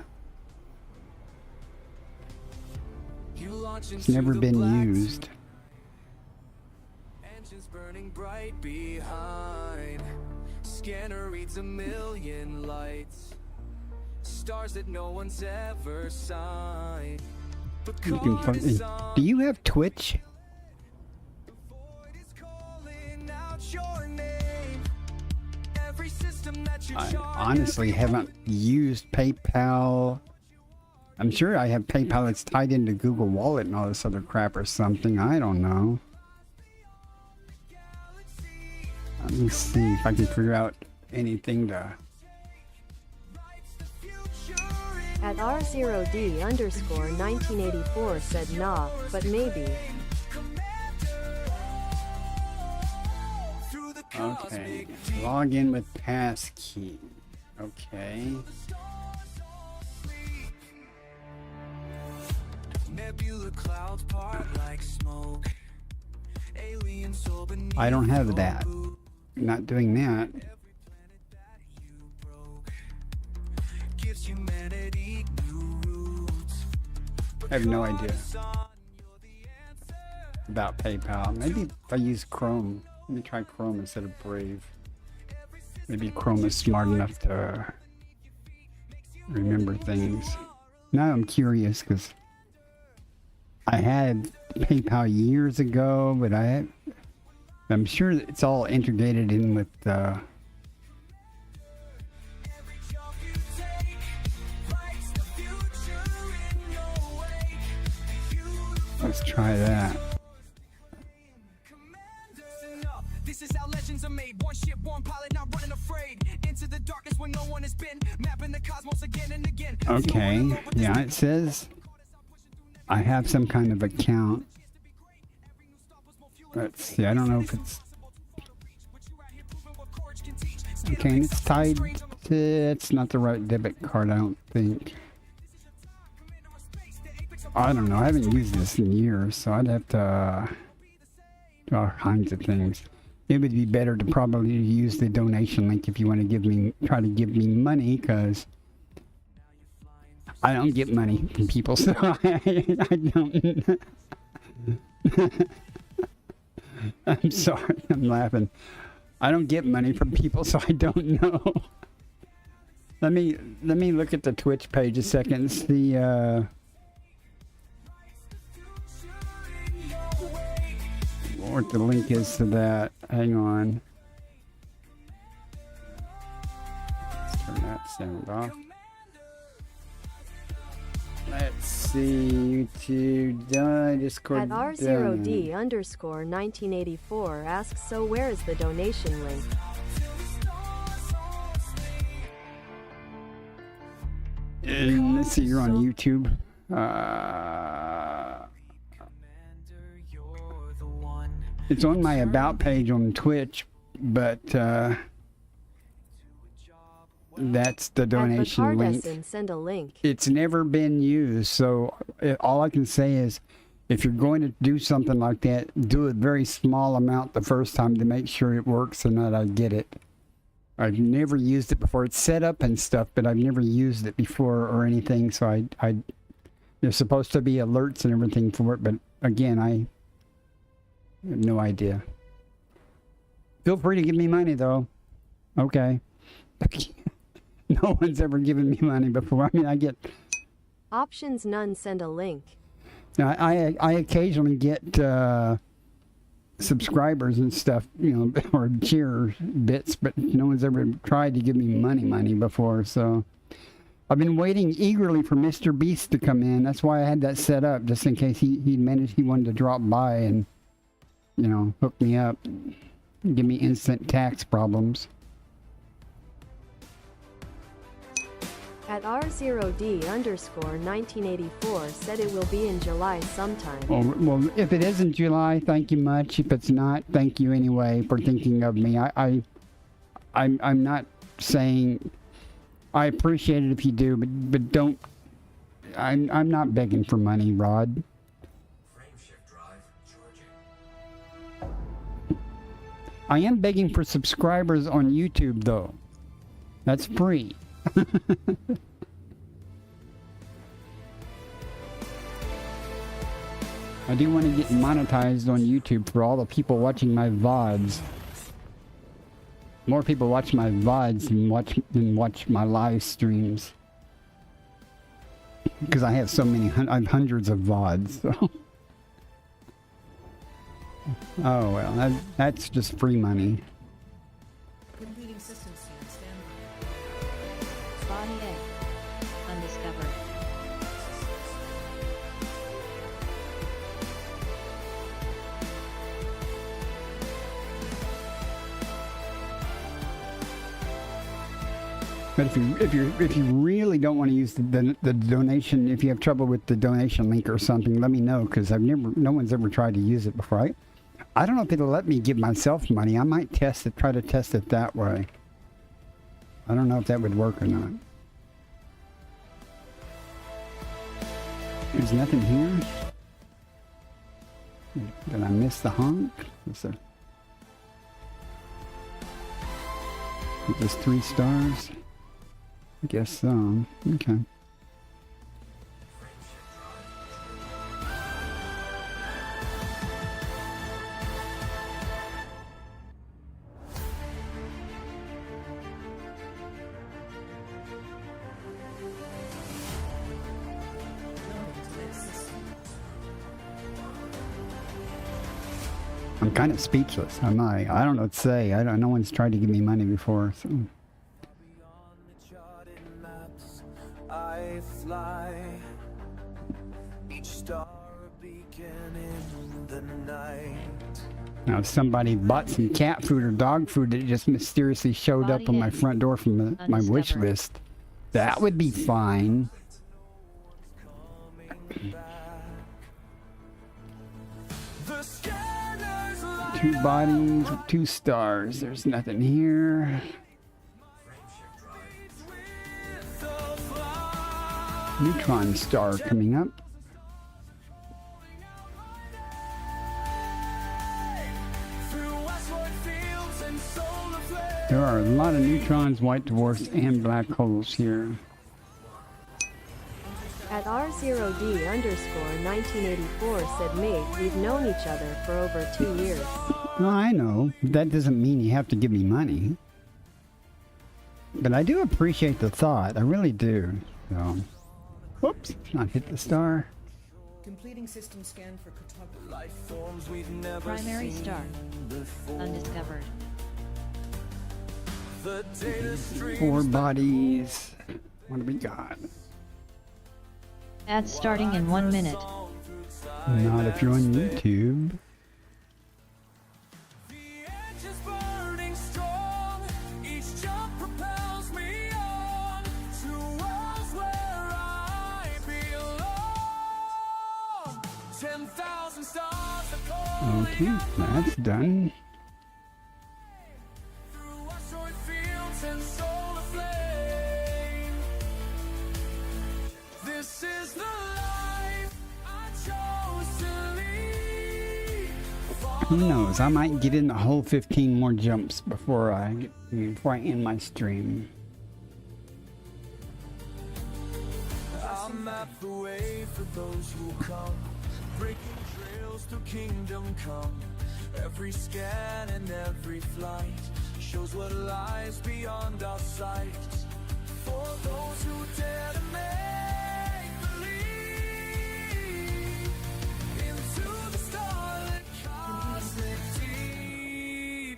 It's never been used. Engines burning bright behind. Scanner reads 1,000,000 lights. Stars that no one's ever signed. But You can find, do you have Twitch? I honestly haven't used PayPal I'm sure I have PayPal that's tied into Google Wallet and all this other crap or something. I don't know. Let me see if I can figure out anything to... At R0D_1984 said nah, but maybe. Okay. Log in with passkey. Okay. I don't have that. Not doing that. I have no idea about PayPal. Maybe if I use Chrome. Let me try Chrome instead of Brave. Maybe Chrome is smart enough to remember things. Now I'm curious because I had PayPal years ago, but I'm sure it's all integrated in with let's try that. This is how legends are made. One ship, one pilot, not running afraid. Into the darkness where no one has been. Mapping the cosmos again and again. Okay, yeah, it says I have some kind of account. Let's see, I don't know if it's... Okay, and it's tied to... It's not the right debit card, I don't think. I don't know, I haven't used this in years, so I'd have to do all kinds of things. It would be better to probably use the donation link if you want to try to give me money, because I don't get money from people, so I don't. I'm sorry, I'm laughing. I don't get money from people, so I don't know. Let me look at the Twitch page a second and see what the link is to that. Hang on. Let's turn that sound off. Let's see, YouTube, Discord. At R0D_1984 asks, so where is the donation link? And let's see, you're on YouTube. It's on my About page on Twitch, but that's the donation link. Send a link. It's never been used, so all I can say is if you're going to do something like that, do a very small amount the first time to make sure it works and that I get it. I've never used it before. It's set up and stuff, but I've never used it before or anything, so there's supposed to be alerts and everything for it, but again, I have no idea. Feel free to give me money, though. Okay. No one's ever given me money before. I mean, I get... Options none, send a link. Now, I occasionally get subscribers and stuff, you know, or cheer bits, but no one's ever tried to give me money before, so... I've been waiting eagerly for Mr. Beast to come in. That's why I had that set up, just in case he wanted to drop by and, you know, hook me up, give me instant tax problems. At R0D_1984 said it will be in July sometime. Well, if it is in July, thank you much. If it's not, thank you anyway for thinking of me. I'm not saying I appreciate it if you do, but don't. I'm not begging for money, Rod. I am begging for subscribers on YouTube, though. That's free. I do want to get monetized on YouTube for all the people watching my VODs. More people watch my VODs than watch my live streams. Because I have so many, I have hundreds of VODs. So. Oh well, that's just free money. Completing system scan, standby. Body A. Undiscovered. But if you really don't want to use the donation, if you have trouble with the donation link or something, let me know, because no one's ever tried to use it before. I don't know if it'll let me give myself money. I might try to test it that way. I don't know if that would work or not. There's nothing here. Did I miss the honk? Is this 3 stars? I guess so. Okay. I'm kind of speechless. I don't know what to say. No one's tried to give me money before, so. I fly, each star a beacon in the night. Now, if somebody bought some cat food or dog food that just mysteriously showed up on my front door from my wish list, that would be fine. 2 bodies, 2 stars. There's nothing here. Neutron star coming up. There are a lot of neutrons, white dwarfs, and black holes here. At R0D_1984 said, mate, we've known each other for over 2 years. Well, I know. That doesn't mean you have to give me money. But I do appreciate the thought. I really do. So, whoops, not hit the star. Completing system scan for cartography. Life forms we've never Primary seen star. before. Undiscovered. The data streams 4 bodies. What do we got? Ads starting in 1 minute. Not if you're on YouTube. The edge is burning strong. Each jump propels me on to worlds where I belong. 10,000 stars are calling Okay, out my that's done. through asteroid fields and solar flame. This is the life I chose to lead. Who knows? I might get in the whole 15 more jumps before I end my stream. I'll map the way for those who come, breaking trails through kingdom come. Every scan and every flight shows what lies beyond our sight. For those who dare to make believe into the starlit cosmic deep.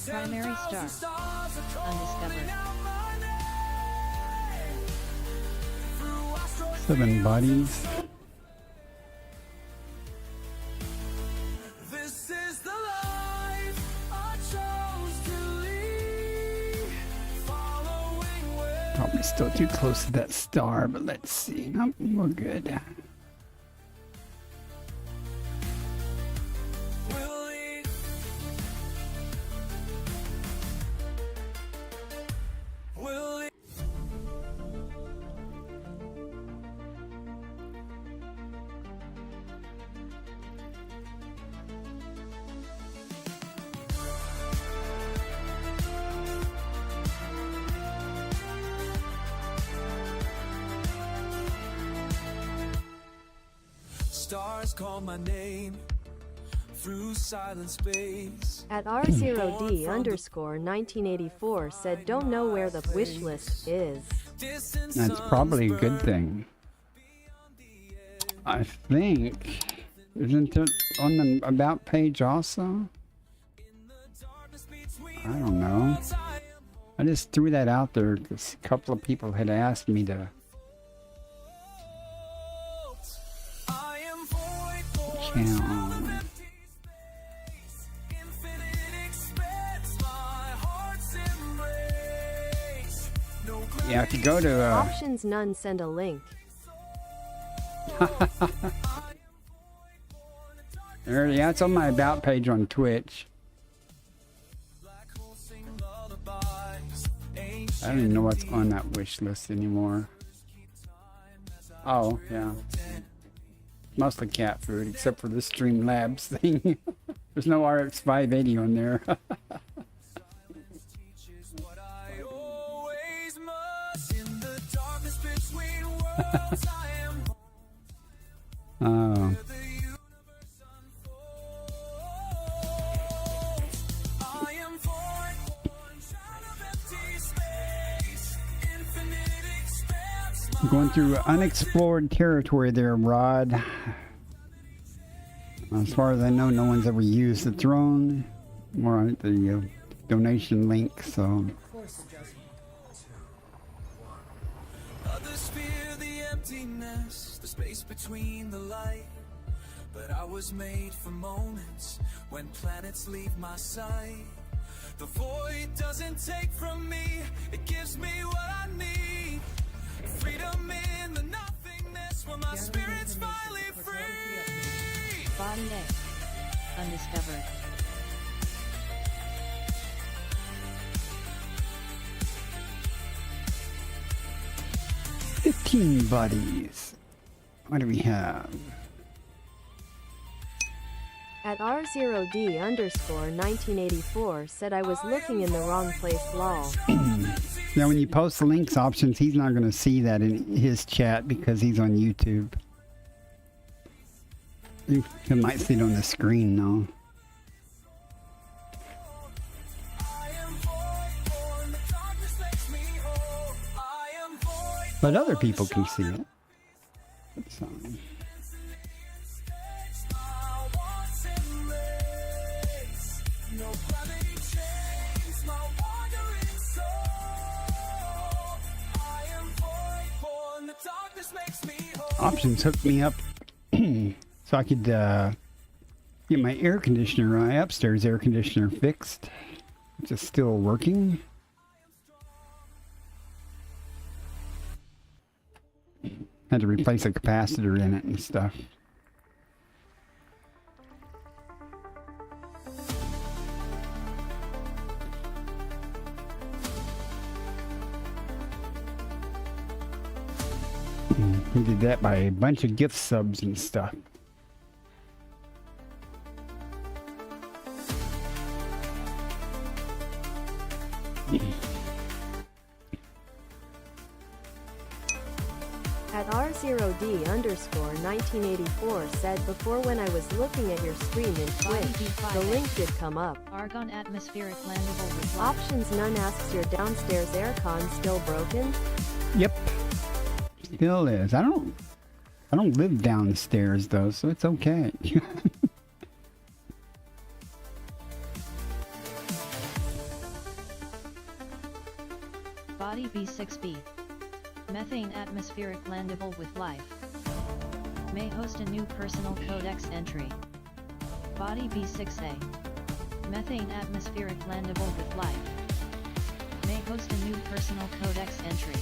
Primary 10,000 star. stars are calling Undiscovered. out my name. Through asteroid 7 bodies. This is the life I chose to lead. Following where Probably still too close to that star, but let's see. Nope, we're good. we'll lead. We'll lead. Stars call my name through silent space. At R0D_1984 said, don't know where the wish list is. That's probably a good thing. I think. Isn't it on the About page also? I don't know. I just threw that out there because a couple of people had asked me to I am void for channel. empty space. Infinite expanse, my heart's embrace. No Yeah, if you go to Options none, send a link. there, yeah, it's on my about page on Twitch. I don't even know what's on that wish list anymore. Oh, yeah. Mostly cat food, except for the Streamlabs thing. There's no RX 580 on there. Oh. Going through unexplored territory there, Rod. As far as I know, no one's ever used the throne or the donation link, so. Of course, Justin. Others fear the emptiness, the space between the light. But I was made for moments when planets leave my sight. The void doesn't take from me, it gives me what I need. Freedom in the nothingness where my spirit's finally free. Body A. Undiscovered. $15 buddies. What do we have? At R0D_1984 said I was looking in the wrong place, lol. Now, when you post the links options, he's not going to see that in his chat because he's on YouTube. You might see it on the screen, though. But other people can see it. That's, options hooked me up so I could get my air conditioner, my upstairs air conditioner fixed, which is still working. Had to replace a capacitor in it and stuff. He did that by a bunch of gift subs and stuff. At R0D_1984 said before when I was looking at your stream in Twitch, the link did come up. Argon atmospheric landable with Options none asks your downstairs aircon still broken? Yep. Still is. I don't live downstairs though, so it's okay. Body B6B. Methane atmospheric landable with life. May host a new personal codex entry. Body B6A. Methane atmospheric landable with life. May host a new personal codex entry.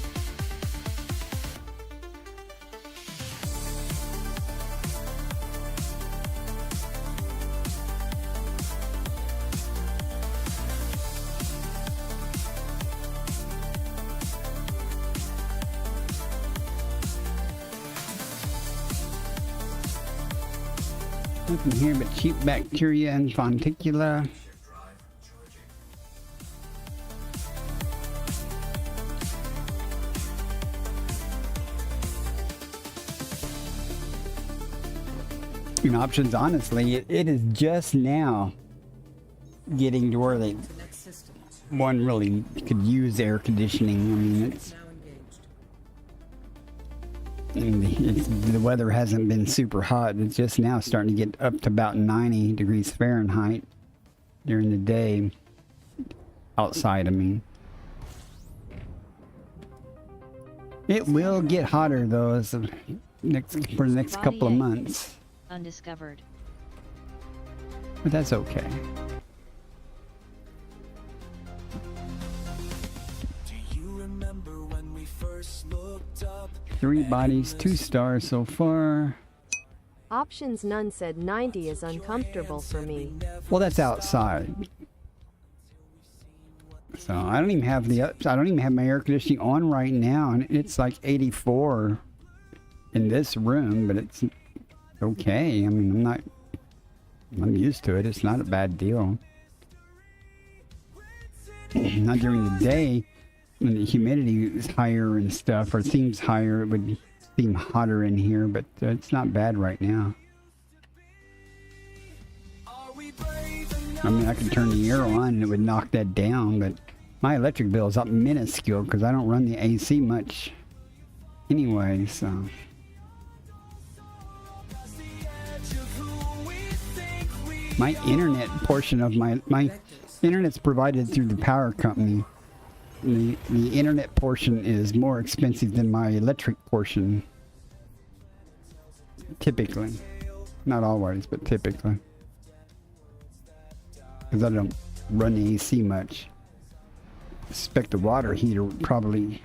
Nothing here but cheap bacteria and fonticula. In options, honestly, it is just now getting to where one really could use air conditioning. I mean, the weather hasn't been super hot. It's just now starting to get up to about 90 degrees Fahrenheit during the day. Outside, I mean. It will get hotter though for the next couple of months. Undiscovered. But that's okay. Do you remember when we 3 bodies, 2 stars so far. Options none said 90 is uncomfortable for me. Well, that's outside. So I don't even have my air conditioning on right now, and it's like 84 in this room, but it's okay. I mean, I'm used to it. It's not a bad deal. Not during the day when the humidity is higher and stuff, or seems higher, it would seem hotter in here, but it's not bad right now. I mean, I could turn the air on and it would knock that down, but my electric bill is up minuscule because I don't run the AC much anyway, so. My internet portion of my internet's provided through the power company. The internet portion is more expensive than my electric portion. Typically. Not always, but typically. Because I don't run the AC much. I suspect the water heater probably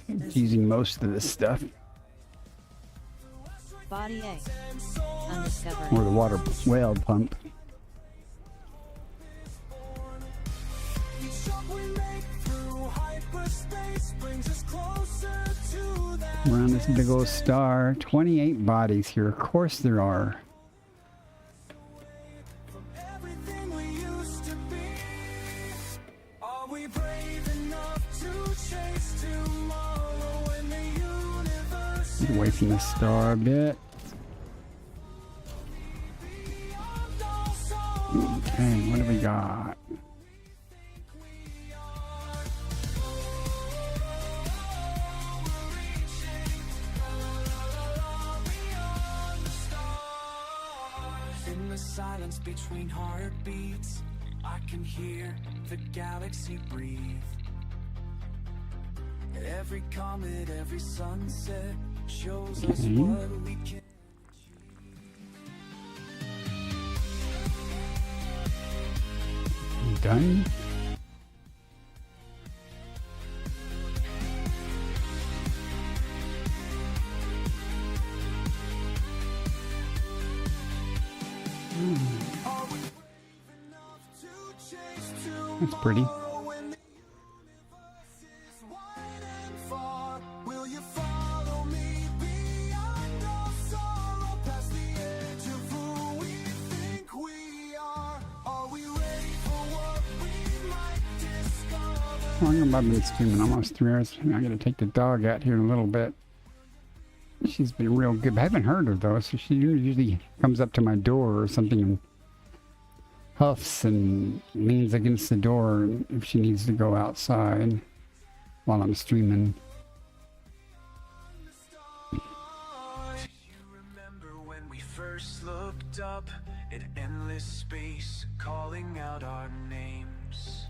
is using most of this stuff. Body A. Undiscovered. Or the water well pump. Around this big old star. 28 bodies here. Of course there are. Get away from the star a bit. Okay, what do we got? In the silence between heartbeats, I can hear the galaxy breathe. Every comet, every sunset shows us what we can. Done. That's pretty. How long have I been streaming? Almost 3 hours. I gotta take the dog out here in a little bit. She's been real good. I haven't heard her though, so she usually comes up to my door or something and huffs and leans against the door if she needs to go outside while I'm streaming. You remember when we first looked up at endless space, calling out our names.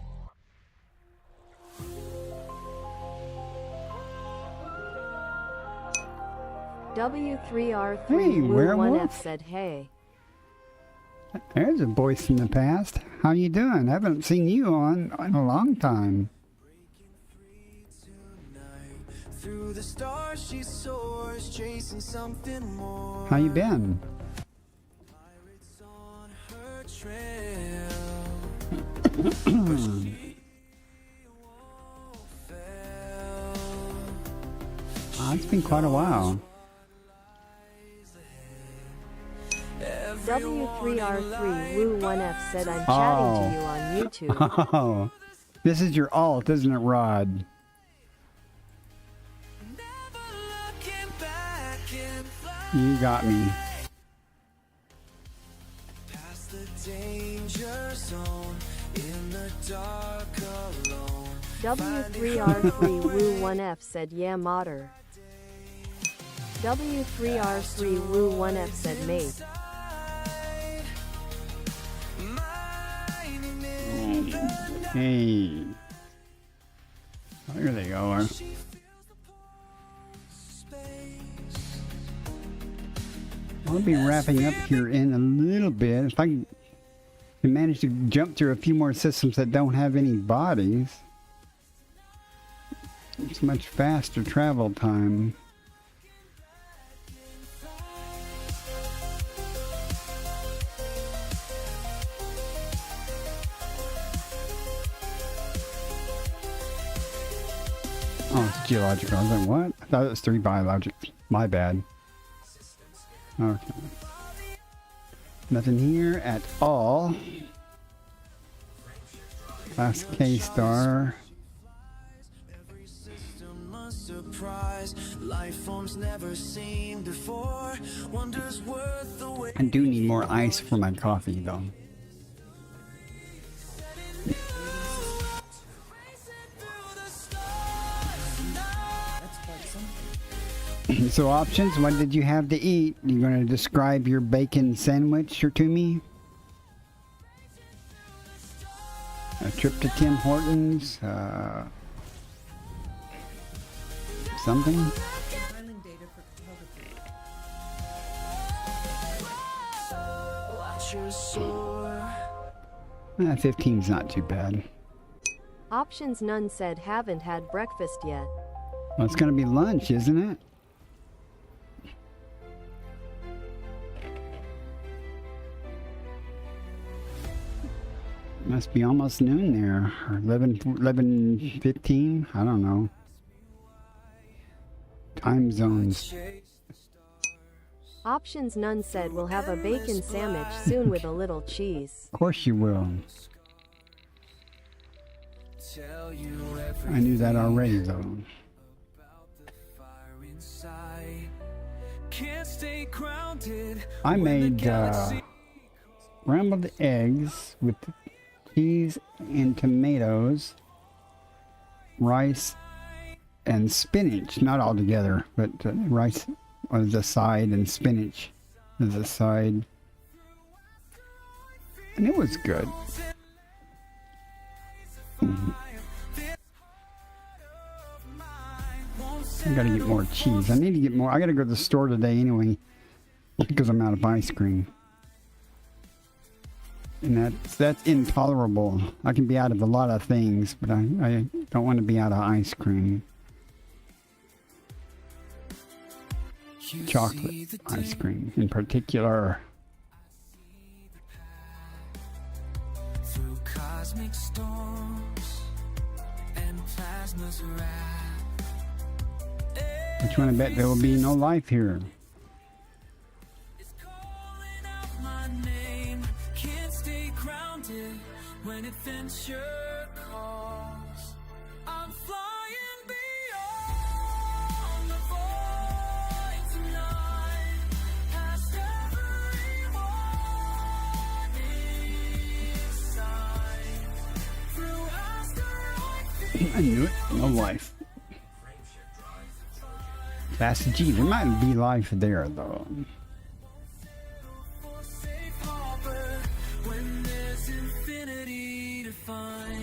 W3R3 Hey, werewolf. Woo1F said hey. There's a voice from the past. How you doing? I haven't seen you on in a long time. Through the stars she soars, chasing something more. How you been? Pirates on her trail. It's been quite a while. W3R3 Woo1F said I'm chatting to you on YouTube. Oh, this is your alt, isn't it, Rod? You got me. Past the danger zone, in the dark alone. W3R3 Woo1F said yeah modder. W3R3 Woo1F said mate. Hey. Oh, here they are. I'll be wrapping up here in a little bit. If I can manage to jump through a few more systems that don't have any bodies. It's much faster travel time. Oh, it's geological. I was like, what? I thought it was 3 biologics. My bad. Okay. Nothing here at all. Last K-star. I do need more ice for my coffee, though. So options, what did you have to eat? You going to describe your bacon sandwich to me? A trip to Tim Hortons? Something? Filing data for photography. 15's not too bad. Options none said haven't had breakfast yet. Well, it's going to be lunch, isn't it? Must be almost noon there, or 11:15. I don't know. Time zones. Options none said we'll have a bacon sandwich soon with a little cheese. Of course you will. I knew that already, though. I made scrambled eggs with cheese and tomatoes, rice, and spinach. Not all together, but rice was the side and spinach was the side. And it was good. I gotta get more cheese. I need to get more. I gotta go to the store today anyway because I'm out of ice cream. And that's intolerable. I can be out of a lot of things, but I don't want to be out of ice cream. Chocolate ice cream in particular. Which one? I bet there will be no life here. When adventure calls, I'm flying beyond the void tonight, past every warning sign, through asteroid. I knew it. No life. That's G. There might be life there, though.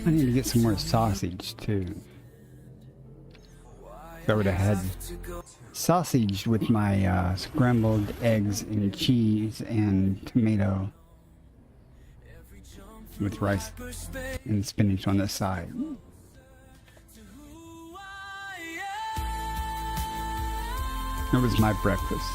I need to get some more sausage, too. I would have had sausage with my scrambled eggs and cheese and tomato with rice and spinach on the side. That was my breakfast.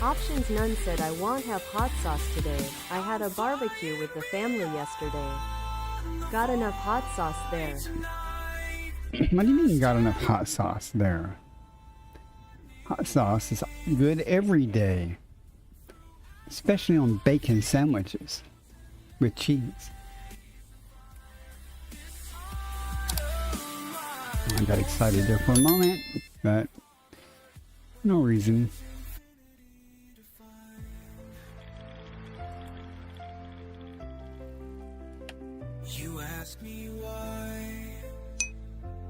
Options none said I won't have hot sauce today. I had a barbecue with the family yesterday. Got enough hot sauce there. What do you mean you got enough hot sauce there? Hot sauce is good every day. Especially on bacon sandwiches with cheese. I got excited there for a moment, but no reason.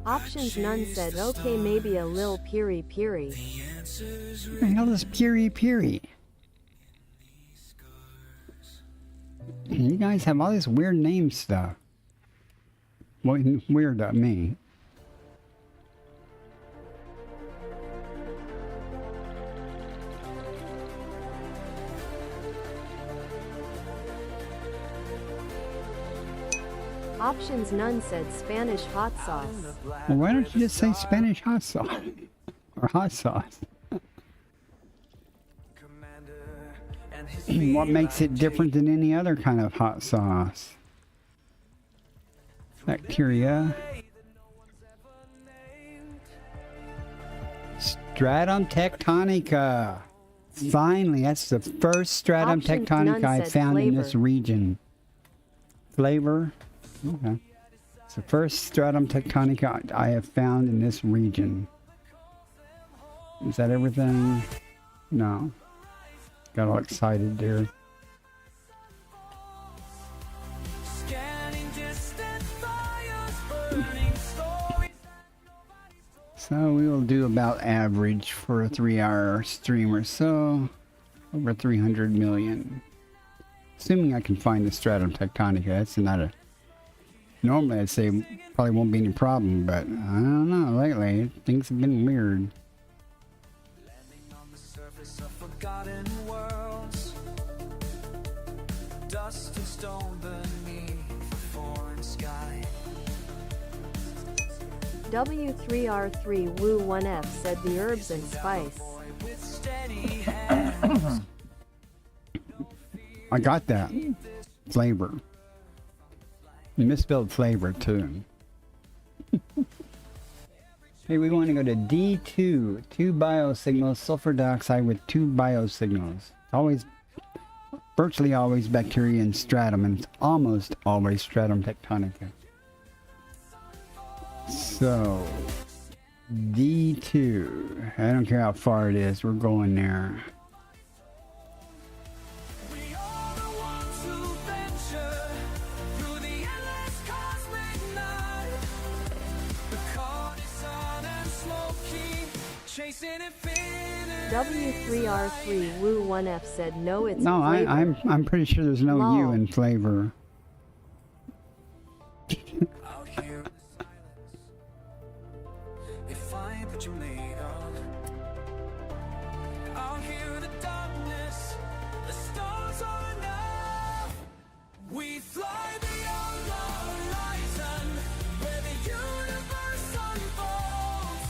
Options none said okay, maybe a lil piri-piri. What the hell is piri-piri? You guys have all this weird name stuff. Well, weird to me. Options none said Spanish hot sauce. Well, why don't you just say Spanish hot sauce? Or hot sauce? What makes it different than any other kind of hot sauce? Bacteria. Stratum tectonica. Finally, that's the first stratum Options tectonica none I said found in this flavor. region. Flavor? Okay. It's the first stratum tectonica I have found in this region. Is that everything? No. Got all excited there. So we will do about average for a 3-hour stream or so. Over 300 million. Assuming I can find the stratum tectonica. That's not a... Normally I'd say probably won't be any problem, but I don't know. Lately, things have been weird. Forgotten worlds, dust and stone beneath the foreign sky. W3R3 Woo 1F said the herbs and spice. With steady hands. I got that. Flavor. You misspelled flavor too. Hey, we want to go to D2. 2 biosignals, sulfur dioxide with 2 biosignals. Always, virtually always bacteria in stratum, and it's almost always stratum tectonica. So, D2. I don't care how far it is, we're going there. We are the ones who venture through the endless cosmic night. The card is on and smoky, chasing infinity. W3R3 Woo 1F said no, it's No, flavor. I'm pretty sure there's no Lol. U in flavor. Out here in the silence, if I put you made of. Out here in the darkness, the stars are enough. We fly beyond the horizon, where the universe unfolds.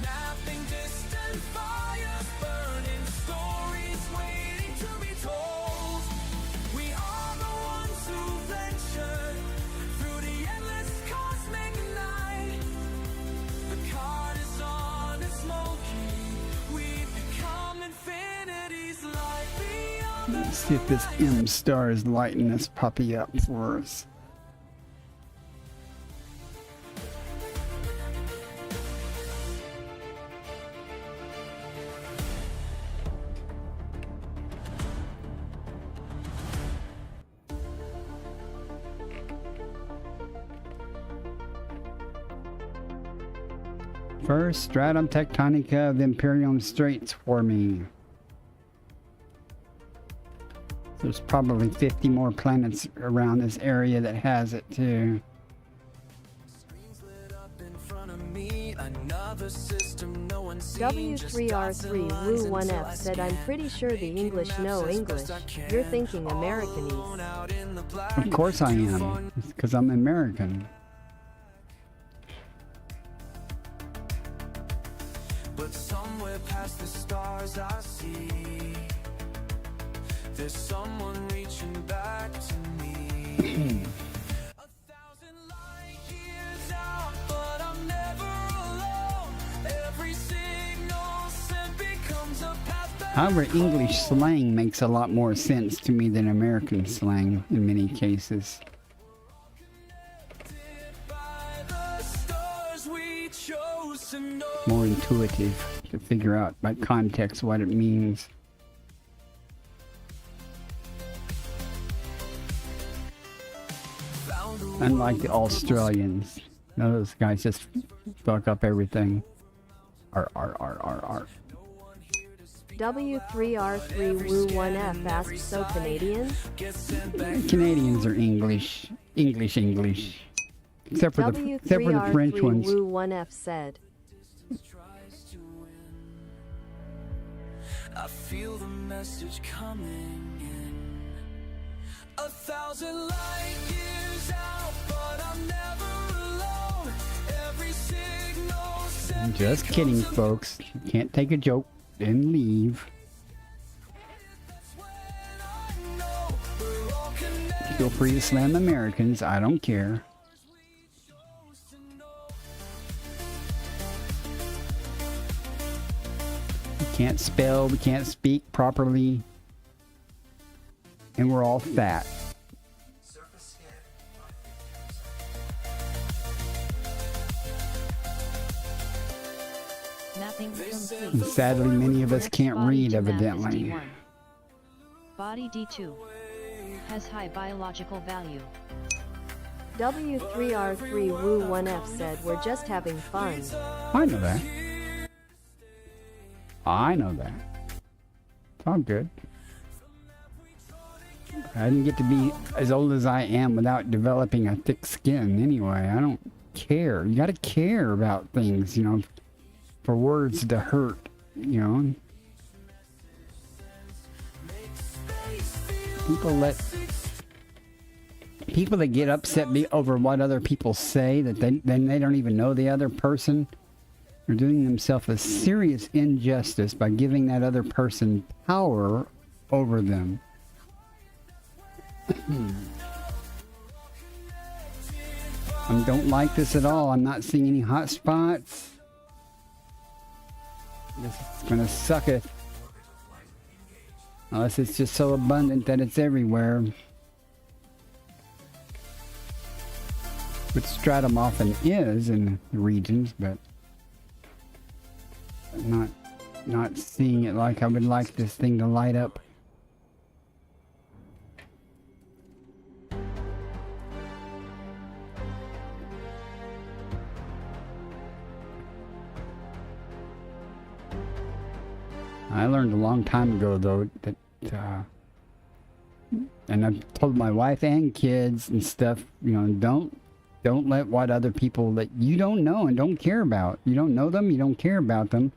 Napping distant fires, burning stories waiting to be told. We are the ones who ventured through the endless cosmic night. The card is on and smoky. We've become infinity's light beyond the Let's see if this M star is lighting this puppy up for us. First stratum tectonica of the Empyrean Straits forming. There's probably 50 more planets around this area that has it too. screens lit up in front of me. Another system no one's seen. W3R3 Woo 1F said I'm pretty sure the English know English. You're thinking Americanese. Out in the black, Of course I am, because I'm American. but somewhere past the stars I see there's someone reaching back to me. 1,000 light years out, but I'm never alone. Every signal sent becomes a path back. However, English slang makes a lot more sense to me than American slang in many cases. By the stars we chose to know. More intuitive to figure out by context what it means. Unlike the Australians. Those guys just fuck up everything. R. W3R3Woo1F asked, so Canadian? Canadians are English. English. Except for the French ones. W3R3Woo1F said. I feel the message coming in. 1,000 light years out, but I'm never alone. Every signal sent me Just kidding, folks. You can't take a joke and leave. when I know we're all connected. Feel free to slam Americans. I don't care. We can't spell, we can't speak properly, and we're all fat. Mapping complete. And sadly, many of us Next can't body read, to map is evidently. D1. Body D2 has high biological value. W3R3Woo1F said, we're just having fun. I know that. I know that. It's all good. I didn't get to be as old as I am without developing a thick skin anyway. I don't care. You gotta care about things, you know, for words to hurt, you know. People that get upset over what other people say, that then they don't even know the other person, are doing themselves a serious injustice by giving that other person power over them. I don't like this at all. I'm not seeing any hot spots. This is gonna suck it. Unless it's just so abundant that it's everywhere. Which stratum often is in the regions, but not seeing it like I would like this thing to light up. I learned a long time ago, though, that, and I've told my wife and kids and stuff, you know, don't let what other people that you don't know and don't care about. You don't know them, you don't care about them,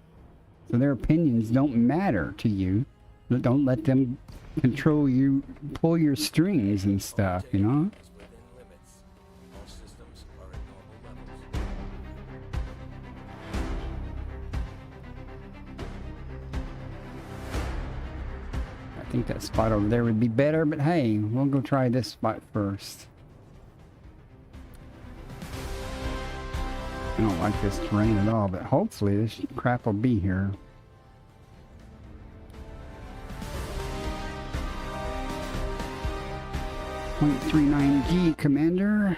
so their opinions don't matter to you. But don't let them control you, pull your strings and stuff, you know? I think that spot over there would be better, but hey, we'll go try this spot first. I don't like this terrain at all, but hopefully this crap will be here. .39G, Commander.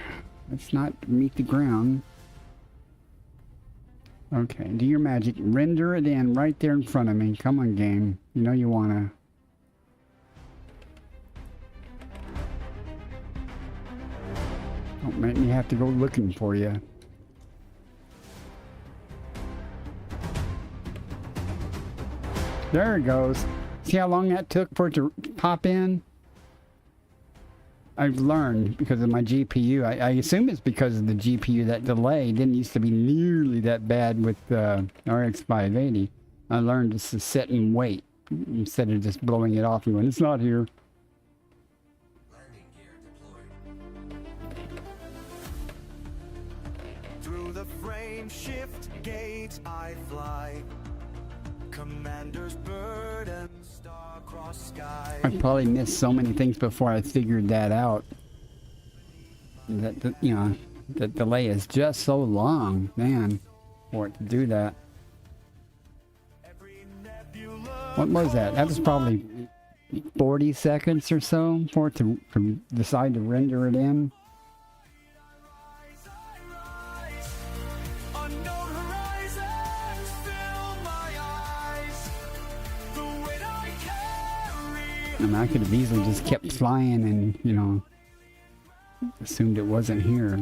Let's not meet the ground. Okay, do your magic. Render it in right there in front of me. Come on, game. You know you wanna. Don't make me have to go looking for you. There it goes. See how long that took for it to pop in? I've learned because of my GPU. I assume it's because of the GPU. That delay didn't used to be nearly that bad with RX 580. I learned just to sit and wait instead of just blowing it off and going, it's not here. Through the frame shift gates I fly. Commander's bird and star-crossed sky. I probably missed so many things before I figured that out. That you know, the delay is just so long, man, for it to do that. What was that? That was probably 40 seconds or so for it to decide to render it in. I mean, I could have easily just kept flying and, you know, assumed it wasn't here.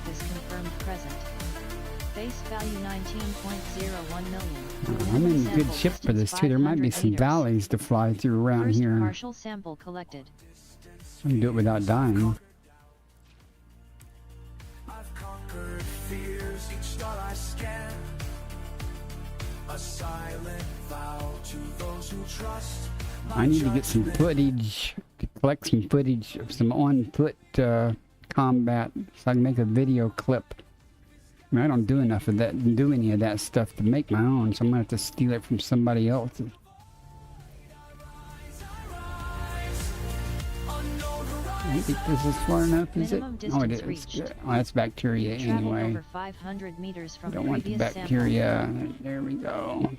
is confirmed present. Base value 19.01 million. I'm in Minimum a good sample ship for this distance too. There might be 500 some meters. valleys to fly through around First here. partial sample collected. I can do it without dying. I've conquered fears, each star I scan. A silent vow to those who trust. I need to get some footage, to collect some footage of some on-foot combat so I can make a video clip. I mean, I don't do enough of that, do any of that stuff to make my own, so I'm gonna have to steal it from somebody else. I don't think this is far enough, is it? Minimum Oh, it distance is. reached. Good. Oh, that's bacteria Traveled anyway. over 500 meters from Don't want the previous bacteria. There we go.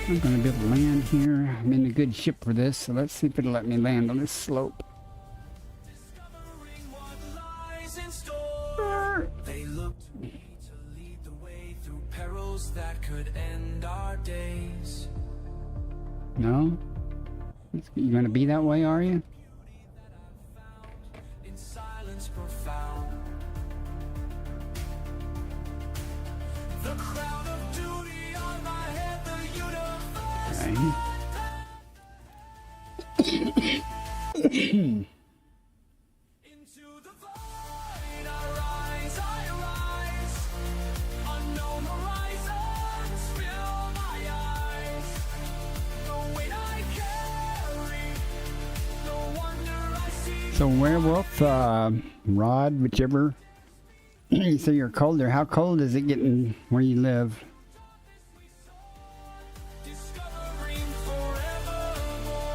I'm gonna be able to land here. I'm in a good ship for this, so let's see if it'll let me land on this slope. They look to me to lead the way through perils that could end our days. No? You gonna be that way, are you? In silence profound. The crown of duty on my head, the universe. Okay. Into the void I rise, unknown horizons fill my eyes. The weight I carry, no wonder I see. So werewolf, Rod, whichever. You say you're colder. How cold is it getting where you live? Discovering forevermore.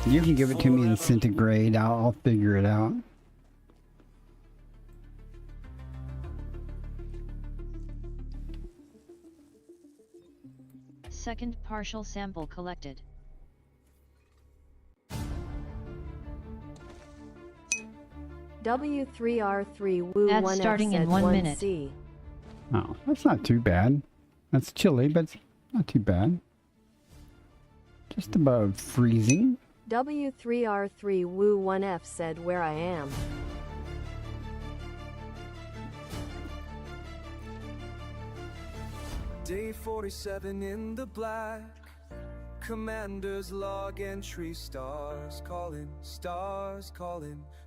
You can give it to me in centigrade. I'll figure it out. Second partial sample collected. W3R3 Woo Ads 1F starting in said 1 1C. minute. Oh, that's not too bad. That's chilly, but it's not too bad. Just above freezing. W3R3 Woo 1F said where I am. Day 47 in the black. Commander's log entry, stars calling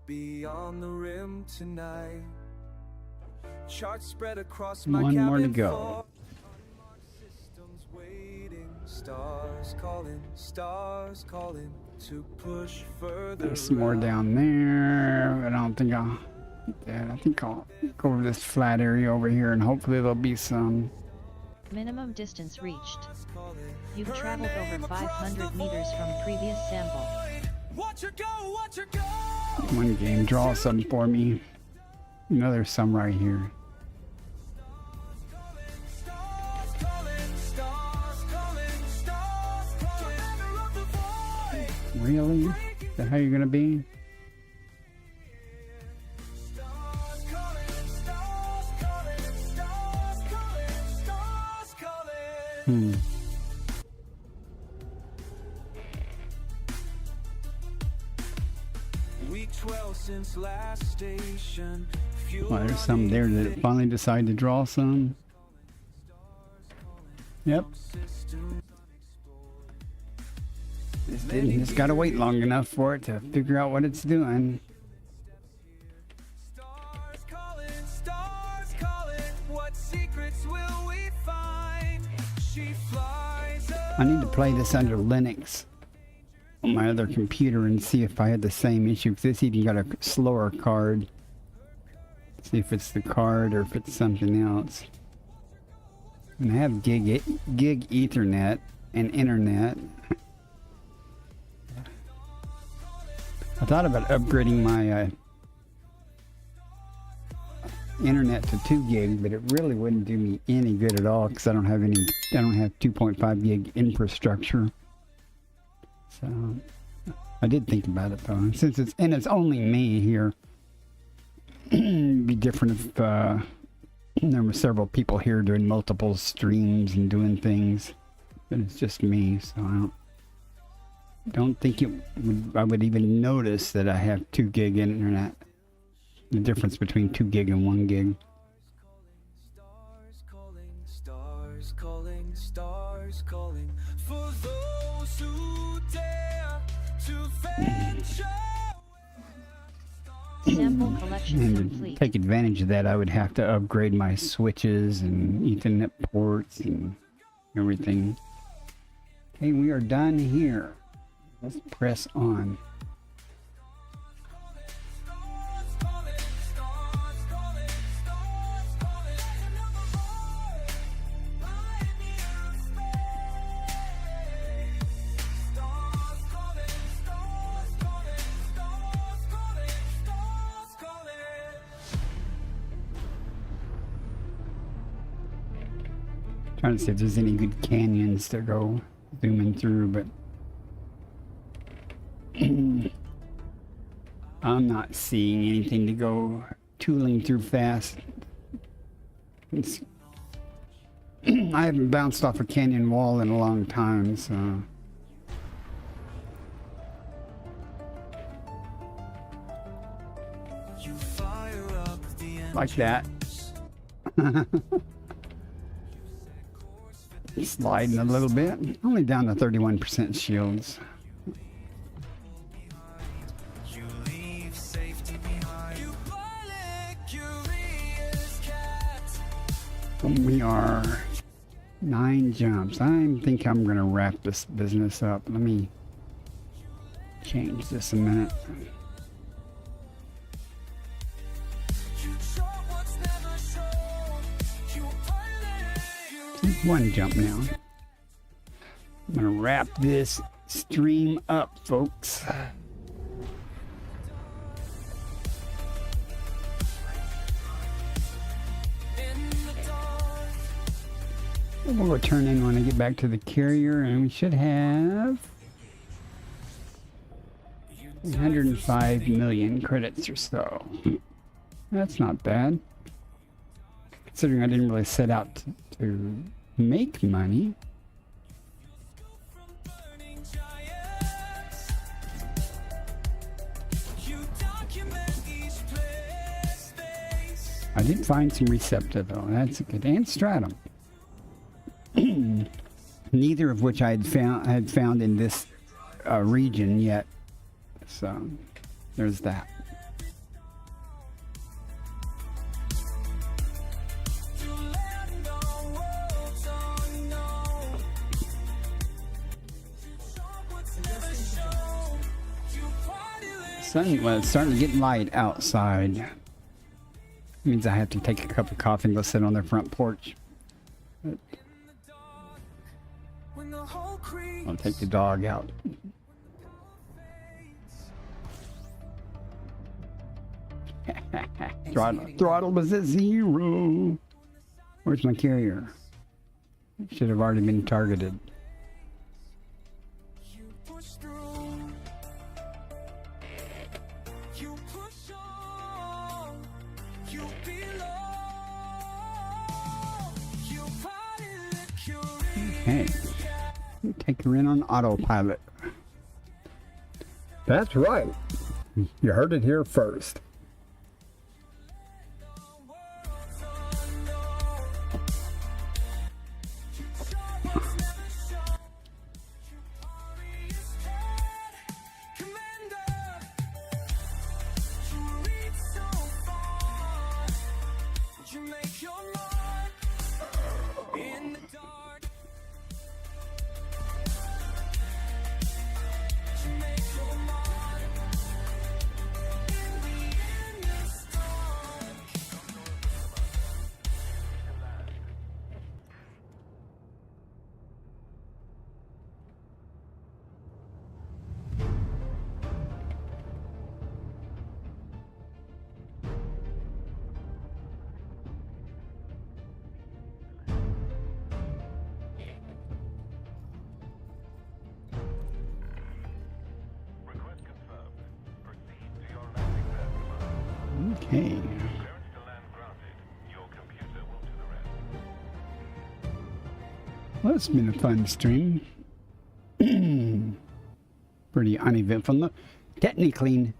beyond the rim tonight. Charts spread across my One more to cabin go. floor. Unmarked systems waiting. Stars calling to push further. There's some more out. down there, but I don't think I'll get that. I think I'll go over this flat area over here and hopefully there'll be some. Minimum distance reached. You've traveled over 500 meters from previous sample. Watch her go, watch her go. One game, draw some for me. You know there's some right here. Really? Is that how you're gonna be? Week 12 since last station. Well, there's some there that finally decided to draw some. Yep. Just gotta wait long enough for it to figure out what it's doing. Stars calling, what secrets will we find? She flies I need to play this under Linux on my other computer and see if I had the same issue. 'Cause this even got a slower card. See if it's the card or if it's something else. And I have gig Ethernet and internet. I thought about upgrading my internet to 2 gig, but it really wouldn't do me any good at all because I don't have 2.5 gig infrastructure. So I did think about it though. And since it's only me here, it'd be different if there were several people here doing multiple streams and doing things. But it's just me, so don't think I would even notice that I have 2 gig internet. The difference between 2 gig and 1 gig. Stars calling, stars calling, stars calling for those who dare to venture. Sample collection And to complete. take advantage of that, I would have to upgrade my switches and Ethernet ports and everything. Okay, we are done here. Let's press on. Trying to see if there's any good canyons to go zooming through, but I'm not seeing anything to go tooling through fast. I haven't bounced off a canyon wall in a long time, so You fire up the like that. Sliding a little bit, only down to 31% shields. You leave safety behind. You pilot curious cat. We are 9 jumps. I think I'm gonna wrap this business up. Let me change this a minute. You show what's never shown. You pilot curious. 1 jump now. I'm gonna wrap this stream up, folks. In the dark. We'll go turn in when I get back to the carrier, and we should have 105 million credits or so. That's not bad, considering I didn't really set out to make money. Burning giants. You document each place, space. I did find some Recepta though. That's good, and Stratum. Neither of which I had found in this region yet. So there's that. To land on worlds unknown. To show what's never shown. You party Well, it's starting to get light outside. Means I have to take a cup of coffee and go sit on their front porch. when the whole creek I'll take the dog out. Throttle was at 0. Where's my carrier? Should have already been targeted. you push through. You push on. You belong. You pilot curious. Okay. Take her in on autopilot. That's right. You heard it here first. Okay. Well, it's been a fun stream. pretty uneventful. No, technically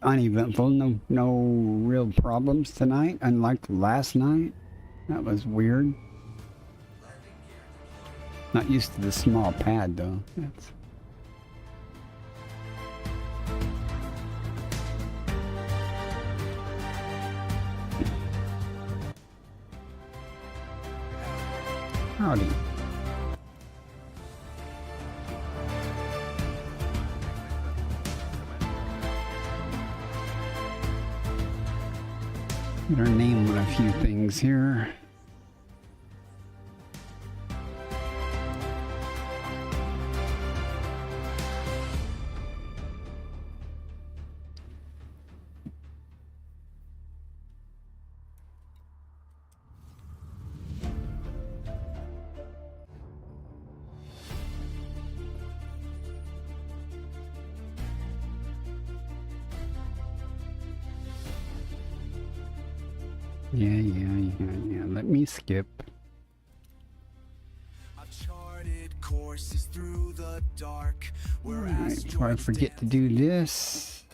uneventful. No real problems tonight, unlike last night. That was weird. Not used to the small pad though. That's... Howdy. Get our name on a few things here. Yeah. Let me skip. Alright, before I forget to do this.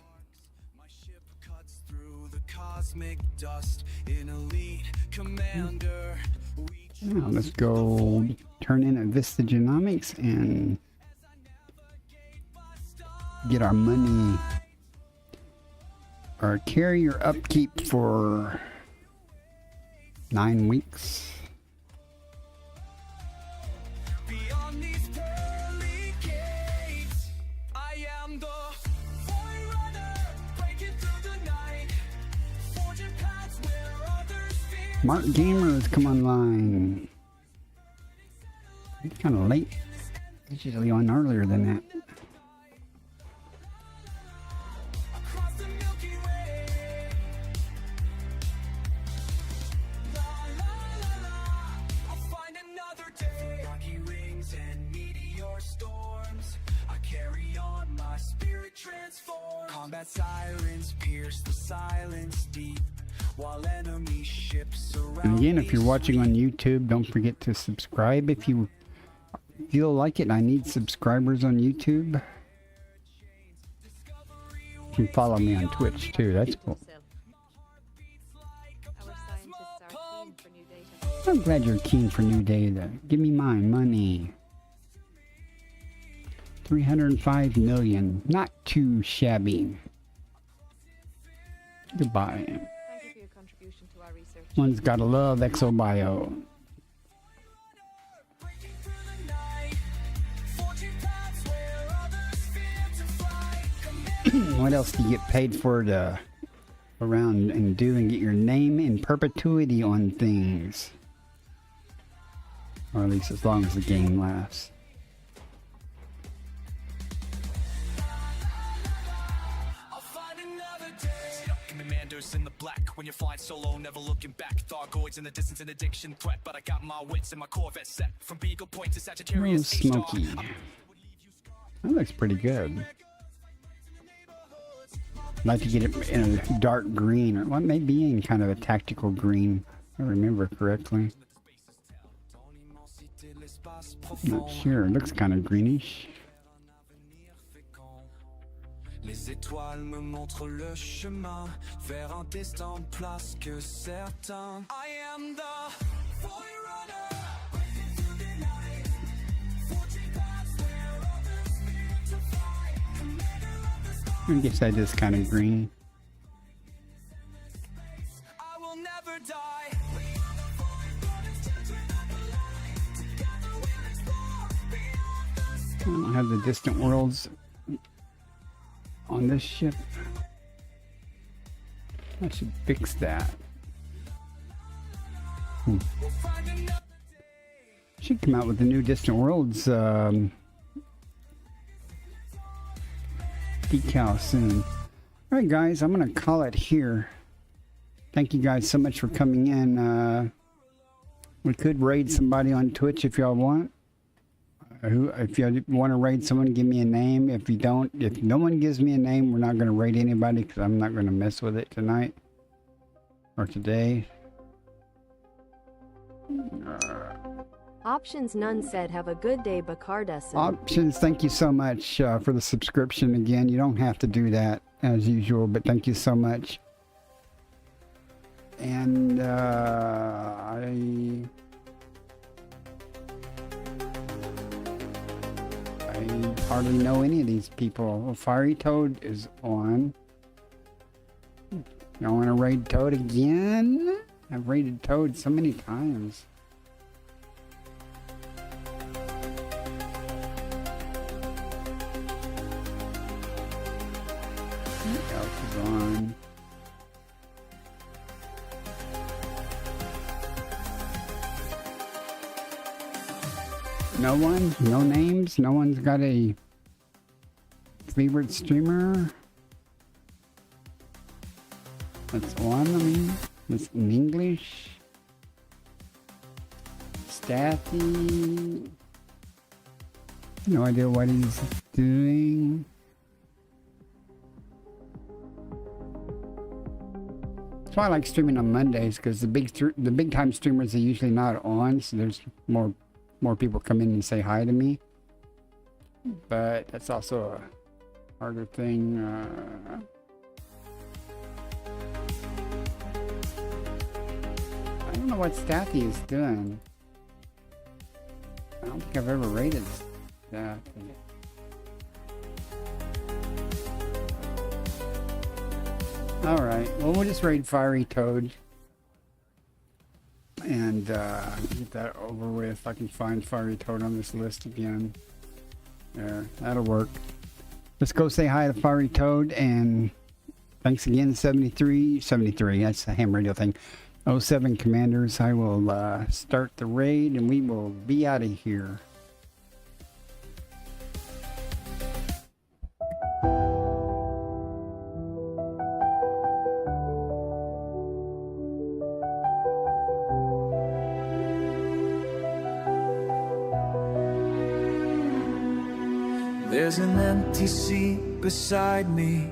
Now let's go turn in a Vista Genomics and get our money. Our carrier upkeep for 9 weeks. Beyond these pearly gates, I am the forerunner, breaking through the night, forging paths where others fear. Mark Gamers come online. It's kind of late. It's usually on earlier than that. Across the Milky Way. La la la la, I'll find another day. Rocky wings and meteor storms, I carry on, my spirit transforms. Combat sirens pierce the silence deep, while enemy ships surround. And again, if you're watching on YouTube, don't forget to subscribe if you feel like it. I need subscribers on YouTube. You can follow me on Twitch too. That's cool. Our scientists are keen for new data. I'm glad you're keen for new data. Give me my money. 305 million. Not too shabby. Goodbye. Thank you for your contribution to our research. One's gotta love ExoBio. What else do you get paid for to around and do and get your name in perpetuity on things? Or at least as long as the game lasts. In the black, when you're flying solo, never looking back. Thargoids in the distance, an addiction threat, but I got my wits and my Corvette set. From Beagle Point to Oh, Sagittarius. smoky. That looks pretty good. I'd like to get it in a dark green, or what may be in kind of a tactical green, if I remember correctly. Not sure, it looks kind of greenish. Les étoiles me montrent le chemin vers un destin place que certain. I am the forerunner, breaking through the night, forging paths where others fear to fly. Commander of the stars, I guess that is kind of green. I will never die. We are the forerunners, children of the light. Together we'll explore beyond the stars. I don't have the distant worlds on this ship. I should fix that. Should come out with the new Distant Worlds decal soon. Alright guys, I'm gonna call it here. Thank you guys so much for coming in. We could raid somebody on Twitch if y'all want. If you want to raid someone, give me a name. If you don't, if no one gives me a name, we're not going to raid anybody because I'm not going to mess with it tonight or today. Options none said have a good day Bacardeson. Options, thank you so much for the subscription again. You don't have to do that as usual, but thank you so much. And I hardly know any of these people. Well, Fiery Toad is on. You want to raid Toad again? I've raided Toad so many times. What else is on? No one? No names? No one's got a favorite streamer that's on, I mean, it's in English. Staffy. No idea what he's doing. That's why I like streaming on Mondays, because the big time streamers are usually not on, so there's more people come in and say hi to me. But that's also a harder thing. I don't know what Staffy is doing. I don't think I've ever rated Staffy. Alright, well, we'll just raid Fiery Toad. And get that over with. If I can find Fiery Toad on this list again. There, that'll work. Let's go say hi to Fiery Toad, and thanks again, 73, that's a ham radio thing. 07 Commanders, I will start the raid and we will be out of here. There's an empty seat beside me,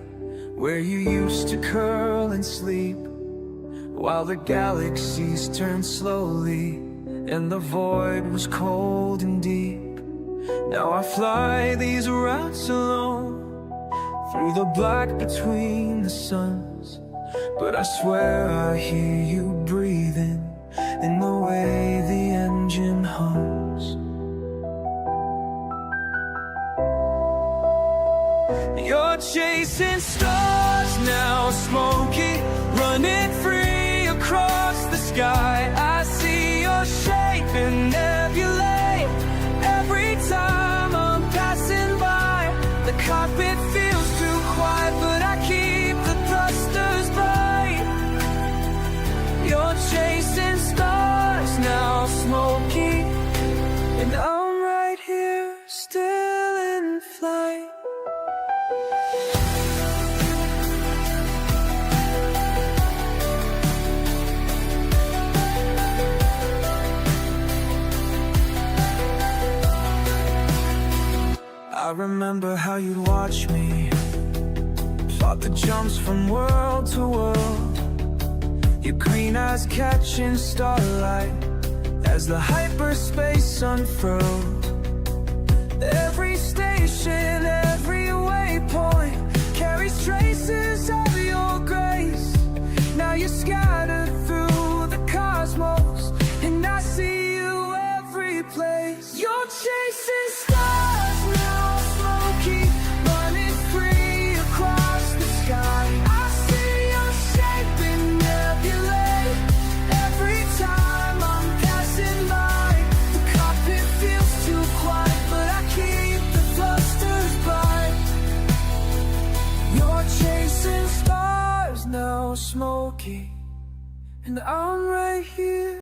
where you used to curl and sleep, while the galaxies turned slowly and the void was cold and deep. Now I fly these routes alone, through the black between the suns, but I swear I hear you breathing in the way the engine hums. You're chasing stars now, smoky, running free across the sky. I see your shape in nebulae every time I'm passing by. The cockpit feels too quiet, but I keep the thrusters bright. You're chasing stars now, smoky, and I'm right here, still in flight. I remember how you'd watch me, plot the jumps from world to world, your green eyes catching starlight as the hyperspace unfurled. Every station, every waypoint carries traces of your grace. Now you're scattered through the cosmos, and I see you every place. You're chasing stars now, smoky, running free across the sky. I see your shape in nebulae every time I'm passing by. The cockpit feels too quiet, but I keep the thrusters bright. You're chasing stars now, smoky, and I'm right here.